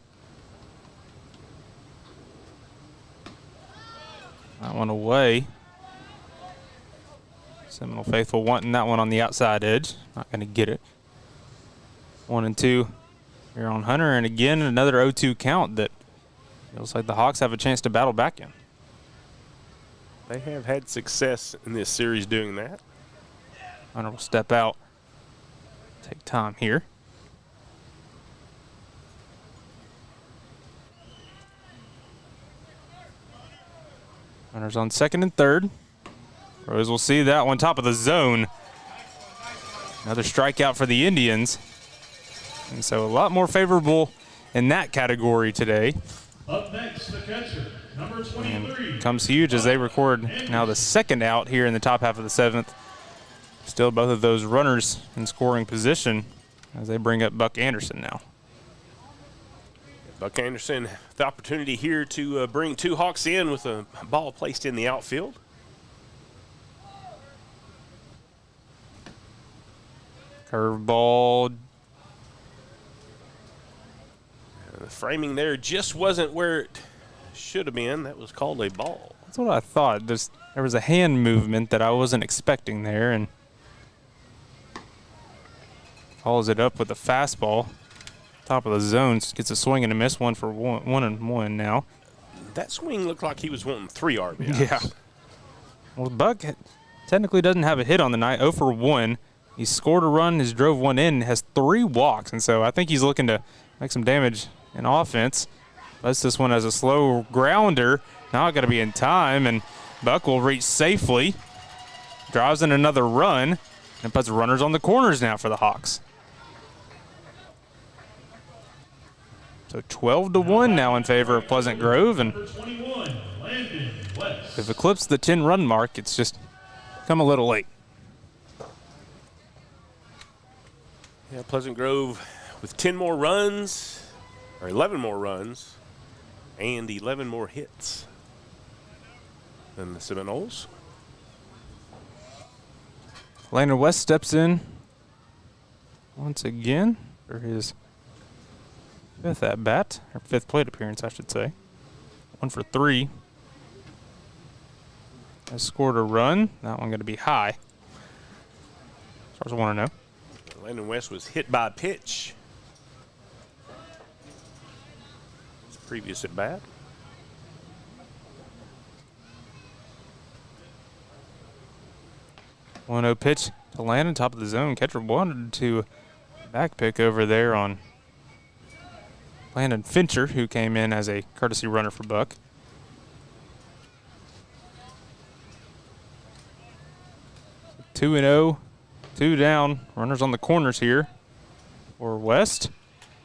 That one away. Seminole faithful wanting that one on the outside edge. Not going to get it. 1-2 here on Hunter. And again, another 0-2 count that looks like the Hawks have a chance to battle back in. They have had success in this series doing that. Hunter will step out. Take time here. Runners on second and third. Rose will see that one top of the zone. Another strikeout for the Indians. And so a lot more favorable in that category today. Up next, the catcher, number 23. And comes huge as they record now the second out here in the top half of the 7th. Still both of those runners in scoring position as they bring up Buck Anderson now. Buck Anderson, the opportunity here to bring 2 Hawks in with a ball placed in the outfield. Curveball. The framing there just wasn't where it should have been. That was called a ball. That's what I thought. There was a hand movement that I wasn't expecting there, and follows it up with a fastball. Top of the zone, gets a swing and a miss, 1 for 1 now. That swing looked like he was wanting 3 RBIs. Yeah. Well, Buck technically doesn't have a hit on the night, 0 for 1. He scored a run, has drove 1 in, has 3 walks, and so I think he's looking to make some damage in offense. Lets this one as a slow grounder. Now got to be in time, and Buck will reach safely. Drives in another run, and puts runners on the corners now for the Hawks. So 12-1 now in favor of Pleasant Grove, and they've eclipsed the 10-run mark. It's just come a little late. Yeah, Pleasant Grove with 10 more runs, or 11 more runs, and 11 more hits than the Seminoles. Landon West steps in once again for his fifth at-bat, or fifth plate appearance, I should say. 1 for 3. Has scored a run. That one going to be high, as far as I want to know. Landon West was hit by a pitch. His previous at-bat. One 1-0 pitch to Landon, top of the zone. Catcher wanted to back pick over there on Landon Fincher, who came in as a courtesy runner for Buck. So 2-0, 2 down. Runners on the corners here for West.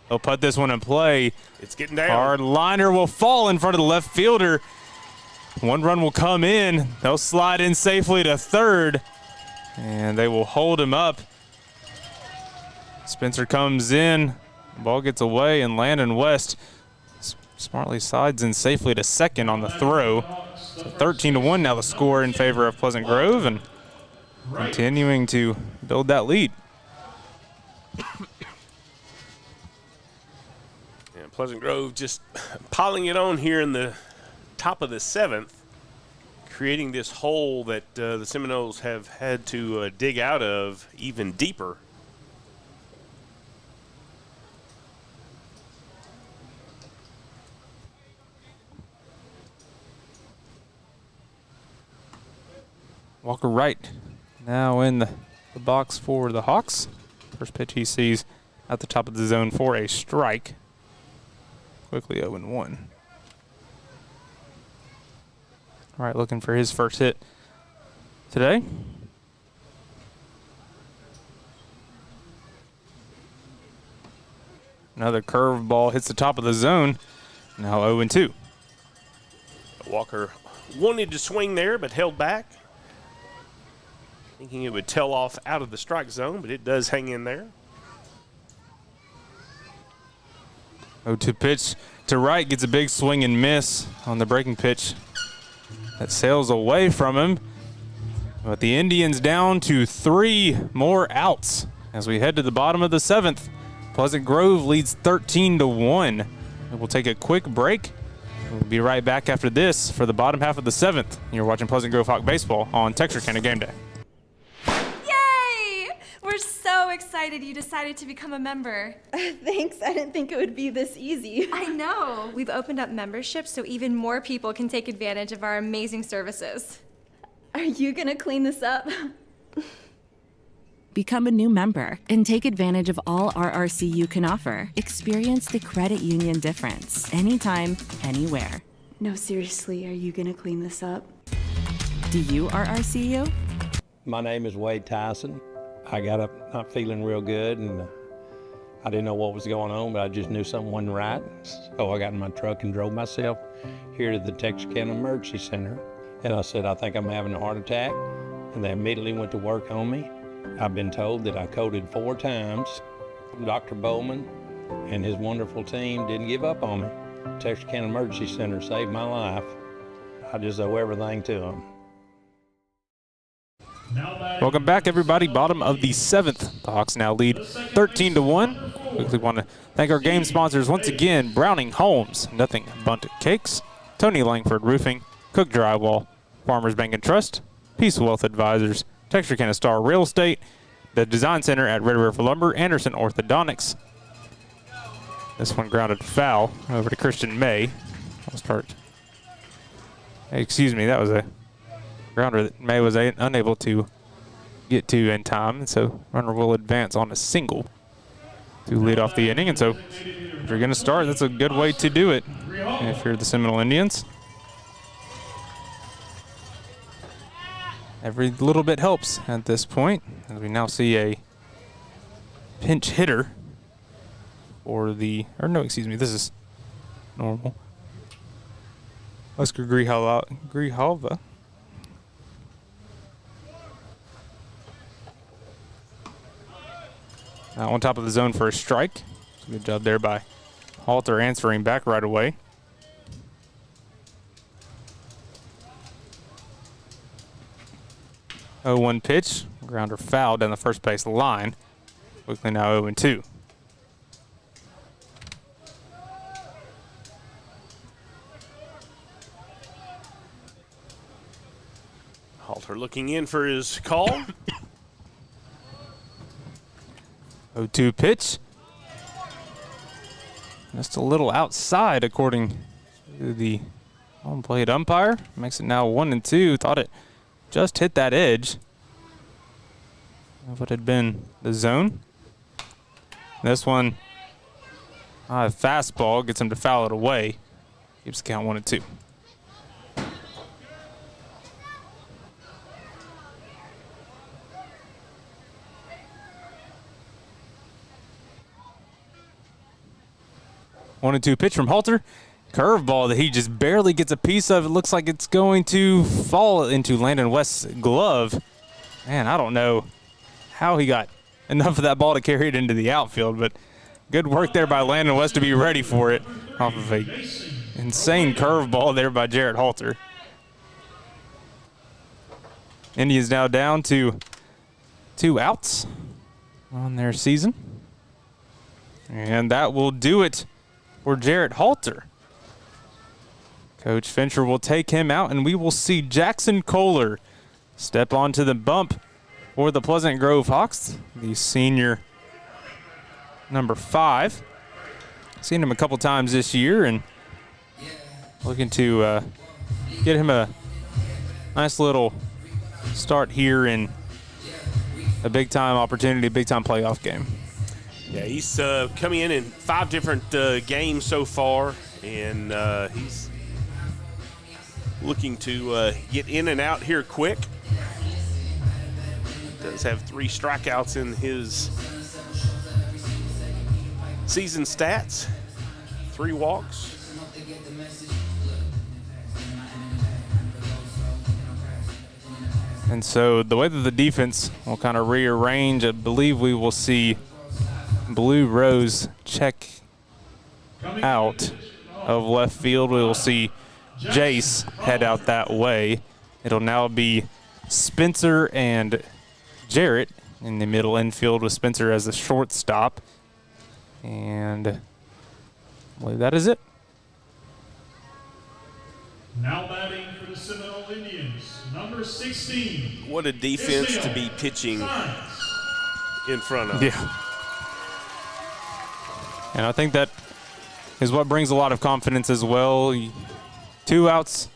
He'll put this one in play. It's getting down. Hard liner will fall in front of the left fielder. 1 run will come in. They'll slide in safely to third, and they will hold him up. Spencer comes in. The ball gets away, and Landon West smartly slides in safely to second on the throw. So 13-1 now the score in favor of Pleasant Grove, and continuing to build that lead. And Pleasant Grove just piling it on here in the top of the 7th, creating this hole that the Seminoles have had to dig out of even deeper. Walker Wright now in the box for the Hawks. First pitch he sees at the top of the zone for a strike. Quickly 0-1. All right, looking for his first hit today. Another curveball hits the top of the zone. Now 0-2. Walker wanted to swing there, but held back, thinking it would tail off out of the strike zone, but it does hang in there. 0-2 pitch to Wright, gets a big swing and miss on the breaking pitch. That sails away from him. But the Indians down to 3 more outs as we head to the bottom of the 7th. Pleasant Grove leads 13-1. We'll take a quick break. We'll be right back after this for the bottom half of the 7th. You're watching Pleasant Grove Hawk Baseball on Texarkana Gameday. Yay! We're so excited you decided to become a member. Thanks, I didn't think it would be this easy. I know. We've opened up memberships so even more people can take advantage of our amazing services. Are you gonna clean this up? Become a new member and take advantage of all RRCU can offer. Experience the credit union difference anytime, anywhere. No, seriously, are you gonna clean this up? Do you RRCU? My name is Wade Tyson. I got up not feeling real good, and I didn't know what was going on, but I just knew something wasn't right. So I got in my truck and drove myself here to the Texarkana Emergency Center. And I said, I think I'm having a heart attack. And they immediately went to work on me. I've been told that I coded 4 times. Dr. Bowman and his wonderful team didn't give up on me. Texarkana Emergency Center saved my life. I just owe everything to them. Welcome back, everybody. Bottom of the 7th. The Hawks now lead 13-1. Quickly want to thank our game sponsors once again: Browning Homes, Nothing Bundt Cakes, Tony Langford Roofing, Cook Drywall, Farmers Bank and Trust, Peace Wealth Advisors, Texarkana Star Real Estate, the Design Center at Red River Lumber, Anderson Orthodontics. This one grounded foul over to Christian May. I'll start. Hey, excuse me, that was a grounder that May was unable to get to in time, and so runner will advance on a single to lead off the inning. And so if you're going to start, that's a good way to do it if you're the Seminole Indians. Every little bit helps at this point, as we now see a pinch hitter for the, or no, excuse me, this is normal. Oscar Grijalva. Now on top of the zone for a strike. Good job there by Halter answering back right away. Oh, 1 pitch, grounder foul down the first base line. Quickly now 0-2. Halter looking in for his call. 0-2 pitch. Just a little outside according to the home plate umpire. Makes it now 1-2. Thought it just hit that edge of what had been the zone. This one, fastball gets him to foul it away. Keeps the count 1-2. One and 2 pitch from Halter. Curveball that he just barely gets a piece of. It looks like it's going to fall into Landon West's glove. Man, I don't know how he got enough of that ball to carry it into the outfield, but good work there by Landon West to be ready for it off of a insane curveball there by Jarrett Halter. Indians now down to 2 outs on their season. And that will do it for Jarrett Halter. Coach Fincher will take him out, and we will see Jackson Kohler step onto the bump for the Pleasant Grove Hawks, the senior number 5. Seen him a couple times this year and looking to get him a nice little start here in a big-time opportunity, big-time playoff game. Yeah, he's coming in 5 different games so far, and he's looking to get in and out here quick. Does have 3 strikeouts in his season stats, 3 walks. And so the way that the defense will kind of rearrange, I believe we will see Blue Rose check out of left field. We will see Jace head out that way. It'll now be Spencer and Jarrett in the middle infield with Spencer as the shortstop. And I believe that is it. Now batting for the Seminole Indians, number 16. What a defense to be pitching in front of. Yeah. And I think that is what brings a lot of confidence as well. 2 outs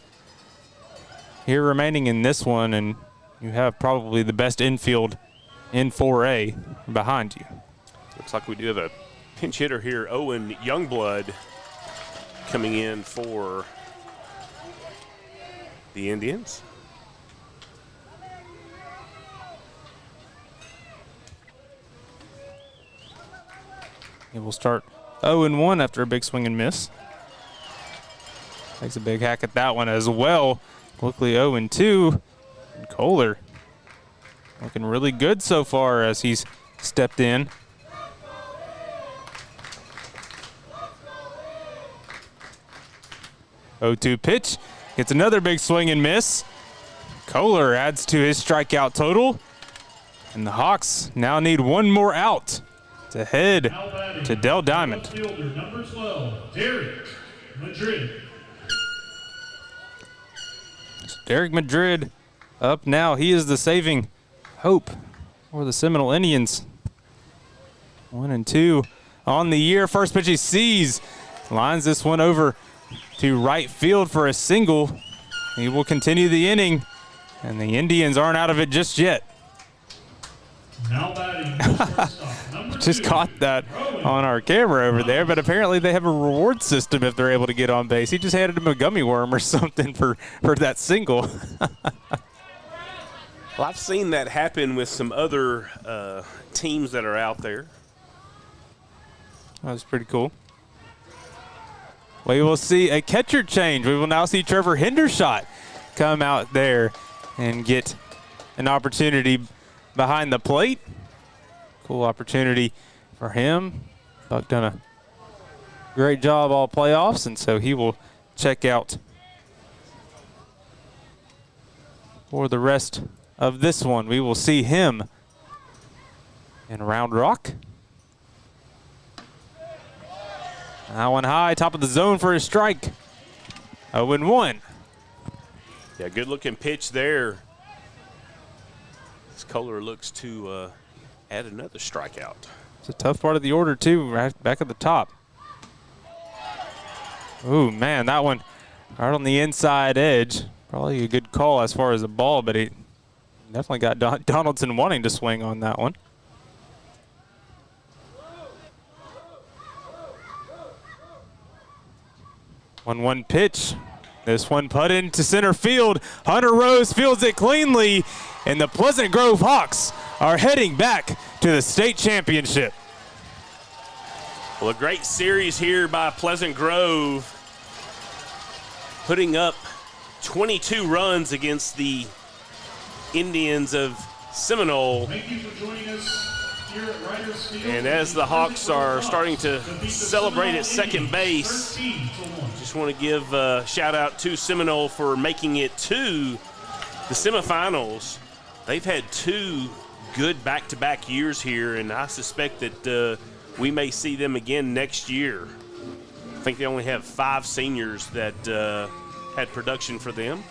here remaining in this one, and you have probably the best infield in 4A behind you. Looks like we do have a pinch hitter here, Owen Youngblood, coming in for the Indians. He will start 0-1 after a big swing and miss. Takes a big hack at that one as well. Quickly 0-2. And Kohler looking really good so far as he's stepped in. Oh-2 pitch. Gets another big swing and miss. Kohler adds to his strikeout total. And the Hawks now need 1 more out to head to Dell Diamond. Fielder, number 12, Derek Madrid. Derek Madrid up now. He is the saving hope for the Seminole Indians. 1-2 on the year. First pitch he sees. Lines this one over to right field for a single. He will continue the inning, and the Indians aren't out of it just yet. Now batting, Just caught that on our camera over there, but apparently they have a reward system if they're able to get on base. He just handed him a gummy worm or something for that single. Well, I've seen that happen with some other teams that are out there. That was pretty cool. We will see a catcher change. We will now see Trevor Hendershot come out there and get an opportunity behind the plate. Cool opportunity for him. Buck done a great job all playoffs, and so he will check out for the rest of this one. We will see him in Round Rock. That one high, top of the zone for a strike. 0-1. Yeah, good looking pitch there. This Kohler looks to add another strikeout. It's a tough part of the order too, right back at the top. Ooh, man, that one right on the inside edge. Probably a good call as far as the ball, but he definitely got Donaldson wanting to swing on that one. 1-1 pitch. This one put into center field. Hunter Rose fields it cleanly, and the Pleasant Grove Hawks are heading back to the state championship. Well, a great series here by Pleasant Grove, putting up 22 runs against the Indians of Seminole. Thank you for joining us here at Riders Field. And as the Hawks are starting to celebrate at second base, just want to give a shout out to Seminole for making it to the semifinals. They've had 2 good back-to-back years here, and I suspect that we may see them again next year. I think they only have 5 seniors that had production for them.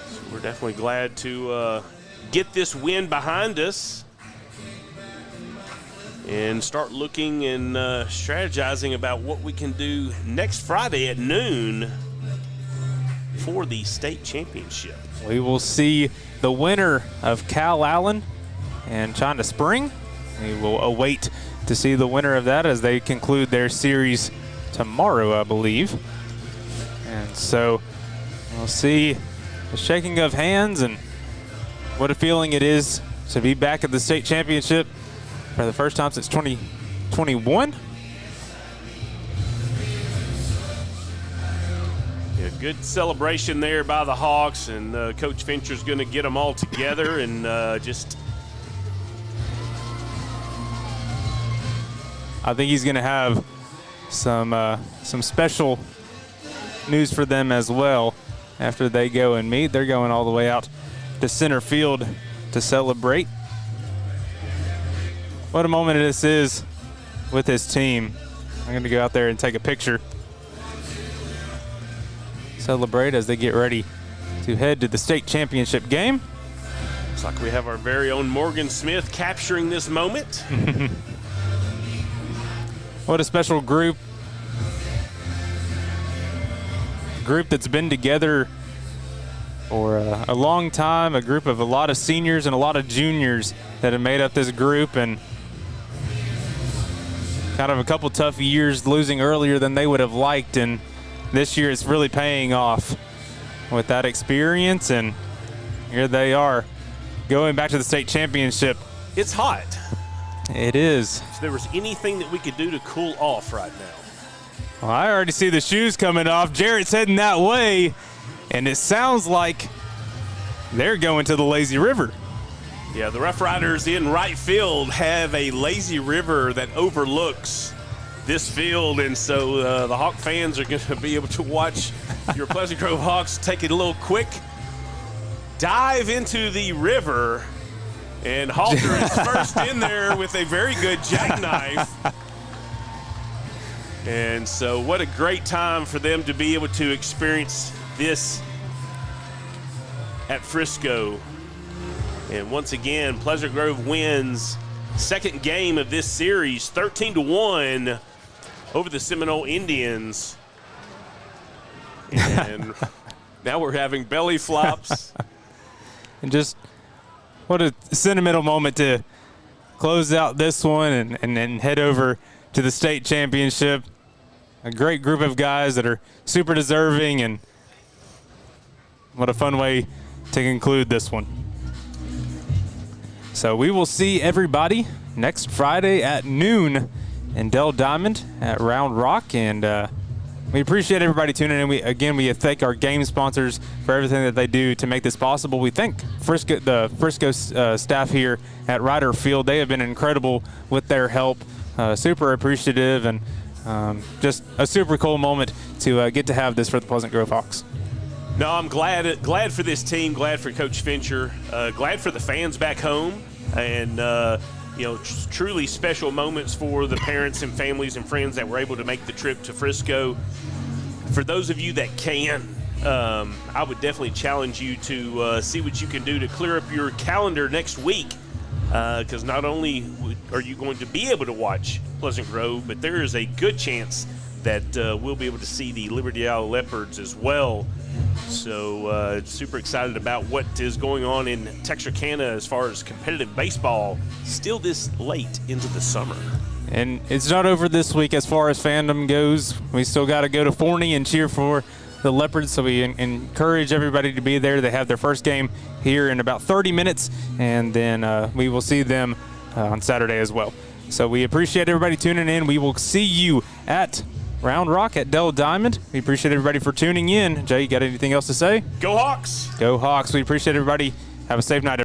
So we're definitely glad to get this win behind us and start looking and strategizing about what we can do next Friday at noon for the state championship. We will see the winner of Cal Allen and China Spring. We will await to see the winner of that as they conclude their series tomorrow, I believe. And so we'll see the shaking of hands and what a feeling it is to be back at the state championship for the first time since 2021. Yeah, good celebration there by the Hawks, and Coach Fincher's going to get them all together and just. I think he's going to have some special news for them as well after they go and meet. They're going all the way out to center field to celebrate. What a moment this is with his team. I'm going to go out there and take a picture. Celebrate as they get ready to head to the state championship game. Looks like we have our very own Morgan Smith capturing this moment. What a special group that's been together for a long time, a group of a lot of seniors and a lot of juniors that have made up this group, and kind of a couple tough years losing earlier than they would have liked, and this year it's really paying off with that experience, and here they are going back to the state championship. It's hot. It is. If there was anything that we could do to cool off right now. Well, I already see the shoes coming off. Jarrett's heading that way, and it sounds like they're going to the lazy river. Yeah, the Rough Riders in right field have a lazy river that overlooks this field, and so the Hawk fans are going to be able to watch your Pleasant Grove Hawks take a little quick dive into the river, and Halter is first in there with a very good jackknife. And so what a great time for them to be able to experience this at Frisco. And once again, Pleasant Grove wins second game of this series, 13-1 over the Seminole Indians. And now we're having belly flops. And just what a sentimental moment to close out this one and then head over to the state championship. A great group of guys that are super deserving, and what a fun way to conclude this one. So we will see everybody next Friday at noon in Dell Diamond at Round Rock. And we appreciate everybody tuning in. We thank our game sponsors for everything that they do to make this possible. We thank the Frisco staff here at Ryder Field. They have been incredible with their help. Super appreciative, and just a super cool moment to get to have this for the Pleasant Grove Hawks. No, I'm glad for this team, glad for Coach Fincher, glad for the fans back home, and truly special moments for the parents and families and friends that were able to make the trip to Frisco. For those of you that can, I would definitely challenge you to see what you can do to clear up your calendar next week, because not only are you going to be able to watch Pleasant Grove, but there is a good chance that we'll be able to see the Liberty Isle Leopards as well. So super excited about what is going on in Texarkana as far as competitive baseball still this late into the summer. And it's not over this week as far as fandom goes. We still got to go to Forney and cheer for the Leopards, so we encourage everybody to be there. They have their first game here in about 30 minutes, and then we will see them on Saturday as well. So we appreciate everybody tuning in. We will see you at Round Rock at Dell Diamond. We appreciate everybody for tuning in. Jay, you got anything else to say? Go Hawks! Go Hawks. We appreciate everybody. Have a safe night.